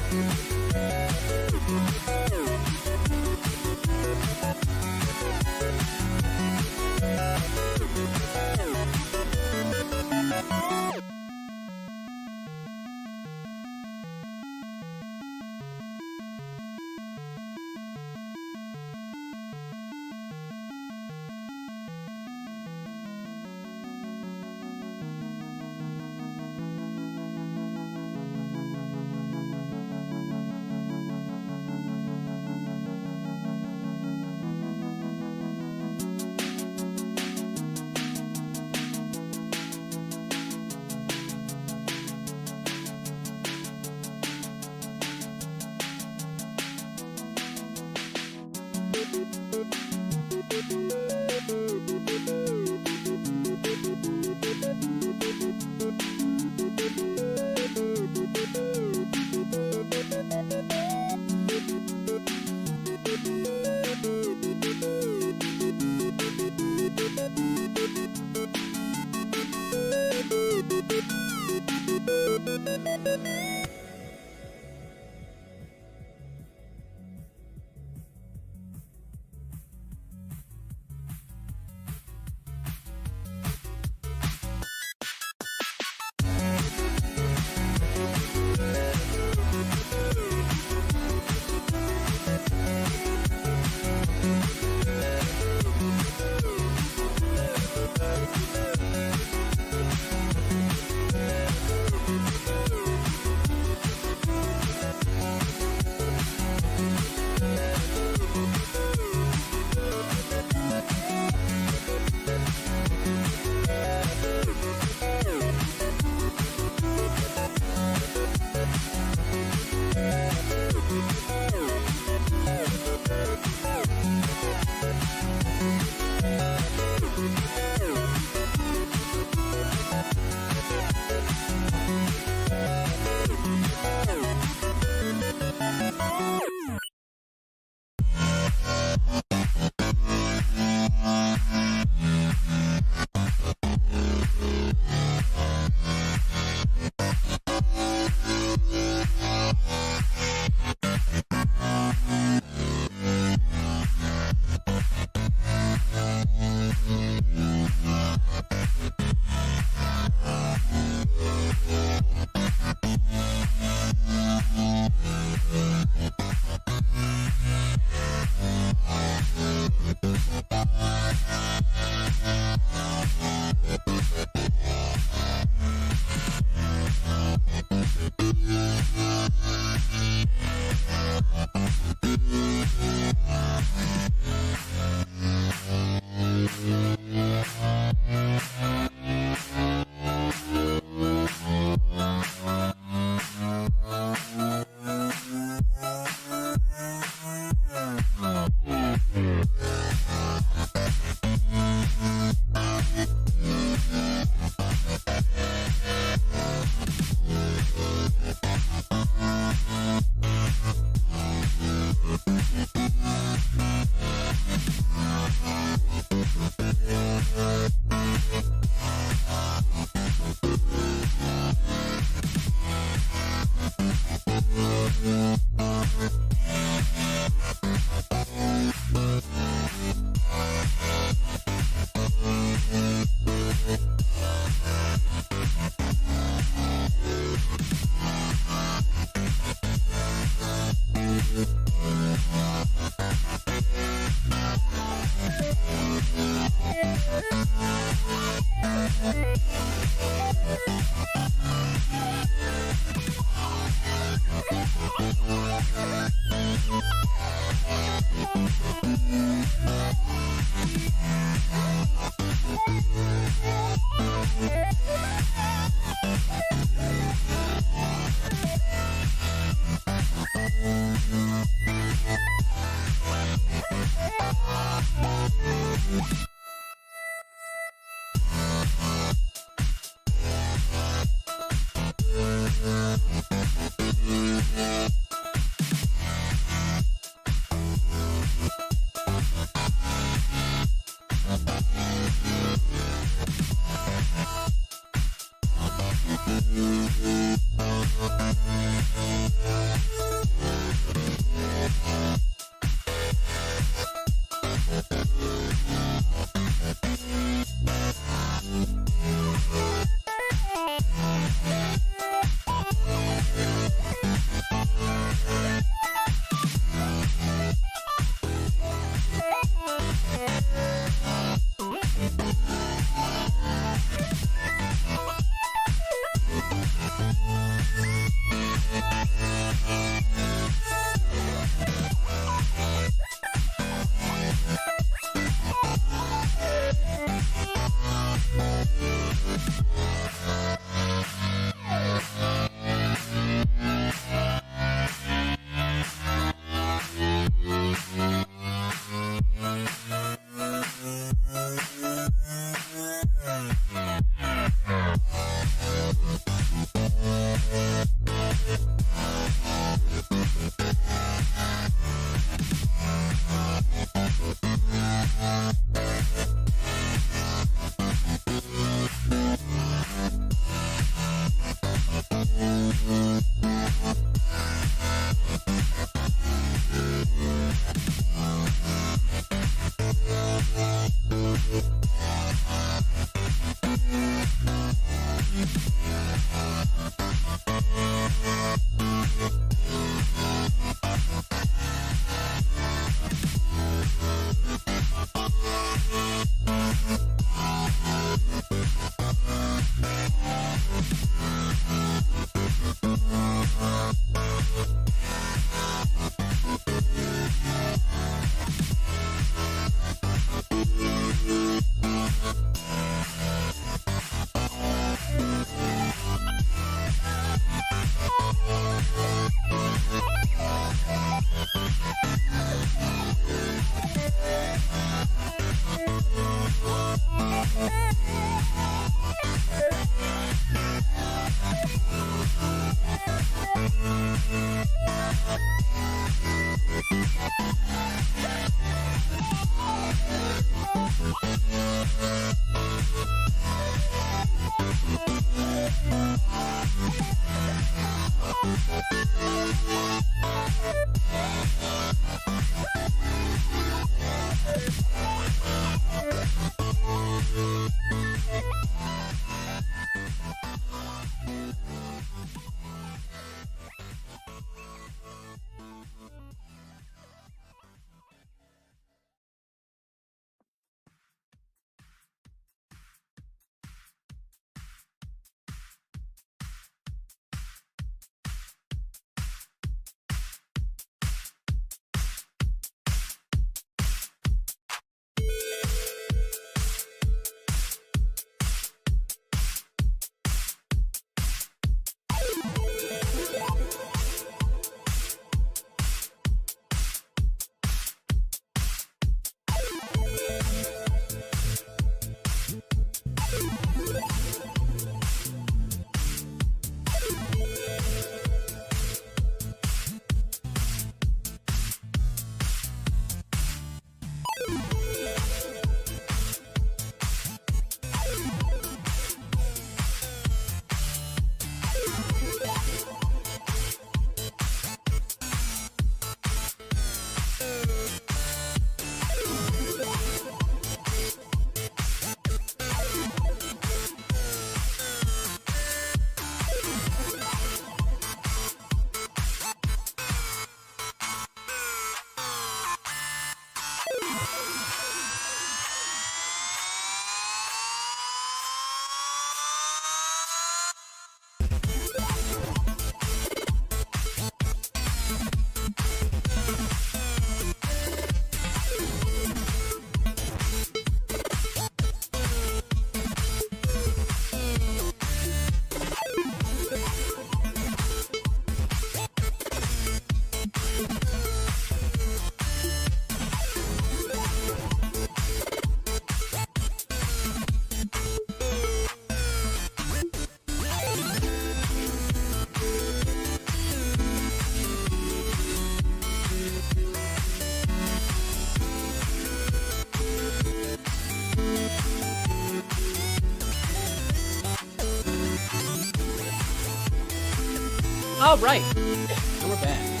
S1: All right, and we're back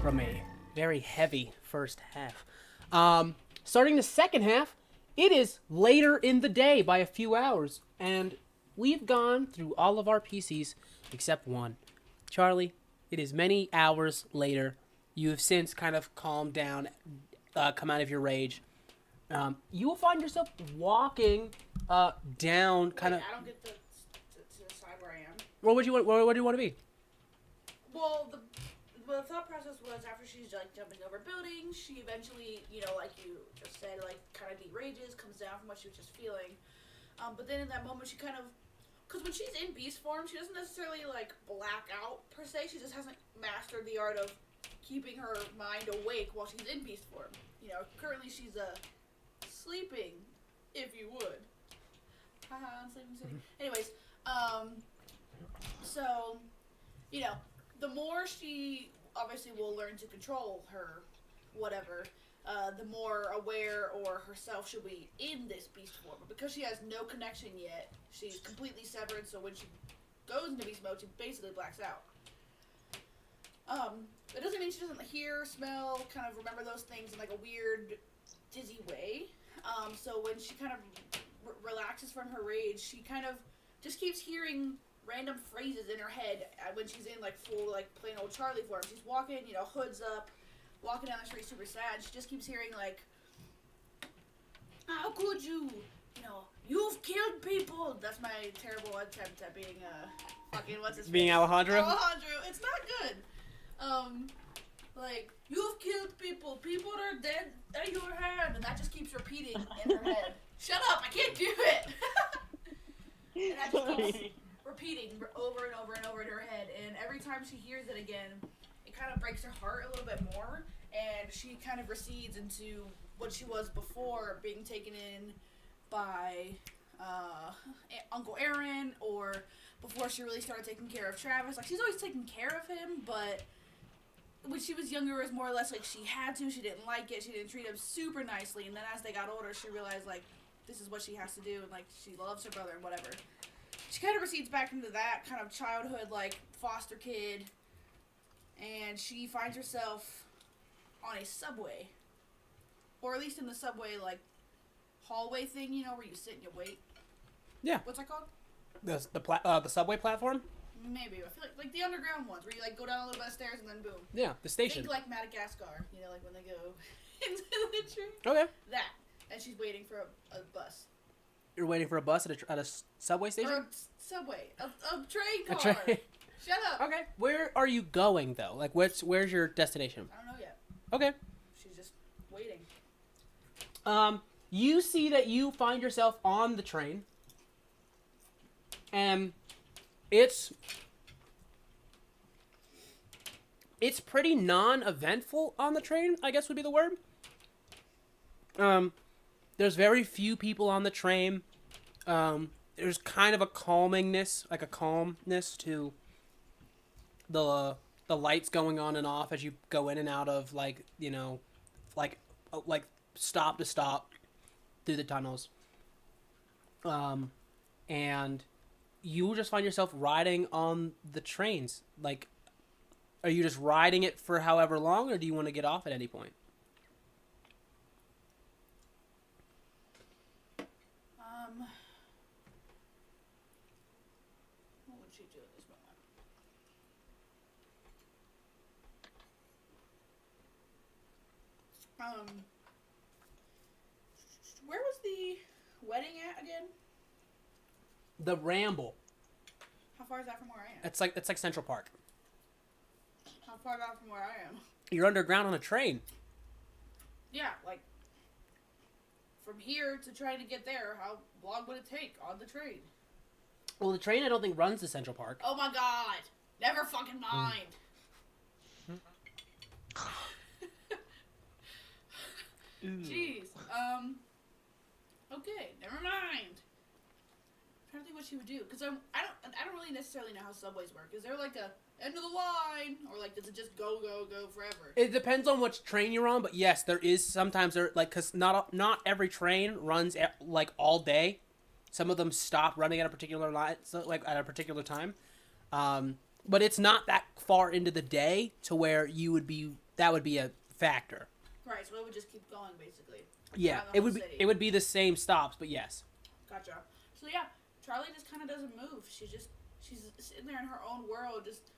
S1: from a very heavy first half. Starting the second half, it is later in the day by a few hours, and we've gone through all of our PCs except one. Charlie, it is many hours later. You have since kind of calmed down, come out of your rage. You will find yourself walking down, kind of.
S2: I don't get to decide where I am.
S1: Well, what do you want? What do you want to be?
S2: Well, the thought process was after she's like jumping over buildings, she eventually, like you just said, like kind of derages, comes down from what she was just feeling. But then in that moment, she kind of, because when she's in beast form, she doesn't necessarily like black out per se. She just hasn't mastered the art of keeping her mind awake while she's in beast form. Currently she's sleeping, if you would. Haha, sleeping city. Anyways, so, the more she obviously will learn to control her whatever, the more aware or herself she'll be in this beast form. But because she has no connection yet, she's completely severed, so when she goes into beast mode, she basically blacks out. It doesn't mean she doesn't hear, smell, kind of remember those things in like a weird, dizzy way. So when she kind of relaxes from her rage, she kind of just keeps hearing random phrases in her head when she's in like full like plain old Charlie form. She's walking, hoods up, walking down the street super sad. She just keeps hearing like, "How could you? You've killed people." That's my terrible attempt at being fucking what's his
S1: Being
S2: face?
S1: Alejandro?
S2: Alejandro. It's not good. Like, "You've killed people. People are dead at your hand," and that just keeps repeating in her head. Shut up! I can't do it. And that just keeps repeating over and over and over in her head, and every time she hears it again, it kind of breaks her heart a little bit more, and she kind of recedes into what she was before, being taken in by Uncle Aaron, or before she really started taking care of Travis. Like, she's always taken care of him, but when she was younger, it was more or less like she had to. She didn't like it. She didn't treat him super nicely, and then as they got older, she realized, like, this is what she has to do, and, like, she loves her brother and whatever. she kind of recedes back into that kind of childhood, like, foster kid. And she finds herself on a subway. Or at least in the subway, like, hallway thing, you know, where you sit and you wait.
S1: Yeah.
S2: What's that called?
S1: The subway platform?
S2: Maybe. I feel like the underground ones, where you, like, go down a little bit of stairs and then boom.
S1: Yeah, the station.
S2: Think like Madagascar, you know, like when they go into the train.
S1: Okay.
S2: That. And she's waiting for a bus.
S1: You're waiting for a bus at a subway station?
S2: Or a subway. A train
S1: A
S2: car.
S1: train.
S2: Shut up.
S1: Okay. Where are you going, though? Like, where's your destination?
S2: I don't know yet.
S1: Okay.
S2: She's just waiting.
S1: You see that you find yourself on the train. And it's pretty non-eventful on the train, I guess would be the word. There's very few people on the train. There's kind of a calmness to the lights going on and off as you go in and out of, like, you know, like stop to stop through the tunnels. And you just find yourself riding on the trains. Like, are you just riding it for however long, or do you want to get off at any point?
S2: What would she do at this moment? Where was the wedding at again?
S1: The Ramble.
S2: How far is that from where I am?
S1: It's like Central Park.
S2: How far is that from where I am?
S1: You're underground on a train.
S2: Yeah, like, from here to trying to get there, how long would it take on the train?
S1: Well, the train I don't think runs to Central Park.
S2: Oh my god! Never fucking mind! Jeez. Okay, never mind. I'm trying to think what she would do, because I don't really necessarily know how subways work. Is there like a end of the line, or like does it just go forever?
S1: It depends on which train you're on, but yes, there is sometimes like, because not every train runs like all day. Some of them stop running at a particular line, so like at a particular time. But it's not that far into the day to where that would be a factor.
S2: Right, so it would just keep going basically.
S1: Yeah,
S2: around the
S1: it
S2: whole
S1: would be
S2: city.
S1: it would be the same stops, but yes.
S2: Gotcha. So yeah, Charlie just kind of doesn't move. She's sitting there in her own world, just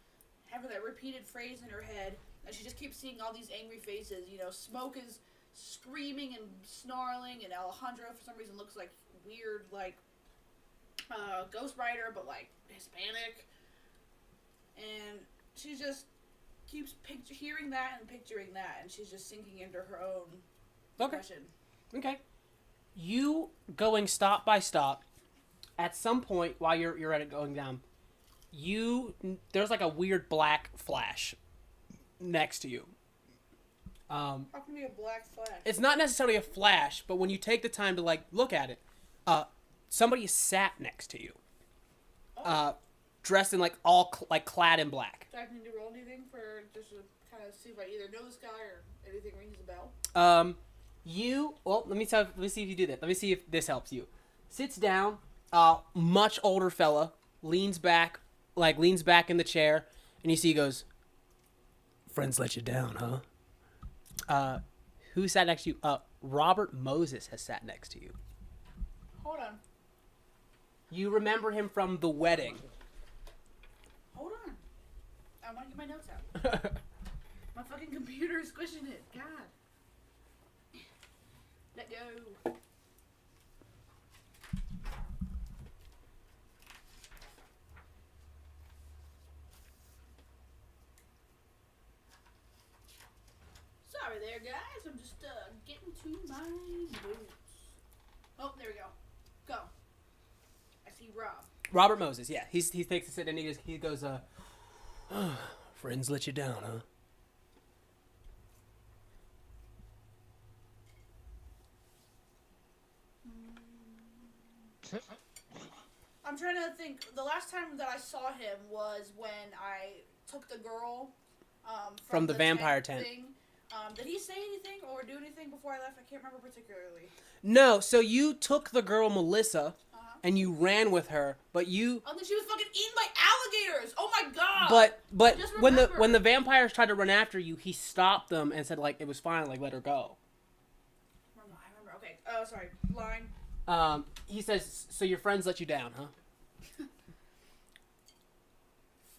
S2: having that repeated phrase in her head, and she just keeps seeing all these angry faces. You know, Smoke is screaming and snarling, and Alejandro for some reason looks like weird, like Ghost Rider, but like Hispanic. And she just keeps hearing that and picturing that, and she's just sinking into her own depression.
S1: Okay. You going stop by stop. At some point while you're at it going down, there's like a weird black flash next to you.
S2: How can it be a black flash?
S1: It's not necessarily a flash, but when you take the time to like look at it, somebody sat next to you, dressed in like all like clad in black.
S2: Do I need to roll anything for just to kind of see if I either know this guy or anything rings a bell?
S1: Let me see if you do that. Let me see if this helps you. Sits down, much older fella, leans back in the chair, and you see he goes, "Friends let you down, huh?" Who sat next to you? Robert Moses has sat next to you.
S2: Hold on.
S1: You remember him from the wedding.
S2: Hold on. I want to get my notes out. My fucking computer is squishing it. God. Let go. Sorry there, guys. I'm just getting to my notes. Oh, there we go. Go. I see Rob.
S1: Robert Moses, yeah. He takes a sit and he goes, "Friends let you down, huh?"
S2: I'm trying to think. The last time that I saw him was when I took the girl
S1: from the vampire tent.
S2: Thing. Did he say anything or do anything before I left? I can't remember particularly.
S1: No, so you took the girl Melissa and you ran with her, but you.
S2: Oh, then she was fucking eaten by alligators. Oh my god.
S1: But
S2: Just
S1: when
S2: remember.
S1: the vampires tried to run after you, he stopped them and said like it was fine, like let her go.
S2: I remember. Okay. Oh, sorry. Line.
S1: He says, so your friends let you down, huh?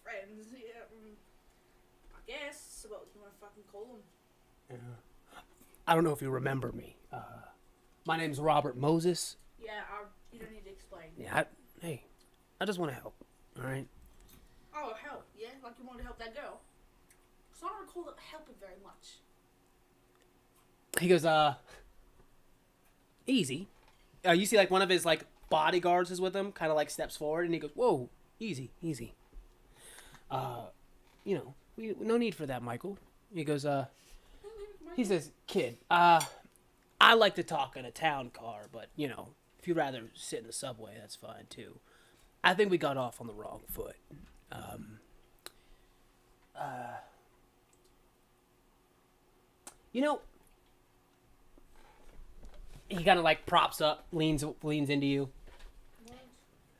S2: Friends. Yeah. I guess. What you want to fucking call them?
S1: I don't know if you remember me. My name's Robert Moses.
S2: Yeah. You don't need to explain.
S1: Yeah. I just want to help. All right.
S2: Oh, help. Yeah, like you wanted to help that girl. So I don't recall helping very much.
S1: He goes, easy. You see, like, one of his, like, bodyguards is with him, kind of, like, steps forward, and he goes, whoa, easy. You know, no need for that, Michael. He goes, he says, kid, I like to talk in a town car, but, you know, if you'd rather sit in the subway, that's fine, too. I think we got off on the wrong foot. You know, he kind of like props up, leans into you.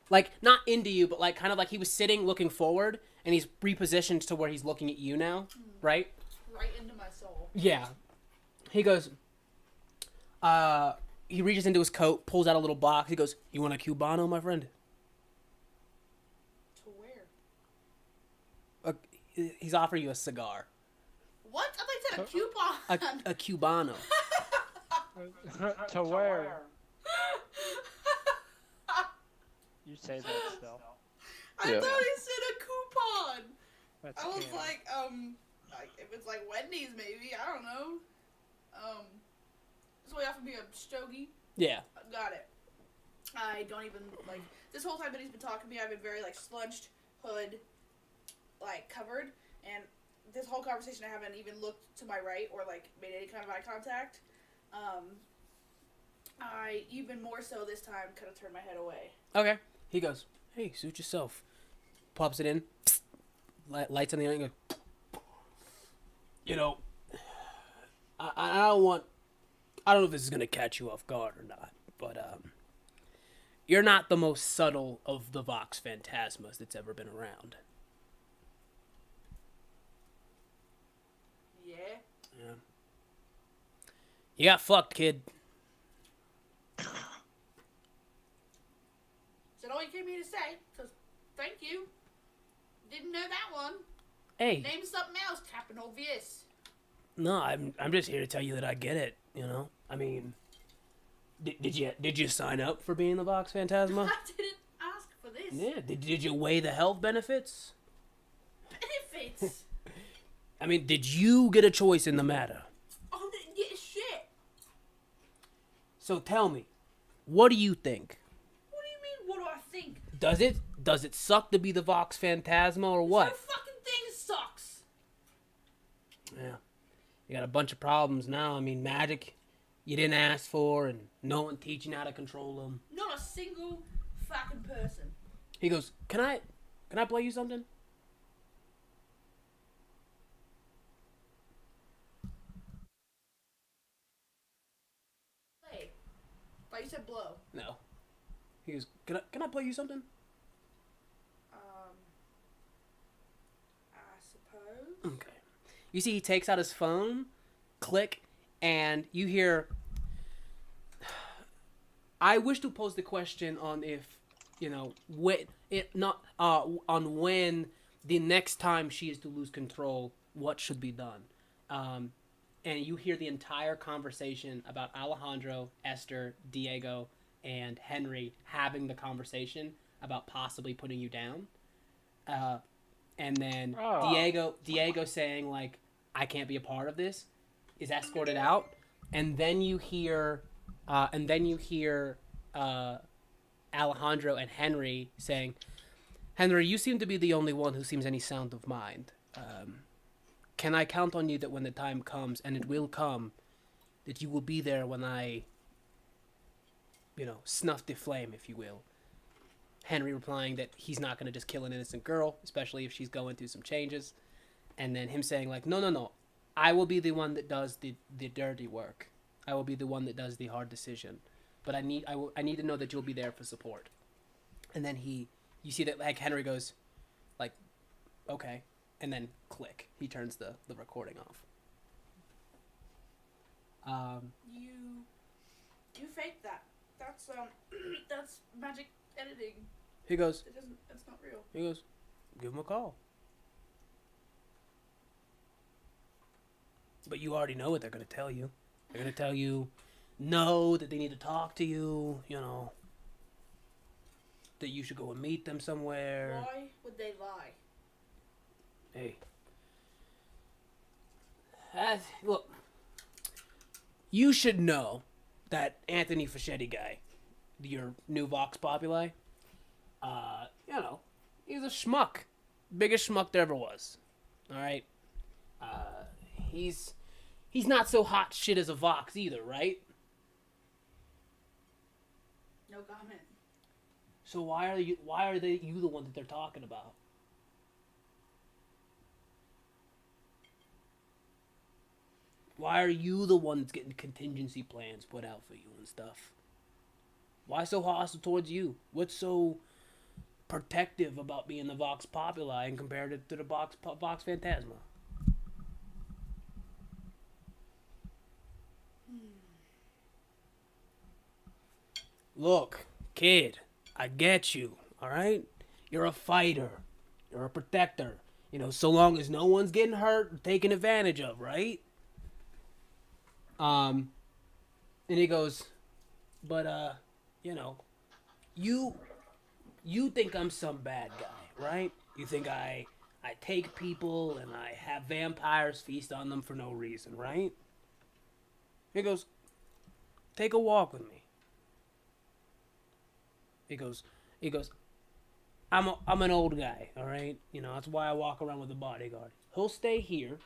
S1: Like, not into you, but like kind of like he was sitting looking forward, and he's repositioned to where he's looking at you now, right?
S2: Right into my soul.
S1: Yeah. He goes, he reaches into his coat, pulls out a little box. He goes, you want a Cubano, my friend?
S2: To where?
S1: He's offering you a cigar.
S2: What? I thought you said a coupon.
S1: A Cubano.
S4: To where? You say that still.
S2: I
S3: Yeah.
S2: thought he said a coupon.
S4: That's
S2: I was
S4: canon.
S2: like if it's like Wendy's maybe, I don't know. So he offered me a stogie.
S1: Yeah.
S2: Got it. I don't even like this whole time that he's been talking to me. I've been very like slunched, hood, like covered, and this whole conversation I haven't even looked to my right or like made any kind of eye contact. I even more so this time kind of turned my head away.
S1: Okay. He goes, hey, suit yourself. Pops it in. Lights on the end. Goes, you know, I don't know if this is going to catch you off guard or not, but you're not the most subtle of the Vox Phantasmas that's ever been around.
S2: Yeah.
S1: Yeah. You got fucked, kid.
S2: Is that all you came here to say? Because thank you. Didn't know that one.
S1: Hey.
S2: Name something else, Captain Obvious.
S1: No, I'm just here to tell you that I get it, you know? I mean, did you sign up for being the Vox Phantasma?
S2: I didn't ask for this.
S1: Yeah, did you weigh the health benefits?
S2: Benefits.
S1: I mean, did you get a choice in the matter?
S2: Oh, yeah, shit.
S1: So tell me, what do you think?
S2: What do you mean, what do I think?
S1: Does it suck to be the Vox Phantasma or
S2: This
S1: what?
S2: whole fucking thing sucks.
S1: Yeah. You got a bunch of problems now. I mean, magic you didn't ask for, and no one teaching how to control them.
S2: Not a single fucking person.
S1: He goes, Can I play you something?
S2: Play. Thought you said blow.
S1: No. He goes, Can I play you something?
S2: I suppose.
S1: Okay. You see, he takes out his phone, click, and you hear. I wish to pose the question on if, you know, on when the next time she is to lose control, what should be done. And you hear the entire conversation about Alejandro, Esther, Diego, and Henry having the conversation about possibly putting you down. And then Diego saying like, I can't be a part of this, is escorted out, and then you hear Alejandro and Henry saying, Henry, you seem to be the only one who seems any sound of mind. Can I count on you that when the time comes, and it will come, that you will be there when I, you know, snuff the flame, if you will? Henry replying that he's not going to just kill an innocent girl, especially if she's going through some changes. And then him saying like, no, I will be the one that does the dirty work. I will be the one that does the hard decision. But I need to know that you'll be there for support. And then you see that like Henry goes, like, okay, and then click. He turns the recording off.
S2: You faked that. That's that's magic editing.
S1: He goes.
S2: It doesn't. That's not real.
S1: He goes, give him a call. But you already know what they're gonna tell you. They're gonna tell you, no, that they need to talk to you. You know, that you should go and meet them somewhere.
S2: Why would they lie?
S1: Hey. Look, you should know that Anthony Fischetti guy, your new Vox Populi, you know, he's a schmuck. Biggest schmuck there ever was. Alright? He's not so hot shit as a Vox either, right?
S2: No comment.
S1: So why are you the one that they're talking about? Why are you the one that's getting contingency plans put out for you and stuff? Why so hostile towards you? What's so protective about being the Vox Populi and compared it to the Vox Phantasma? Look, kid, I get you, alright? You're a fighter. You're a protector. You know, so long as no one's getting hurt or taken advantage of, right? And he goes, but, you know, you think I'm some bad guy, right? You think I take people and I have vampires feast on them for no reason, right? He goes, take a walk with me. He goes, I'm an old guy, all right? You know, that's why I walk around with a bodyguard. He'll stay here.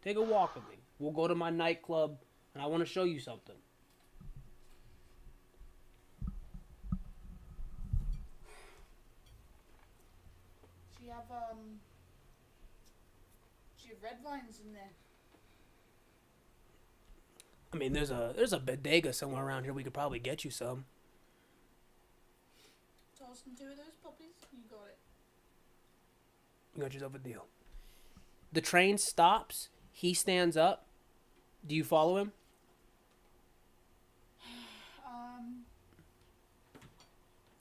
S1: Take a walk with me. We'll go to my nightclub, and I want to show you something.
S2: She have red vines in there.
S1: I mean, there's a bodega somewhere around here. We could probably get you some.
S2: Toss in 2 of those puppies. You got it.
S1: You got yourself a deal. The train stops. He stands up. Do you follow him?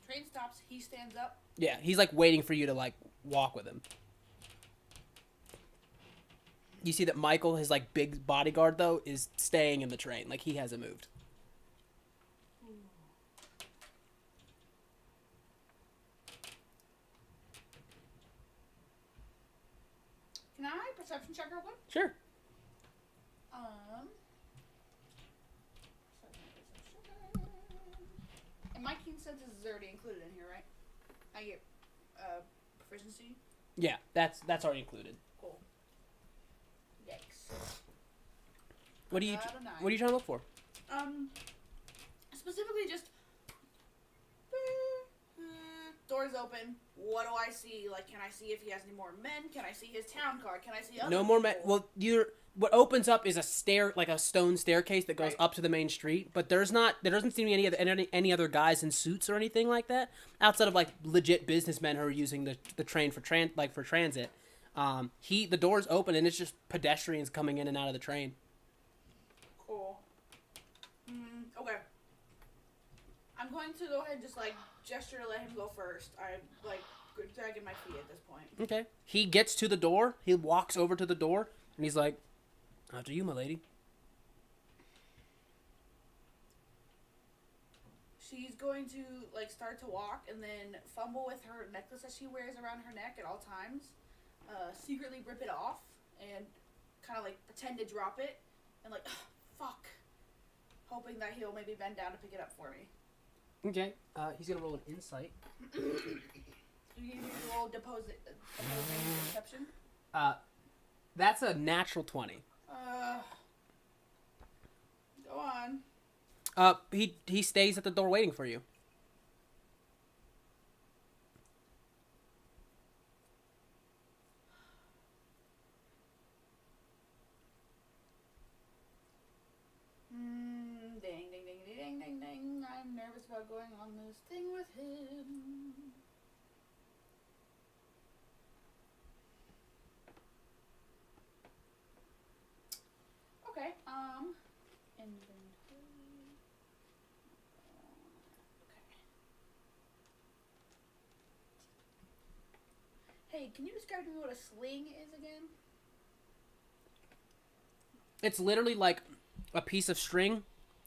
S2: Train stops. He stands up.
S1: Yeah, he's like waiting for you to like walk with him. You see that Michael, his like big bodyguard though, is staying in the train. Like he hasn't moved.
S2: Can I perception check real quick?
S1: Sure.
S2: And my keen senses is already included in here, right? I get proficiency.
S1: Yeah, that's already included.
S2: Cool. Yikes.
S1: What are you
S2: Got a 9.
S1: What are you trying to look for?
S2: Specifically just doors open. What do I see? Like, can I see if he has any more men? Can I see his town card? Can I see other
S1: No more men.
S2: people?
S1: Well, what opens up is a stair, like a stone staircase that goes
S2: Right.
S1: up to the main street. But there doesn't seem to be any other guys in suits or anything like that outside of like legit businessmen who are using the train for transit. The doors open and it's just pedestrians coming in and out of the train.
S2: Cool. Okay. I'm going to go ahead and just like gesture to let him go first. I'm like dragging my feet at this point.
S1: Okay. He gets to the door. He walks over to the door and he's like, "After you, my lady."
S2: She's going to like start to walk and then fumble with her necklace that she wears around her neck at all times. Secretly rip it off and kind of like pretend to drop it and like, fuck. Hoping that he'll maybe bend down to pick it up for me.
S1: Okay. He's gonna roll an insight.
S2: You can roll opposing perception.
S1: That's a natural 20.
S2: Go on.
S1: He stays at the door waiting for you.
S2: Ding, ding, ding, ding, ding, ding, ding. I'm nervous about going on this thing with him. Hey, can you describe to me what a sling is again?
S1: It's literally like a piece of string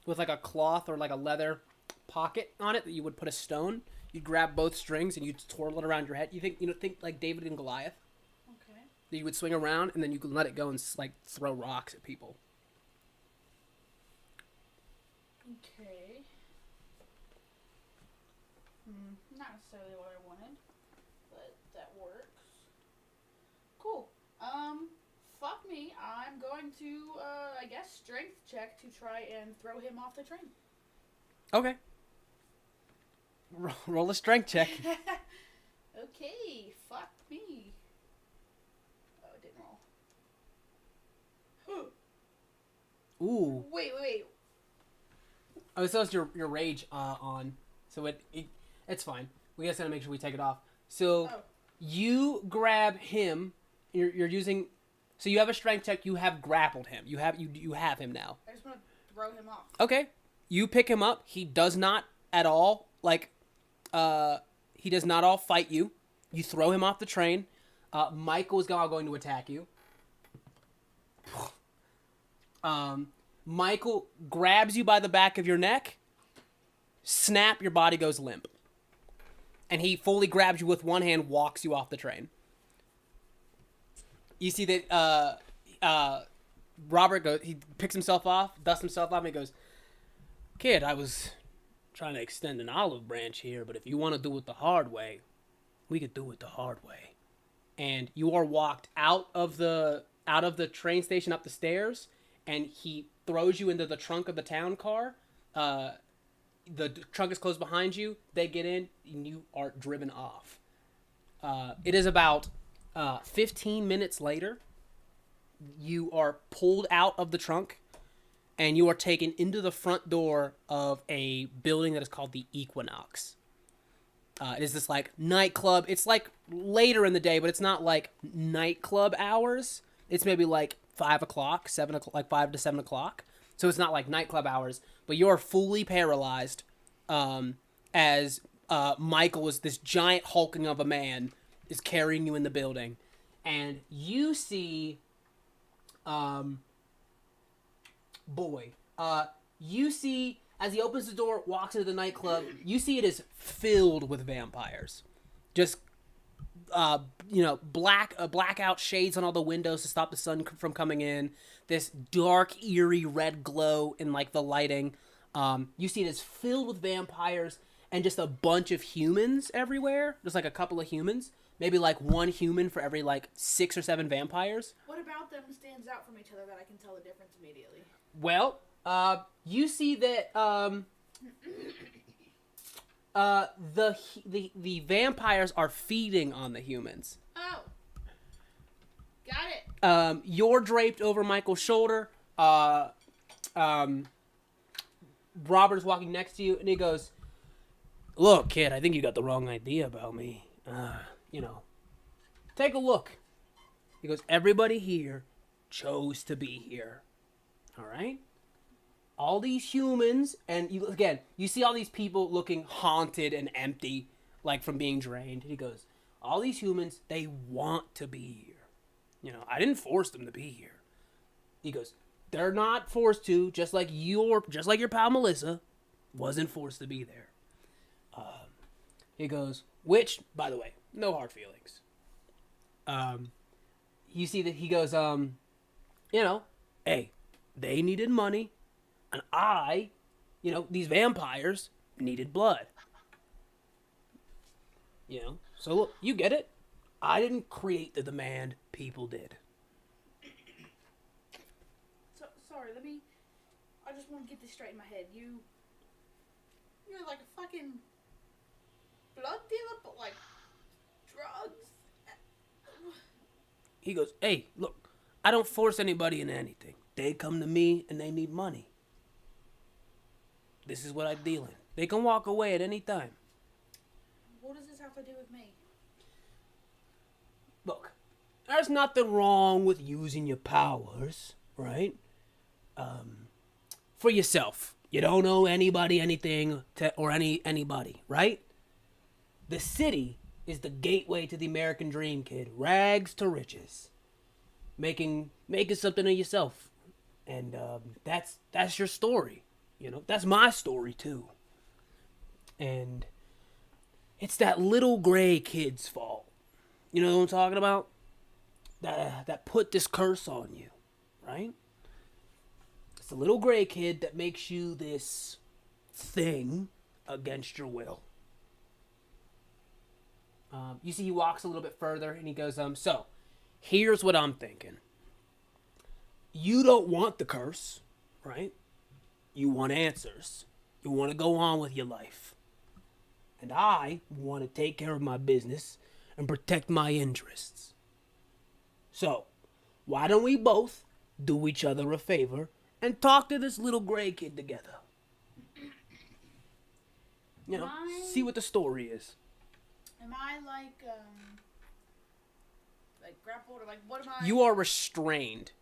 S1: with like a cloth or like a leather pocket on it that you would put a stone. You'd grab both strings and you'd twirl it around your head. Think like David and Goliath.
S2: Okay.
S1: That you would swing around and then you could let it go and like throw rocks at people.
S2: Okay. Not necessarily what I wanted, but that works. Cool. Fuck me. I'm going to, I guess, strength check to try and throw him off the train.
S1: Okay. Roll a strength check.
S2: Okay. Fuck me. Oh, it didn't roll.
S1: Ooh.
S2: Wait.
S1: Oh, so it's your rage on. So it's fine. We just gotta make sure we take it off. So you grab him. You're using. So you have a strength check. You have grappled him. You have him now.
S2: I just want to throw him off.
S1: Okay. You pick him up. He does not at all he does not all fight you. You throw him off the train. Michael is now going to attack you. Michael grabs you by the back of your neck. Snap, your body goes limp. And he fully grabs you with one hand, walks you off the train. You see that Robert he picks himself off, dusts himself off, and he goes, "Kid, I was trying to extend an olive branch here, but if you want to do it the hard way, we could do it the hard way." And you are walked out of the train station up the stairs, and he throws you into the trunk of the town car. The trunk is closed behind you. They get in, and you are driven off. It is about 15 minutes later. You are pulled out of the trunk, and you are taken into the front door of a building that is called the Equinox. It is this like nightclub. It's like later in the day, but it's not like nightclub hours. It's maybe like 5 o'clock, 7 o'clock, like 5 to 7 o'clock. So it's not like nightclub hours, but you're fully paralyzed as Michael is this giant hulking of a man is carrying you in the building. And you see, you see as he opens the door, walks into the nightclub, you see it is filled with vampires. Just, blackout shades on all the windows to stop the sun from coming in. This dark, eerie red glow in, like, the lighting. You see it is filled with vampires and just a bunch of humans everywhere. Just, like, a couple of humans. Maybe, like, one human for every, like, 6 or 7 vampires.
S2: What about them stands out from each other that I can tell the difference immediately?
S1: Well, you see that, the vampires are feeding on the humans.
S2: Oh. Got it.
S1: You're draped over Michael's shoulder. Robert's walking next to you, and he goes, "Look, kid, I think you got the wrong idea about me. Take a look." He goes, "Everybody here chose to be here. All right? All these humans," and you see all these people looking haunted and empty, like from being drained. And he goes, "All these humans, they want to be here. I didn't force them to be here." He goes, "They're not forced to, just like your pal Melissa wasn't forced to be there." He goes, which, by the way, no hard feelings. You see that he goes, hey, they needed money, and these vampires needed blood. So look, you get it. I didn't create the demand, people did.
S2: So, sorry, I just want to get this straight in my head. You're like a fucking blood dealer, but like drugs?
S1: He goes, "Hey, look, I don't force anybody into anything. They come to me and they need money. This is what I deal in. They can walk away at any time."
S2: What does this have to do with me?
S1: Look, there's nothing wrong with using your powers, right? For yourself. You don't owe anybody anything or anybody, right? The city is the gateway to the American dream, kid. Rags to riches. Making something of yourself. And that's your story. You know, that's my story too. And it's that little gray kid's fault. You know what I'm talking about? That put this curse on you, right? It's a little gray kid that makes you this thing against your will. You see, he walks a little bit further and he goes, so here's what I'm thinking. You don't want the curse, right? You want answers. You want to go on with your life. And I want to take care of my business and protect my interests. So, why don't we both do each other a favor and talk to this little gray kid together? You know, see what the story is.
S2: Am I like grappled or like what am I?
S1: You are restrained.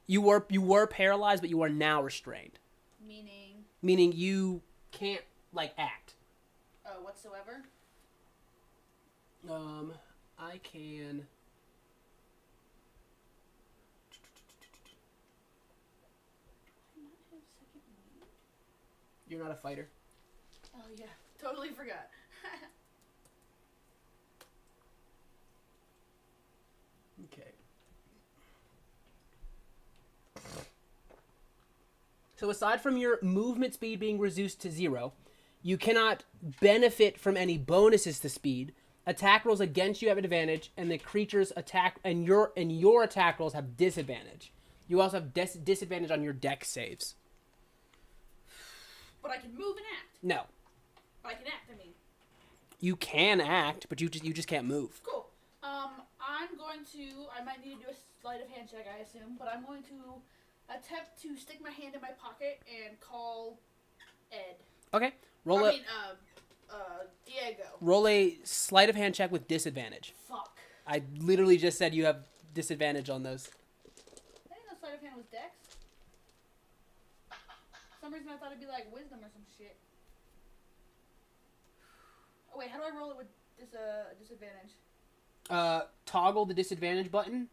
S1: You were paralyzed, but you are now restrained. Meaning you can't like act.
S2: Oh, whatsoever.
S1: I can. You're not a fighter.
S2: Oh yeah, totally forgot.
S1: Okay. So aside from your movement speed being reduced to 0, you cannot benefit from any bonuses to speed. Attack rolls against you have advantage, and the creature's attack and your attack rolls have disadvantage. You also have disadvantage on your dex saves.
S2: But I can move and act.
S1: No.
S2: But I can act, I mean.
S1: You can act, but you just can't move.
S2: Cool. I might need to do a sleight of hand check, I assume, but I'm going to attempt to stick my hand in my pocket and call Ed.
S1: Okay.
S2: Diego.
S1: Roll a sleight of hand check with disadvantage.
S2: Fuck.
S1: I literally just said you have disadvantage on those.
S2: I didn't know sleight of hand was dex. For some reason I thought it'd be like wisdom or some shit. Oh wait, how do I roll it with disadvantage?
S1: Toggle the disadvantage button.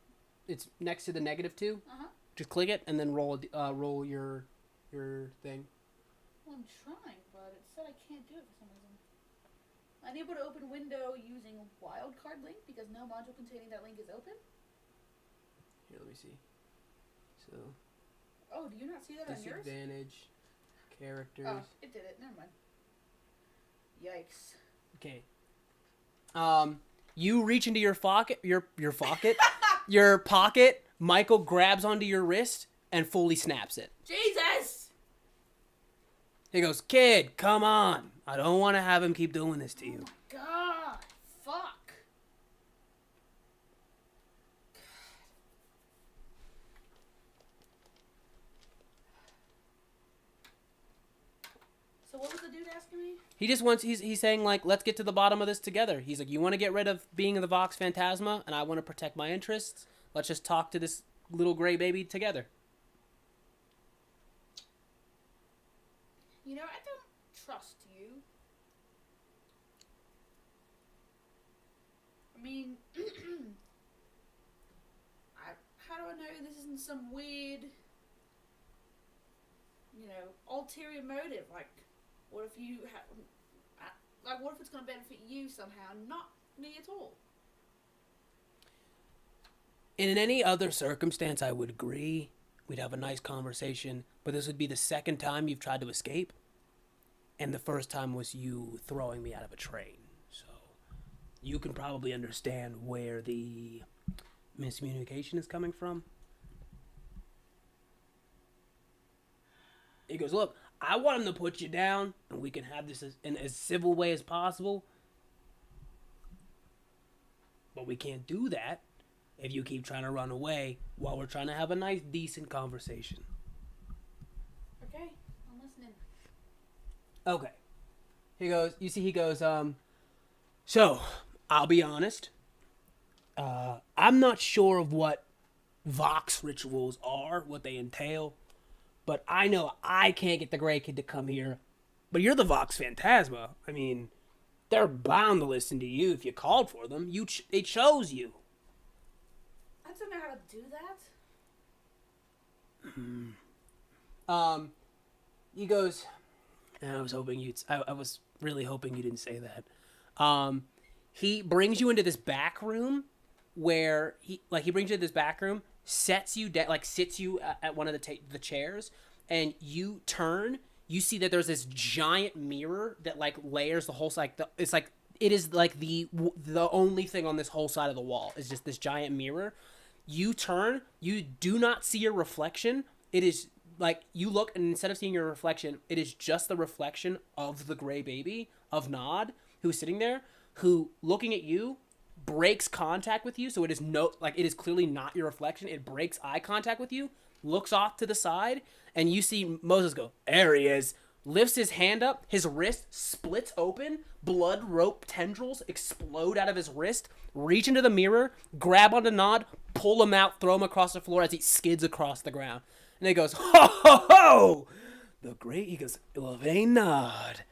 S1: It's next to the -2.
S2: Uh-huh.
S1: Just click it and then roll your thing.
S2: Well, I'm trying, but it said I can't do it for some reason. Unable to open window using wildcard link because no module containing that link is open?
S1: Here, let me see. So.
S2: Oh, do you not see that on yours?
S1: Disadvantage. Characters.
S2: Oh, it did it. Never mind. Yikes.
S1: Okay. You reach into your pocket. Your pocket. Michael grabs onto your wrist and fully snaps it.
S2: Jesus!
S1: He goes, "Kid, come on. I don't want to have him keep doing this to you."
S2: God, fuck. So what was the dude asking me?
S1: He just wants, he's saying, like, let's get to the bottom of this together. He's like, you want to get rid of being the Vox Phantasma, and I want to protect my interests. Let's just talk to this little gray baby together.
S2: You know, I don't trust you. I mean, how do I know this isn't some weird, ulterior motive? Like, what if you what if it's going to benefit you somehow, not me at all?
S1: In any other circumstance, I would agree. We'd have a nice conversation, but this would be the second time you've tried to escape, and the first time was you throwing me out of a train. So you can probably understand where the miscommunication is coming from. He goes, "Look, I want him to put you down, and we can have this in as civil way as possible, but we can't do that if you keep trying to run away while we're trying to have a nice, decent conversation."
S2: Okay, I'm listening.
S1: Okay. He goes, so, I'll be honest. I'm not sure of what Vox rituals are, what they entail, but I know I can't get the Gray Kid to come here. But you're the Vox Phantasma. I mean, They're bound to listen to you if you called for them. They chose you.
S2: I don't know how to do that.
S1: He goes, I was really hoping you didn't say that. He brings you into this back room where he brings you to this back room, sits you at one of the chairs, and you turn. You see that there's this giant mirror that like layers the whole side. It is like the only thing on this whole side of the wall is just this giant mirror. You turn, you do not see your reflection. It is like you look, and instead of seeing your reflection, it is just the reflection of the gray baby of Nod, who's sitting there, who looking at you breaks contact with you. So it is clearly not your reflection. It breaks eye contact with you, looks off to the side, and you see Moses go, there he is, lifts his hand up, his wrist splits open, blood rope tendrils explode out of his wrist, reach into the mirror, grab onto Nod, pull him out, throw him across the floor as he skids across the ground. And he goes, ho, ho, ho! He goes, Levay Nod.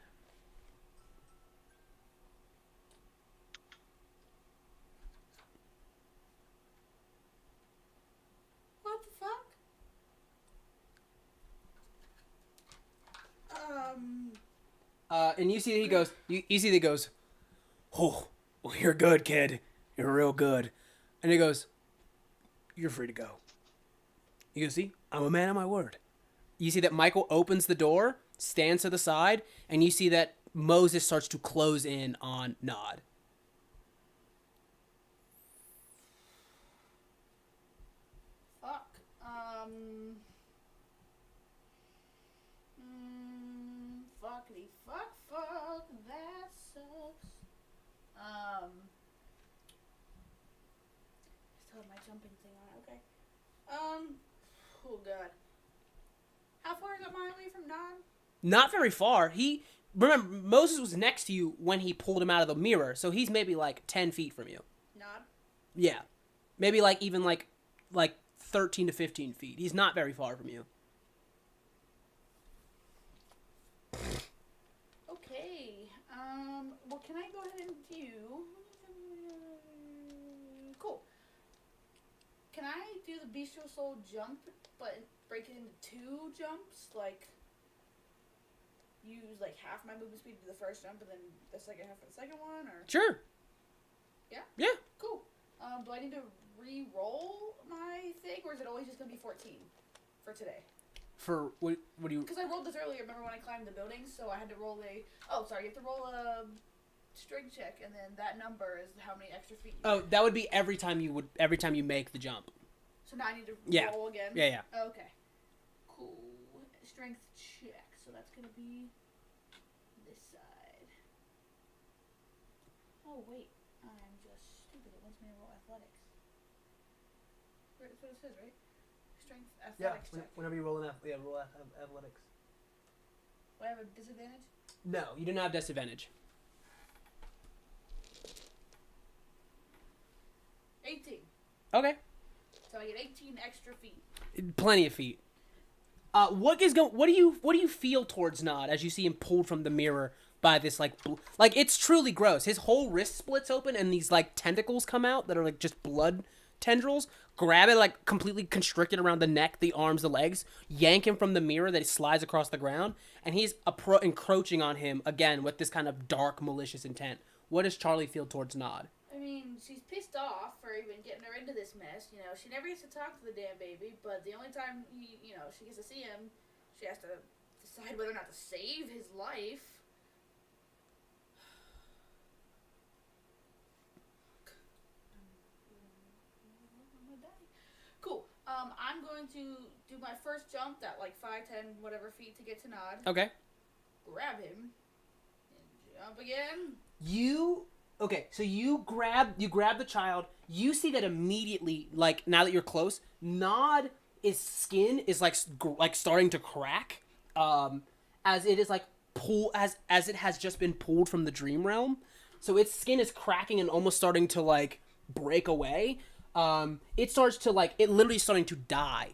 S2: What the fuck?
S1: And you see that he goes, you see that he goes, oh, well, you're good, kid. You're real good. And he goes, you're free to go. You can see, I'm a man of my word. You see that Michael opens the door, stands to the side, and you see that Moses starts to close in on Nod.
S2: Fuck. Fuckity fuck. That sucks. Still have my jumping thing on. Okay. Oh god. How far is that mile away from Nod?
S1: Not very far. Remember, Moses was next to you when he pulled him out of the mirror, so he's maybe like 10 feet from you.
S2: Nod?
S1: Yeah. Maybe like even like 13 to 15 feet. He's not very far from you.
S2: Okay. What can I go ahead and do? Cool. Can I do the Bistro Soul jump, but break it into 2 jumps? Like, use like half my movement speed to the first jump and then the second half for the second one, or?
S1: Sure.
S2: Yeah?
S1: Yeah.
S2: Cool. Do I need to re-roll my thing, or is it always just gonna be 14 for today?
S1: For what do you?
S2: Because I rolled this earlier, remember when I climbed the building, so I had to roll you have to roll a strength check, and then that number is how many extra feet you
S1: That would be every time you make the jump.
S2: So now I need to roll again?
S1: Yeah.
S2: Okay. Cool. Strength check. So that's going to be this side. Oh, wait. I'm just stupid. It wants me to roll athletics. That's what it says, right? Strength athletics check.
S1: Whenever you roll roll athletics.
S2: Do I have a disadvantage?
S1: No, you do not have disadvantage.
S2: 18.
S1: Okay.
S2: So I get 18 extra feet.
S1: Plenty of feet. What do you feel towards Nod as you see him pulled from the mirror by this like it's truly gross. His whole wrist splits open and these like tentacles come out that are like just blood tendrils. Grab it like completely constricted around the neck, the arms, the legs. Yank him from the mirror that he slides across the ground, and he's encroaching on him again with this kind of dark, malicious intent. What does Charlie feel towards Nod?
S2: I mean, she's pissed off for even getting her into this mess. You know, she never gets to talk to the damn baby, but the only time she gets to see him, she has to decide whether or not to save his life. I'm gonna die. Cool. I'm going to do my first jump at like 5, 10, whatever feet to get to Nod.
S1: Okay.
S2: Grab him. And jump again.
S1: So you grab the child. You see that immediately, like now that you're close, Nod skin is like starting to crack, as it is like as it has just been pulled from the dream realm. So its skin is cracking and almost starting to like break away. It starts to it literally starting to die,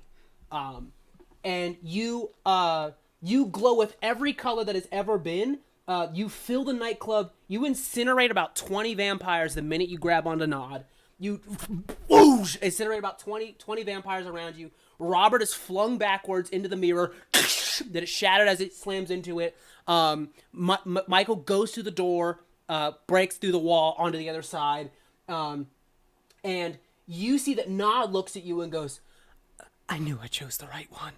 S1: and you glow with every color that has ever been. You fill the nightclub. You incinerate about 20 vampires the minute you grab onto Nod. You whoosh, incinerate about 20 vampires around you. Robert is flung backwards into the mirror. That it shattered as it slams into it. Michael goes through the door, breaks through the wall onto the other side. And you see that Nod looks at you and goes, I knew I chose the right one.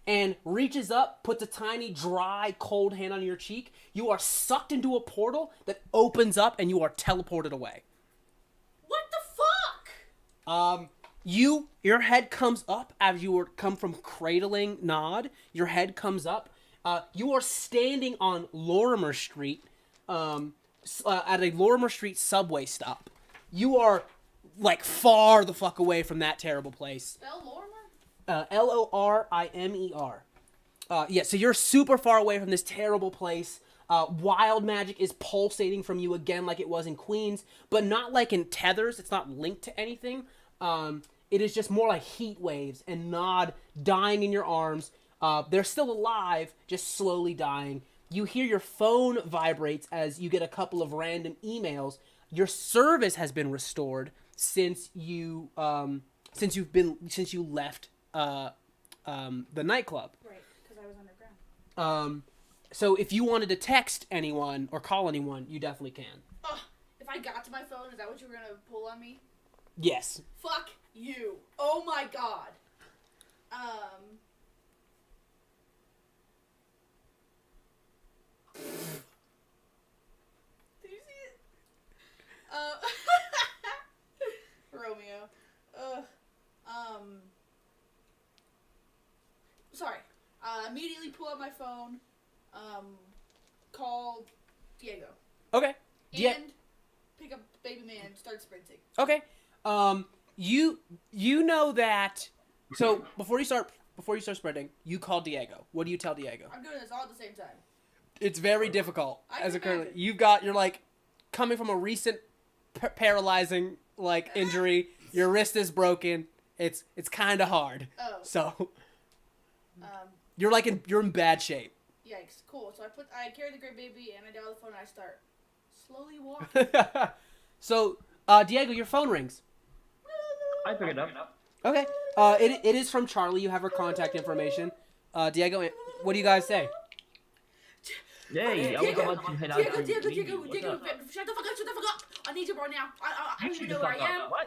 S1: And reaches up, puts a tiny, dry, cold hand on your cheek. You are sucked into a portal that opens up and you are teleported away.
S2: What the fuck?
S1: Your head comes up as you come from cradling Nod. Your head comes up. You are standing on Lorimer Street, at a Lorimer Street subway stop. You are, like, far the fuck away from that terrible place.
S2: Spell Lorimer?
S1: Lorimer. Yeah, so you're super far away from this terrible place. Wild magic is pulsating from you again like it was in Queens, but not like in tethers. It's not linked to anything. It is just more like heat waves and Nod dying in your arms. They're still alive, just slowly dying. You hear your phone vibrates as you get a couple of random emails. Your service has been restored since you left the nightclub.
S2: Right, because I was underground.
S1: So if you wanted to text anyone or call anyone, you definitely can.
S2: Ugh, if I got to my phone, is that what you were gonna pull on me?
S1: Yes.
S2: Fuck you. Oh my god. Did you see it? Romeo. Sorry. Immediately pull out my phone. Call Diego.
S1: Okay.
S2: And pick up baby man and start sprinting.
S1: Okay. You know that. So before you start spreading, you call Diego. What do you tell Diego?
S2: I'm doing this all at the same time.
S1: It's very difficult
S2: I
S1: as a
S2: can
S1: current.
S2: imagine.
S1: You're like coming from a recent paralyzing like injury. Your wrist is broken. It's kind of hard.
S2: Oh.
S1: So you're in bad shape.
S2: Yikes. Cool. So I carry the great baby and I dial the phone and I start slowly walking.
S1: So Diego, your phone rings.
S6: I pick it up.
S1: Okay. It is from Charlie. You have her contact information. Diego, what do you guys say?
S6: Yay, I was about to head out to
S2: Diego,
S6: What's up?
S2: shut the fuck up. I need you right now. I
S6: You
S2: don't
S6: should
S2: even know
S6: just
S2: where I
S6: fuck
S2: am.
S6: up. What?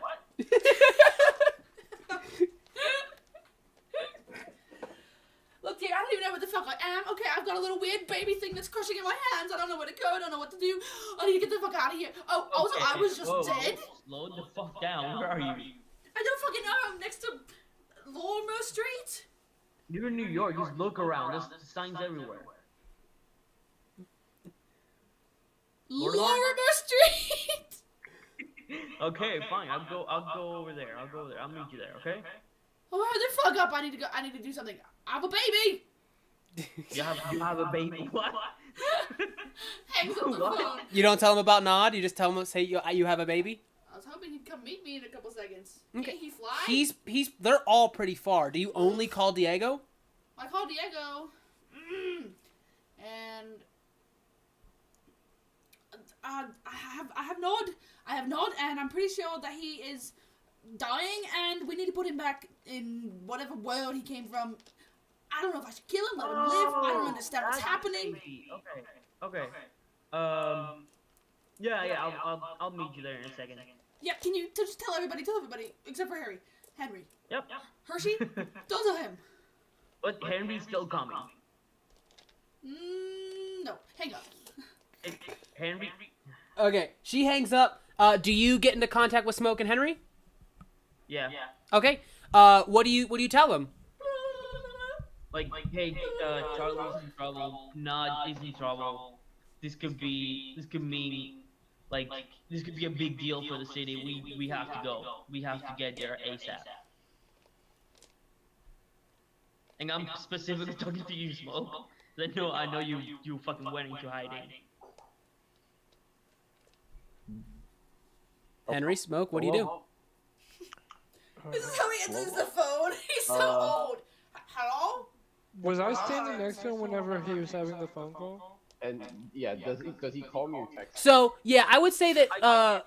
S2: Look, Diego, I don't even know what the fuck I am. Okay, I've got a little weird baby thing that's crushing in my hands. I don't know where to go. I don't know what to do. I need to get the fuck out of here. Oh, also, I was just
S6: Whoa,
S2: dead.
S6: Slow the fuck down. Where are you?
S2: I don't fucking know. I'm next to Lorimer Street.
S6: You're in New York. Just look around. There's signs everywhere.
S2: Lorimer Street.
S6: Okay, fine. I'll go over there. I'll meet you there. Okay?
S2: Oh, hurry the fuck up. I need to go. I need to do something. I have a baby.
S6: You have a baby. What?
S2: Hangs up the
S6: What?
S2: phone.
S1: You don't tell him about Nod. You just tell him, say you have a baby.
S2: I was hoping he'd come meet me in a couple seconds.
S1: Okay.
S2: Can't he fly?
S1: He's. They're all pretty far. Do you only call Diego?
S2: I called Diego. And I have Nod, and I'm pretty sure that he is dying, and we need to put him back in whatever world he came from. I don't know if I should kill him, let him live. I don't understand what's
S6: That's
S2: happening.
S6: crazy. Okay. Yeah. I'll meet you there in a second.
S2: Yeah, can you just tell everybody, except for Henry.
S6: Yep.
S2: Hershey, don't tell him.
S6: But Henry's still coming.
S2: No, hang up.
S6: Henry.
S1: Okay. She hangs up. Do you get into contact with Smoke and Henry?
S6: Yeah.
S1: Okay. What do you tell them?
S6: Like, hey, Charlie's in trouble. Nod is in trouble. This could mean, like, this could be a big deal for the city. We have to go. We have to get there ASAP. And I'm specifically talking to you, Smoke. I know you fucking went into hiding.
S1: Henry, Smoke, what do you do?
S2: This is how he answers the phone. He's so old. Hello?
S4: Was I standing next to him whenever he was having the phone call?
S3: And yeah, does he call me or text?
S1: So yeah, I would say that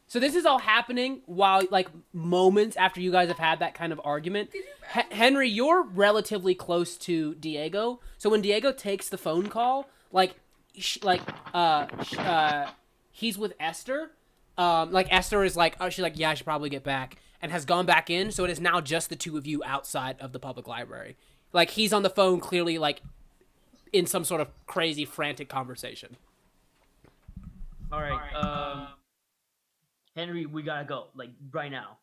S1: so this is all happening while like moments after you guys have had that kind of argument. Henry, you're relatively close to Diego, so when Diego takes the phone call, like he's with Esther. Like Esther is like, oh, she's like, yeah, I should probably get back, and has gone back in. So it is now just the two of you outside of the public library. Like he's on the phone, clearly like in some sort of crazy, frantic conversation.
S6: All right, Henry, we gotta go, like right now.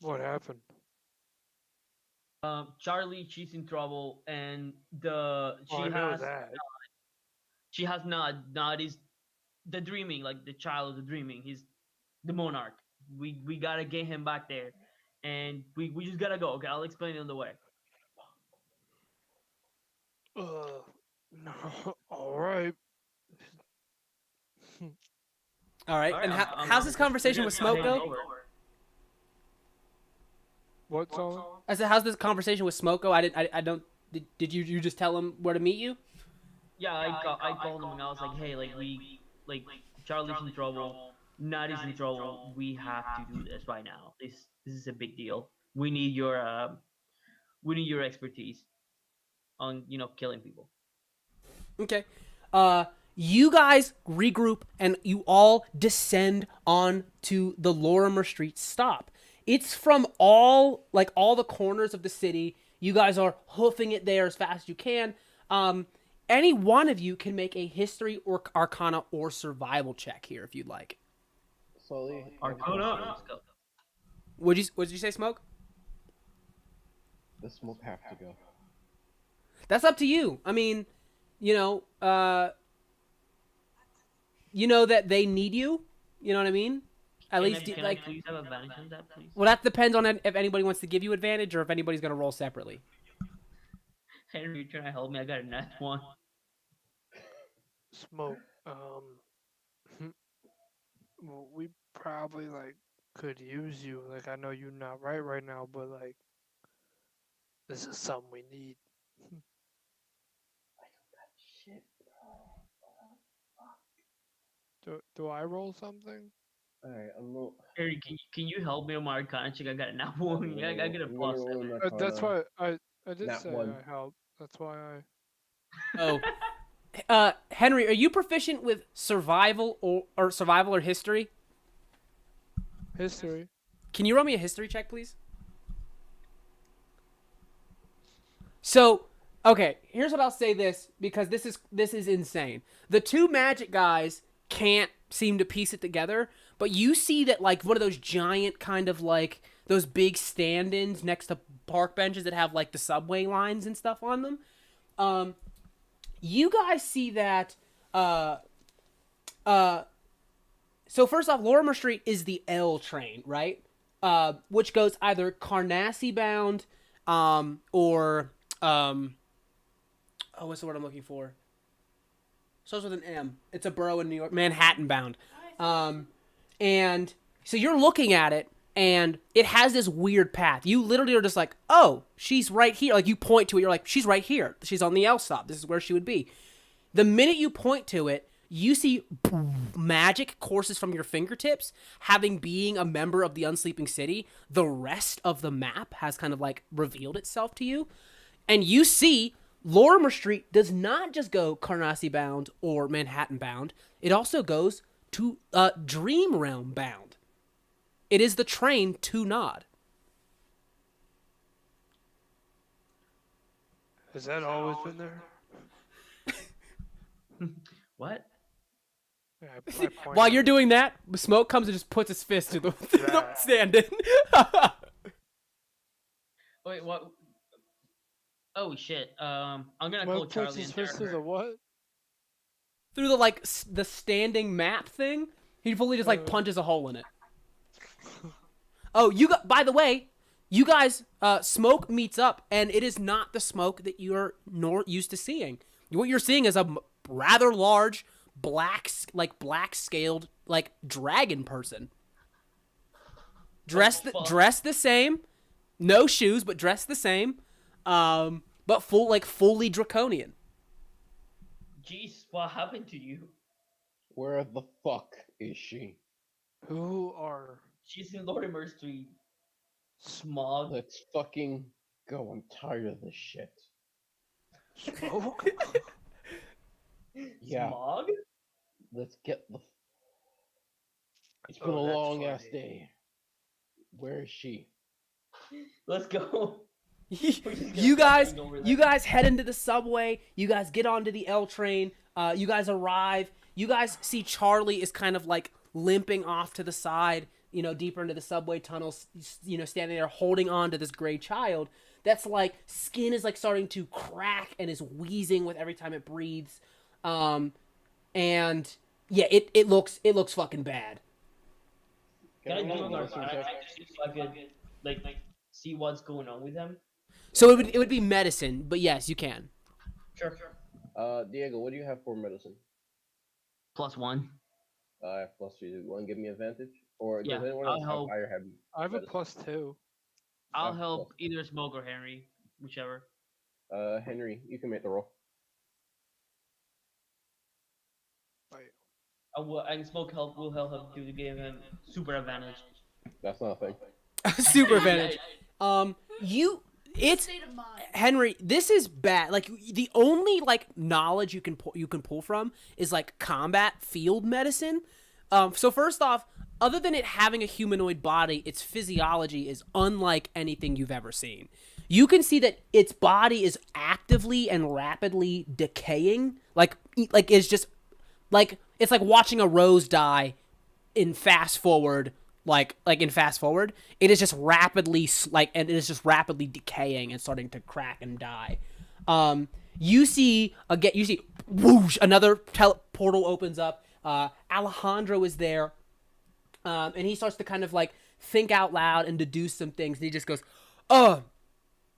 S4: What happened?
S6: Charlie, she's in trouble, and
S4: I know that.
S6: she has not is the dreaming, like the child of the dreaming. He's the monarch. We gotta get him back there, and we just gotta go. Okay, I'll explain it on the way.
S4: No. All right.
S1: All right, and how's this conversation with Smoke go?
S4: What song?
S1: I said, how's this conversation with Smoke go? I don't. Did you just tell him where to meet you?
S6: Yeah, I called him and I was like, hey, like Charlie's in trouble, Natty's in trouble. We have to do this right now. This is a big deal. We need your expertise on killing people.
S1: Okay. You guys regroup and you all descend onto the Lorimer Street stop. It's from all the corners of the city. You guys are hoofing it there as fast as you can. Any one of you can make a history or arcana or survival check here if you'd like.
S3: Slowly.
S6: Arcana. Let's go.
S1: What'd you say, Smoke?
S3: The Smoke have to go.
S1: That's up to you. I mean, you know that they need you. You know what I mean? At least,
S6: can
S1: like,
S6: I please have advantage on that, please?
S1: well, that depends on if anybody wants to give you advantage or if anybody's gonna roll separately.
S6: Henry, you're trying to help me. I got a nat one.
S4: Smoke. Well, we probably could use you. Like, I know you're not right now, but this is something we need.
S3: Shit,
S4: Do I roll something?
S3: Alright, I'm roll.
S6: Henry, can you help me on my arcana check? I got a nat one. I got a plus.
S4: That's why I did
S3: Nat
S4: say
S3: one.
S4: I helped. That's why
S1: Oh, Henry, are you proficient with survival or history?
S4: history.
S1: Can you roll me a history check, please? So, okay, here's what I'll say because this is insane. The two magic guys can't seem to piece it together, but you see that like one of those giant kind of like those big stand-ins next to park benches that have like the subway lines and stuff on them. You guys see that so first off, Lorimer Street is the L train, right? Which goes either Carnacy bound or what's the word I'm looking for? Starts with an M. It's a borough in New York, Manhattan bound. And so you're looking at it, and it has this weird path. You literally are just like, oh, she's right here. Like, you point to it, you're like, she's right here. She's on the L stop. This is where she would be. The minute you point to it, you see magic courses from your fingertips. Being a member of the Unsleeping City, the rest of the map has kind of like revealed itself to you. And you see Lorimer Street does not just go Carnacy bound or Manhattan bound. It also goes to Dream Realm bound. It is the train to Nod.
S4: Has that always been there?
S6: What?
S4: Yeah, I point
S1: While
S4: out-
S1: you're doing that, Smoke comes and just puts his fist to the
S4: Yeah.
S1: stand-in.
S6: Wait, what? Oh shit. I'm gonna
S4: Smoke
S6: call
S4: puts
S6: Charlie
S4: his
S6: and
S4: fist
S6: tell
S4: to
S6: her.
S4: the what?
S1: Through the like the standing map thing, he fully just like punches a hole in it. Oh, by the way, you guys, Smoke meets up, and it is not the Smoke that you're used to seeing. What you're seeing is a rather large, black scaled, like dragon person. Dressed the same, no shoes, but dressed the same. but fully draconian.
S6: Jeez, what happened to you?
S3: Where the fuck is she?
S4: Who are
S6: She's in Lorimer Street. Smog.
S3: Let's fucking go. I'm tired of this shit.
S4: Smoke?
S3: Yeah,
S6: Smog?
S3: let's get the. It's been
S4: Oh,
S3: a
S4: that's
S3: long ass
S4: funny.
S3: day. Where is she?
S6: Let's go.
S1: you guys head into the subway. You guys get onto the L train. You guys arrive. You guys see Charlie is kind of like limping off to the side, deeper into the subway tunnels, standing there holding on to this gray child that's like skin is like starting to crack and is wheezing with every time it breathes. And yeah, it looks fucking bad.
S6: Can I do
S3: roll
S6: a
S3: medicine
S6: narcotic
S3: check?
S6: check just so I could like see what's going on with him?
S1: So it would be medicine, but yes, you can.
S6: Sure.
S3: Diego, what do you have for medicine?
S6: +1.
S3: I have +3. Do you want to give me advantage? Or
S6: Yeah,
S3: does anyone
S6: I'll
S3: else have
S6: help.
S3: higher heavy?
S4: I have a
S3: medicine?
S4: +2.
S6: I'll
S3: Ah,
S6: help
S3: plus.
S6: either Smoke or Henry, whichever.
S3: Henry, you can make the roll.
S4: Wait.
S6: And Smoke will help him to give him super advantage.
S3: That's not a thing.
S1: Super advantage. It's
S2: State of mind.
S1: Henry, this is bad. Like the only like knowledge you can pull from is like combat field medicine. So first off, other than it having a humanoid body, its physiology is unlike anything you've ever seen. You can see that its body is actively and rapidly decaying. Like it's just like it's like watching a rose die in fast forward. Like in fast forward, it is just rapidly decaying and starting to crack and die. You see whoosh, another portal opens up. Alejandro is there, and he starts to kind of like think out loud and deduce some things. And he just goes,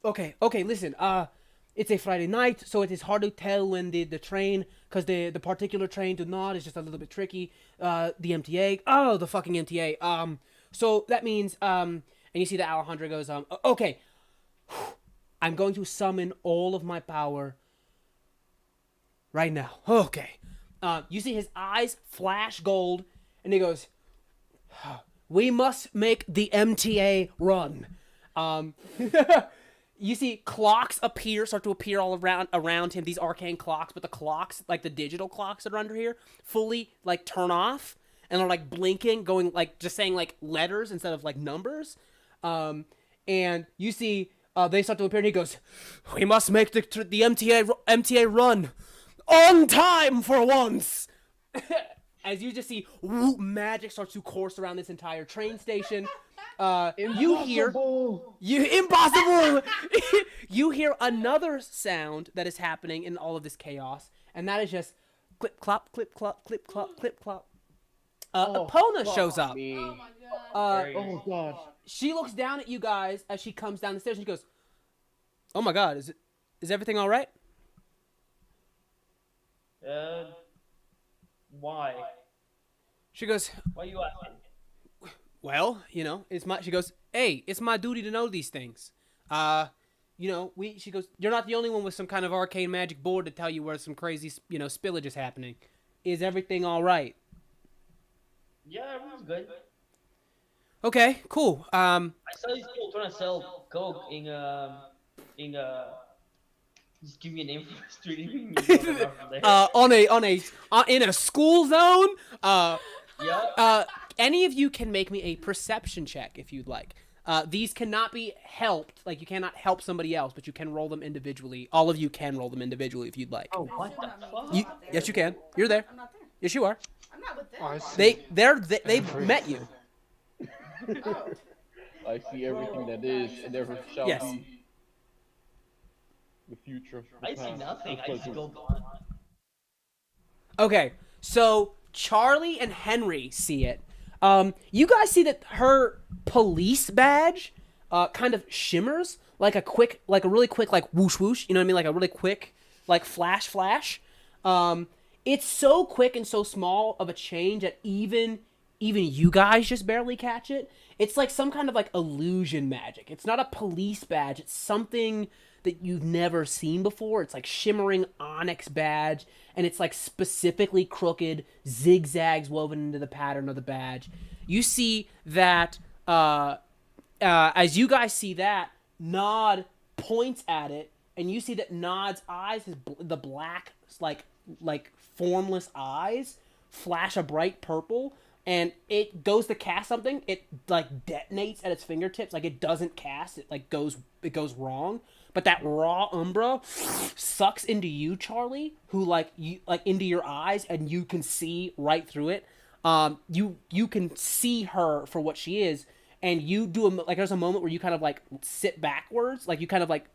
S1: okay, listen, it's a Friday night, so it is hard to tell when the train, because the particular train to not is just a little bit tricky. The MTA, the fucking MTA. So that means, and you see that Alejandro goes, okay, I'm going to summon all of my power right now. Okay. You see his eyes flash gold, and he goes, we must make the MTA run. You see clocks start to appear all around him, these arcane clocks, but the clocks, like the digital clocks that are under here, fully like turn off and are like blinking, going like just saying like letters instead of like numbers. And you see they start to appear and he goes, we must make the MTA run on time for once. As you just see magic starts to course around this entire train station. You hear impossible. You hear another sound that is happening in all of this chaos, and that is just clip clop, clip clop, clip clop, clip clop. Epona shows up.
S3: Me.
S2: Oh my god.
S3: Oh god.
S1: She looks down at you guys as she comes down the stairs, and she goes, "Oh my god, is everything all right?"
S6: Why?
S1: She goes,
S6: Why are you asking?
S1: well, she goes, hey, it's my duty to know these things. She goes, you're not the only one with some kind of arcane magic board to tell you where some crazy, spillage is happening. Is everything all right?
S6: Yeah, everyone's good.
S1: Okay, cool.
S6: I saw these people trying to sell coke in just give me a name for the street.
S1: In a school zone.
S6: Yeah.
S1: Any of you can make me a perception check if you'd like. These cannot be helped. Like, you cannot help somebody else, but you can roll them individually. All of you can roll them individually if you'd like.
S6: Oh, what the fuck?
S1: Yes, you can. You're there.
S2: I'm not there.
S1: Yes, you are.
S2: I'm not with them.
S4: Oh, I see.
S1: They've met you.
S2: Oh.
S3: I see everything that is, and never shall
S1: Yes.
S3: be. The future. The
S6: I see
S3: past,
S6: nothing.
S3: the
S6: I just
S3: present.
S6: go on.
S1: Okay, so Charlie and Henry see it. You guys see that her police badge kind of shimmers like a really quick like whoosh whoosh. You know what I mean? Like a really quick like flash. It's so quick and so small of a change that even even you guys just barely catch it. It's like some kind of like illusion magic. It's not a police badge. It's something that you've never seen before. It's like shimmering onyx badge, and it's like specifically crooked zigzags woven into the pattern of the badge. You see that as you guys see that, Nod points at it, and you see that Nod's eyes, the black like formless eyes, flash a bright purple, and it goes to cast something. It like detonates at its fingertips, like it doesn't cast. It like goes wrong. But that raw umbra sucks into you, Charlie, who like into your eyes, and you can see right through it. You can see her for what she is, and you do there's a moment where you kind of like sit backwards, like you kind of like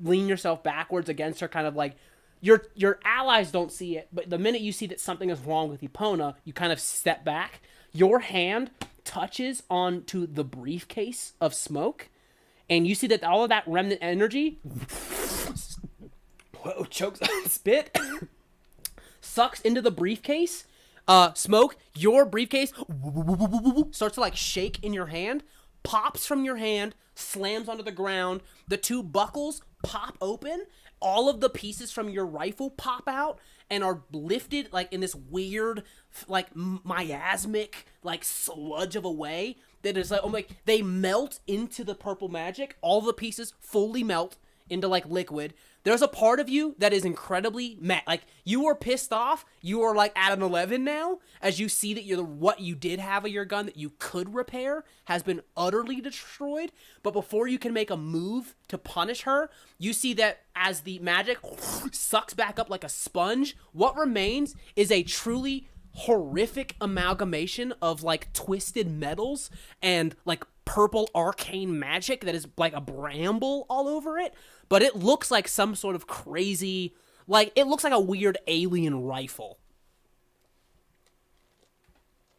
S1: lean yourself backwards against her, kind of like your allies don't see it, but the minute you see that something is wrong with Epona, you kind of step back. Your hand touches onto the briefcase of Smoke, and you see that all of that remnant energy chokes on spit sucks into the briefcase. Smoke, your briefcase starts to like shake in your hand, pops from your hand, slams onto the ground. The two buckles pop open. All of the pieces from your rifle pop out and are lifted like in this weird, like miasmic, like sludge of a way that is like, they melt into the purple magic. All the pieces fully melt into like liquid. There's a part of you that is incredibly mad. Like, you were pissed off. You are like at an 11 now, as you see that what you did have of your gun that you could repair has been utterly destroyed. But before you can make a move to punish her, you see that as the magic sucks back up like a sponge, what remains is a truly horrific amalgamation of like twisted metals and like purple arcane magic that is like a bramble all over it. But it looks like some sort of crazy, like, it looks like a weird alien rifle.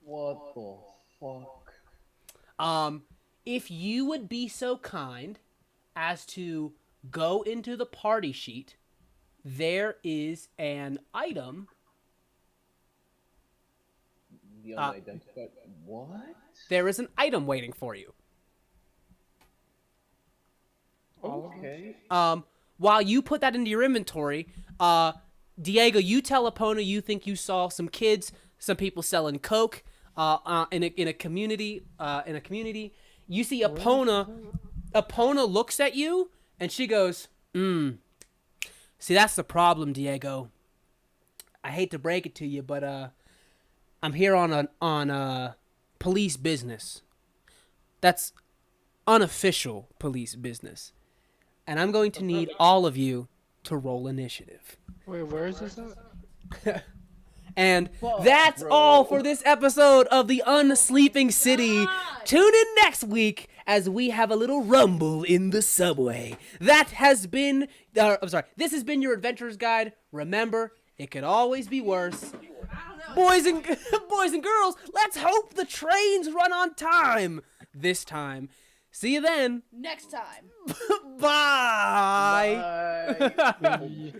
S3: What the fuck?
S1: If you would be so kind as to go into the party sheet, there is an item.
S3: The unidentified. What?
S1: There is an item waiting for you.
S3: Okay.
S1: While you put that into your inventory, Diego, you tell Epona you think you saw some kids, some people selling coke, in a community. You see Epona looks at you and she goes, See, that's the problem, Diego. I hate to break it to you, but I'm here on police business. That's unofficial police business. And I'm going to need all of you to roll initiative.
S4: Wait, where is this at?
S1: And that's all for this episode of the Unsleeping City. Tune in next week as we have a little rumble in the subway. That has been, this has been your Adventurer's Guide. Remember, it could always be worse. Boys and girls, let's hope the trains run on time this time. See you then.
S2: Next time.
S1: Bye.
S3: Bye.